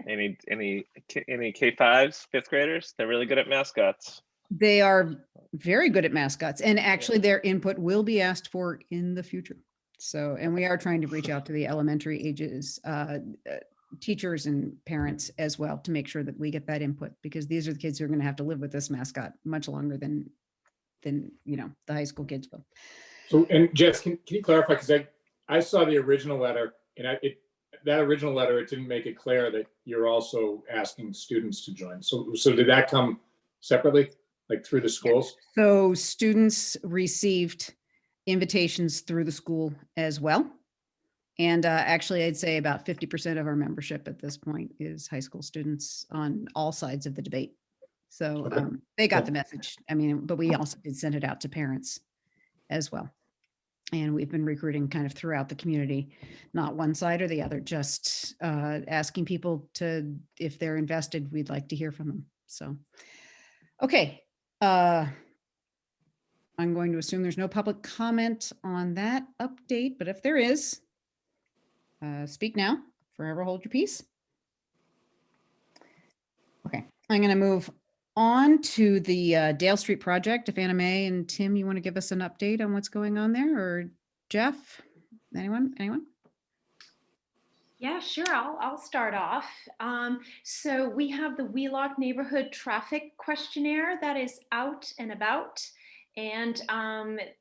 Any K5s, 5th graders? They're really good at mascots. They are very good at mascots, and actually their input will be asked for in the future. So, and we are trying to reach out to the elementary ages, teachers and parents as well, to make sure that we get that input, because these are the kids who are going to have to live with this mascot much longer than the high school kids will. So, and Jess, can you clarify, because I saw the original letter, and that original letter, it didn't make it clear that you're also asking students to join. So did that come separately, like through the schools? So students received invitations through the school as well. And actually, I'd say about 50% of our membership at this point is high school students on all sides of the debate. So Okay. they got Cool. the message. I mean, but we also did send it out to parents as well. And we've been recruiting kind of throughout the community, not one side or the other, just asking people to, if they're invested, we'd like to hear from them. So, okay. I'm going to assume there's no public comment on that update, but if there is, speak now, forever hold your peace. Okay, I'm going to move on to the Dale Street project. If Anna Mae and Tim, you want to give us an update on what's going on there, or Jeff, anyone? Yeah, sure. I'll start off. So we have the Wheelock Neighborhood Traffic Questionnaire that is out and about. And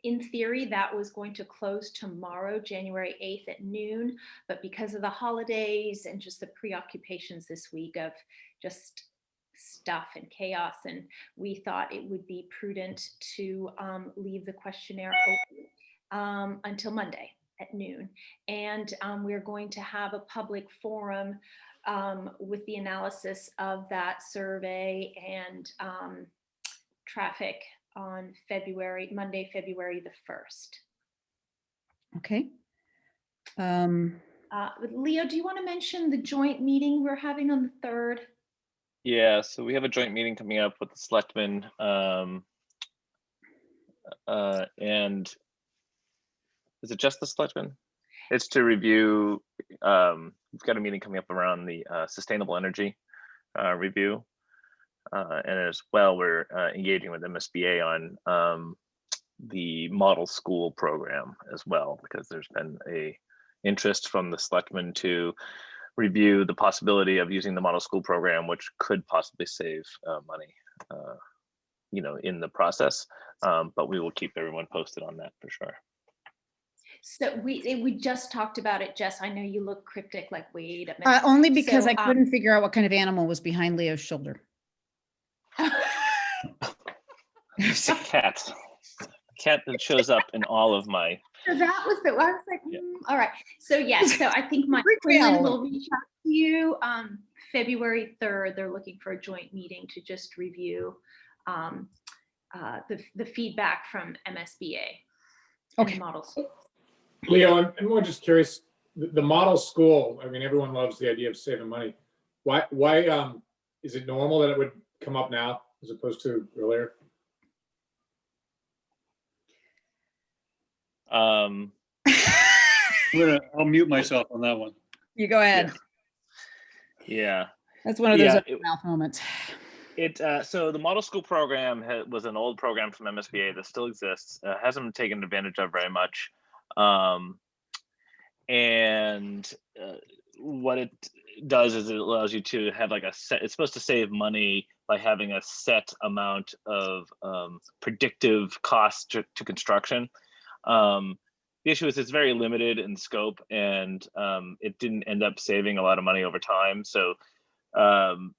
in theory, that was going to close tomorrow, January 8th at noon. But because of the holidays and just the preoccupations this week of just stuff and chaos, and we thought it would be prudent to leave the questionnaire open until Monday at noon. And we're going to have a public forum with the analysis of that survey and traffic on Monday, February the 1st. Okay. Leo, do you want to mention the joint meeting we're having on the 3rd? Yeah, so we have a joint meeting coming up with the selectmen, and is it just the selectmen? It's to review, we've got a meeting coming up around the sustainable energy review. And as well, we're engaging with MSBA on the model school program as well, because there's been a interest from the selectmen to review the possibility of using the model school program, which could possibly save money, in the process. But we will keep everyone posted on that for sure. So we just talked about it, Jess. I know you look cryptic, like, wait a minute. Only because So, I couldn't figure out what kind of animal was behind Leo's shoulder. It's a cat. Cat that shows up in all of my. So that was I was like, Yeah. All right. So yes, so I think Mike Quinlan will reach out to you February 3rd. They're looking for a joint meeting to just review the feedback from MSBA. Okay. Models. Leo, I'm more just curious, the model school, I mean, everyone loves the idea of saving money. Why is it normal that it would come up now as opposed to earlier? I'll mute myself on that one. You go ahead. Yeah. That's one of those mouth moments. So the model school program was an old program from MSBA that still exists, hasn't been taken advantage of very much. What it does is it allows you to have like a set, it's supposed to save money by having a set amount of predictive cost to construction. The issue is it's very limited in scope, and it didn't end up saving a lot of money over time. So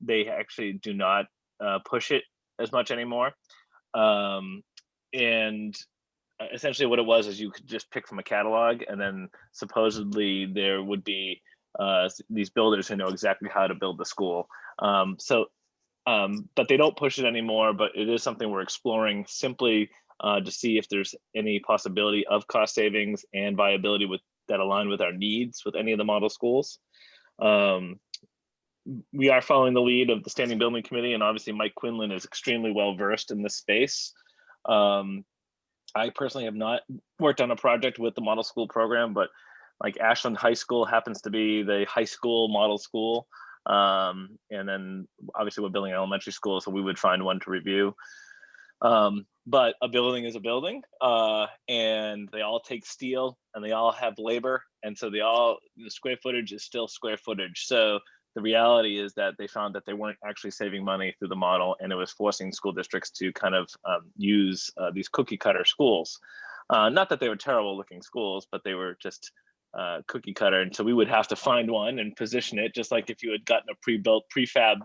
they actually do not push it as much anymore. And essentially what it was is you could just pick from a catalog, and then supposedly there would be these builders who know exactly how to build the school. But they don't push it anymore, but it is something we're exploring simply to see if there's any possibility of cost savings and viability that align with our needs with any of the model schools. We are following the lead of the Standing Building Committee, and obviously Mike Quinlan is extremely well versed in this space. I personally have not worked on a project with the model school program, but like Ashland High School happens to be the high school model school. And then obviously we're building an elementary school, so we would find one to review. But a building is a building, and they all take steel and they all have labor. And so the square footage is still square footage. So the reality is that they found that they weren't actually saving money through the model, and it was forcing school districts to kind of use these cookie cutter schools. Not that they were terrible looking schools, but they were just cookie cutter, and so we would have to find one and position it, just like if you had gotten a pre-built prefab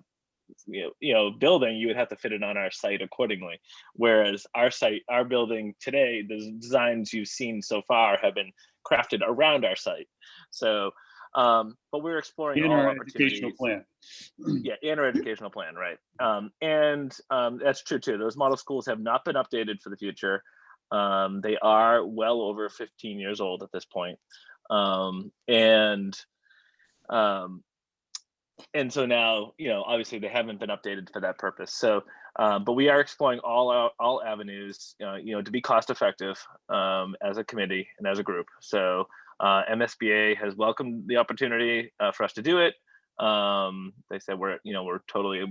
building, you would have to fit it on our site accordingly. Whereas our building today, the designs you've seen so far have been crafted around our site. So, but we're exploring In all our opportunities. educational plan. Yeah, in our educational plan, right? And that's true too. Those model schools have not been updated for the future. They are well over 15 years old at this point. And so now, obviously they haven't been updated for that purpose. So, but we are exploring all avenues, to be cost effective as a committee and as a group. So MSBA has welcomed the opportunity for us to do it. They said we're totally,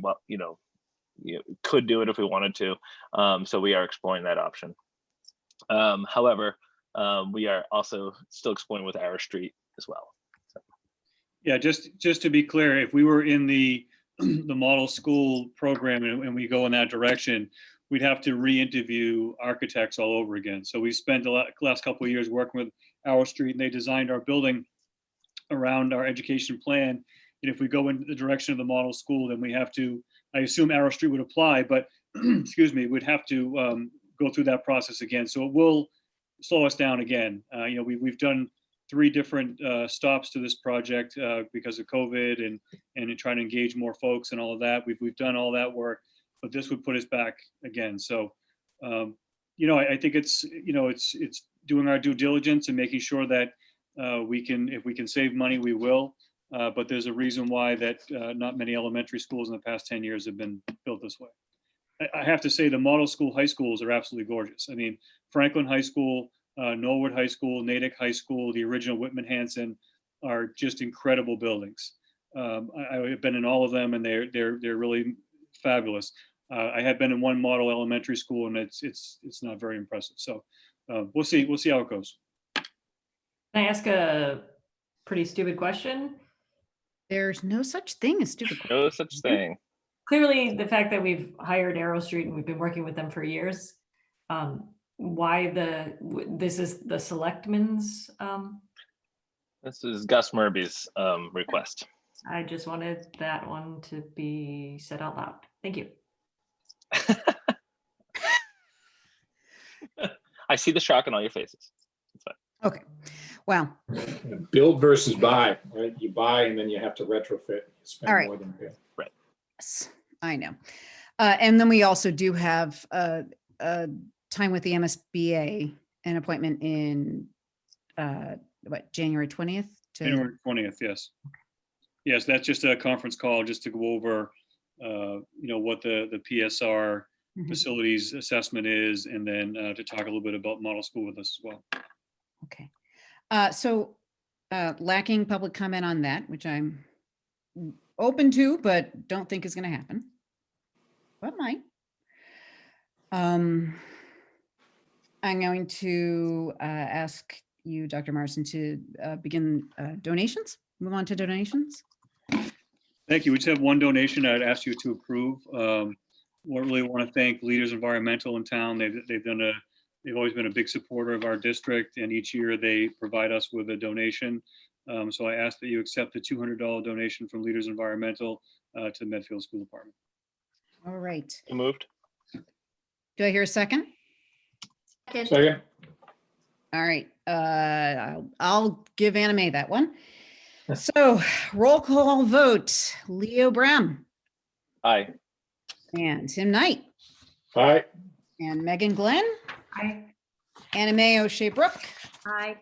could do it if we wanted to. So we are exploring that option. However, we are also still exploring with Arrow Street as well. Yeah, just to be clear, if we were in the model school program and we go in that direction, we'd have to re-interview architects all over again. So we spent the last couple of years working with Arrow Street, and they designed our building around our education plan. And if we go in the direction of the model school, then we have to, I assume Arrow Street would apply, but excuse me, we'd have to go through that process again. So it will slow us down again. We've done 3 different stops to this project because of COVID and in trying to engage more folks and all of that. We've done all that work, but this would put us back again. So, I think it's doing our due diligence and making sure that if we can save money, we will. But there's a reason why that not many elementary schools in the past 10 years have been built this way. I have to say the model school high schools are absolutely gorgeous. I mean, Franklin High School, Norwood High School, Natick High School, the original Whitman Hanson are just incredible buildings. I've been in all of them, and they're really fabulous. I have been in one model elementary school, and it's not very impressive. So we'll see how it goes. Can I ask a pretty stupid question? There's no such thing as stupid. No such thing. Clearly, the fact that we've hired Arrow Street and we've been working with them for years, why this is the selectmen's? This is Gus Murby's request. I just wanted that one to be said out loud. Thank you. I see the shock on all your faces. It's fine. Okay. Well, Build versus buy, right? You buy and then you have to retrofit. Spend all right. more than pay. Right. Yes, I know. And then we also do have time with the MSBA, an appointment in January 20th? January 20th, yes. Yes, that's just a conference call just to go over, what the PSR facilities assessment is, and then to talk a little bit about model school with us as well. Okay. So lacking public comment on that, which I'm open to, but don't think is going to happen, but might. I'm going to ask you, Dr. Marston, to begin donations. Move on to donations. Thank you. We just have one donation I'd ask you to approve. We really want to thank Leaders Environmental in town. They've always been a big supporter of our district, and each year they provide us with a donation. So I ask that you accept the $200 donation from Leaders Environmental to the Medfield School Department. All right. So moved. Do I hear a second? Second. All right. I'll give Anna Mae that one. So roll call vote. Leo Brem Aye. and Tim Knight Aye. and Megan Glenn, Aye. Anna Mae O'Shea Brooke, Aye.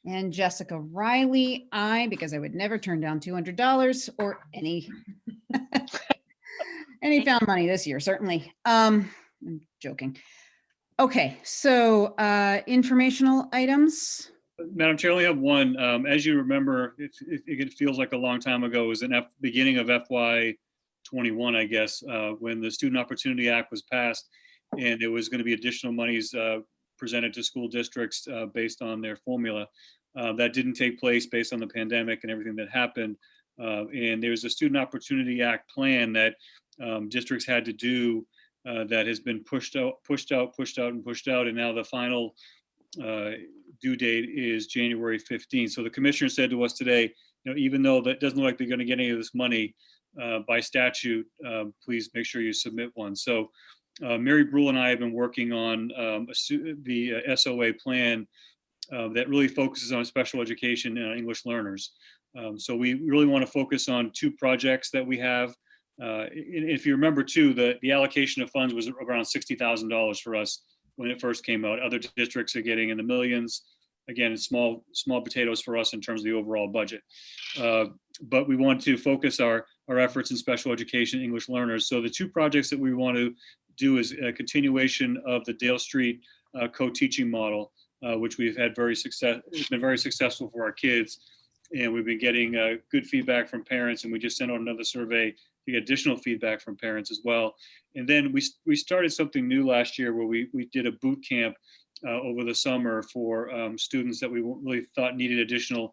and Jessica Riley. Aye, because I would never turn down $200 or any found money this year, certainly. I'm joking. Okay, so informational items. Madam Chair, I only have one. As you remember, it feels like a long time ago, it was in beginning of FY 21, I guess, when the Student Opportunity Act was passed, and there was going to be additional monies presented to school districts based on their formula. That didn't take place based on the pandemic and everything that happened. And there's a Student Opportunity Act plan that districts had to do that has been pushed out, and now the final due date is January 15th. So the commissioner said to us today, even though that doesn't look like they're going to get any of this money by statute, please make sure you submit one. So Mary Brule and I have been working on the SOA plan that really focuses on special education and English learners. So we really want to focus on 2 projects that we have. If you remember too, the allocation of funds was around $60,000 for us when it first came out. Other districts are getting in the millions. Again, it's small potatoes for us in terms of the overall budget. But we want to focus our efforts in special education English learners. So the 2 projects that we want to do is a continuation of the Dale Street co-teaching model, which we've had it's been very successful for our kids. And we've been getting good feedback from parents, and we just sent out another survey to get additional feedback from parents as well. And then we started something new last year where we did a boot camp over the summer for students that we really thought needed additional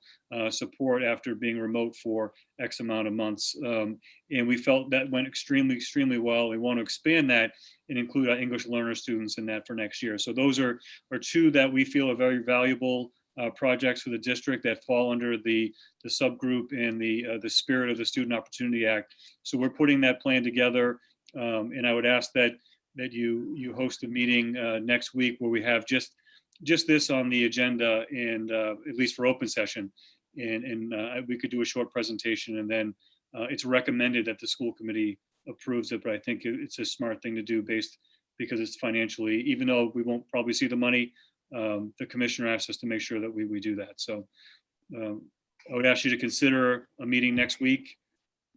support after being remote for X amount of months. And we felt that went extremely, extremely well. We want to expand that and include our English learner students in that for next year. So those are 2 that we feel are very valuable projects for the district that fall under the subgroup and the spirit of the Student Opportunity Act. So we're putting that plan together, and I would ask that you host a meeting next week where we have just this on the agenda, and at least for open session, and we could do a short presentation, and then it's recommended that the school committee approves it. But I think it's a smart thing to do because it's financially, even though we won't probably see the money. The commissioner asked us to make sure that we do that. So I would ask you to consider a meeting next week,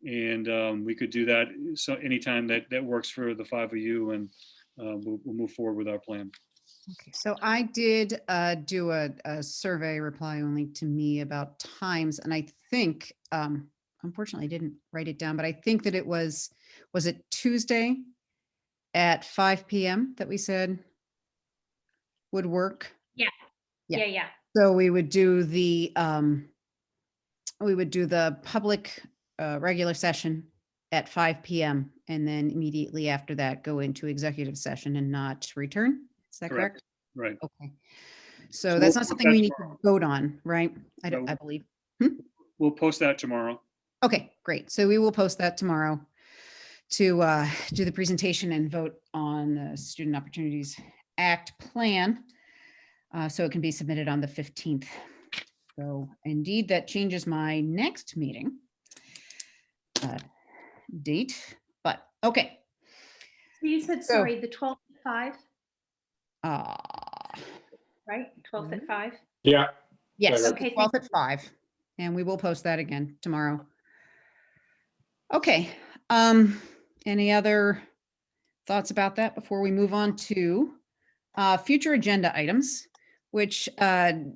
and we could do that so anytime that works for the 5 of you, and we'll move forward with our plan. Okay, so I did do a survey, reply only to me, about times, and I think, unfortunately, I didn't write it down, but I think that was it Tuesday at 5 p.m. that we said would work? Yeah. Yeah. Yeah. So we would do the public regular session at 5 p.m. and then immediately after that go into executive session and not return. Is that correct? Right. Okay. So So that's we'll not put something that we need tomorrow. to vote on, right? I No. believe. We'll post that tomorrow. Okay, great. So we will post that tomorrow to do the presentation and vote on the Student Opportunities Act plan, so it can be submitted on the 15th. So indeed, that changes my next meeting date, but okay. So you said, So- sorry, the 12th at 5, Uh, right? 12th at 5? Yeah. yes, Right. Okay, 12th at 5, and we will post that again tomorrow. Okay, any other thoughts about that before we move on to future agenda items, which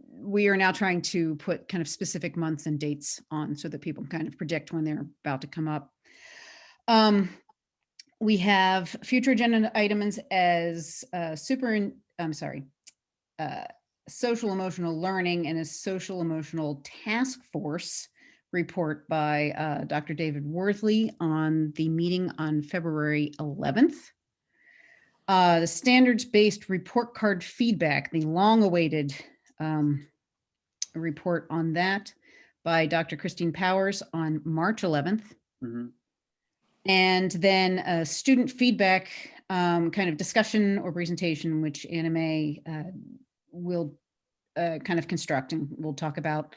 we are now trying to put kind of specific months and dates on so that people can kind of predict when they're about to come up. We have future agenda items as social emotional learning and a social emotional task force report by Dr. David Worthley on the meeting on February 11th. The standards-based report card feedback, the long-awaited report on that by Dr. Christine Powers on March 11th. Mhm. And then student feedback kind of discussion or presentation, which Anna Mae will kind of construct, and we'll talk about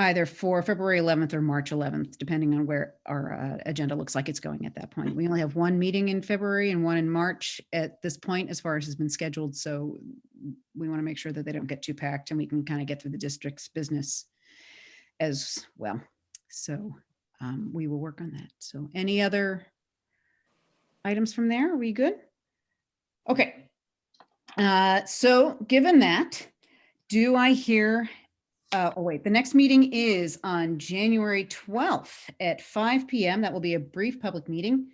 either for February 11th or March 11th, depending on where our agenda looks like it's going at that point. We only have one meeting in February and one in March at this point, as far as has been scheduled. So we want to make sure that they don't get too packed and we can kind of get through the district's business as well. So we will work on that. So any other items from there? Are we good? Okay. So given that, do I hear oh wait, the next meeting is on January 12th at 5 p.m. That will be a brief public meeting.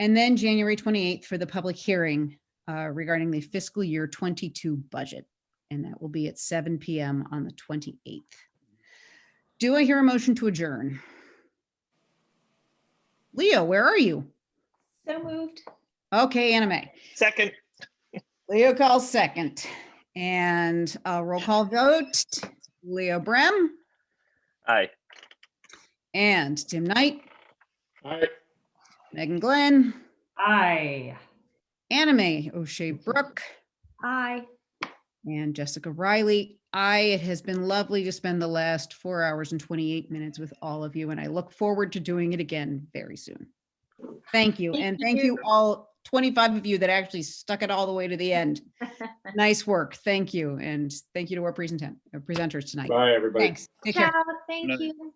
And then January 28th for the public hearing regarding the fiscal year 22 budget. And that will be at 7 p.m. on the 28th. Do I hear a motion to adjourn? Leo, where are you? So moved. Okay, Anna Mae. Second. Leo calls second. And a roll call vote, Leo Brem Aye. and Tim Knight, All right. Megan Glenn, Aye. Anime O'Shea Brooke, Aye. and Jessica Riley. It has been lovely to spend the last 4 hours and 28 minutes with all of you, and I look forward to doing it again very soon. Thank you. And thank you all 25 of you that actually stuck it all the way to the end. Nice work. Thank you. And thank you to our presenters tonight. Bye, everybody. Thanks. Take care. Ciao, thank Good night. you.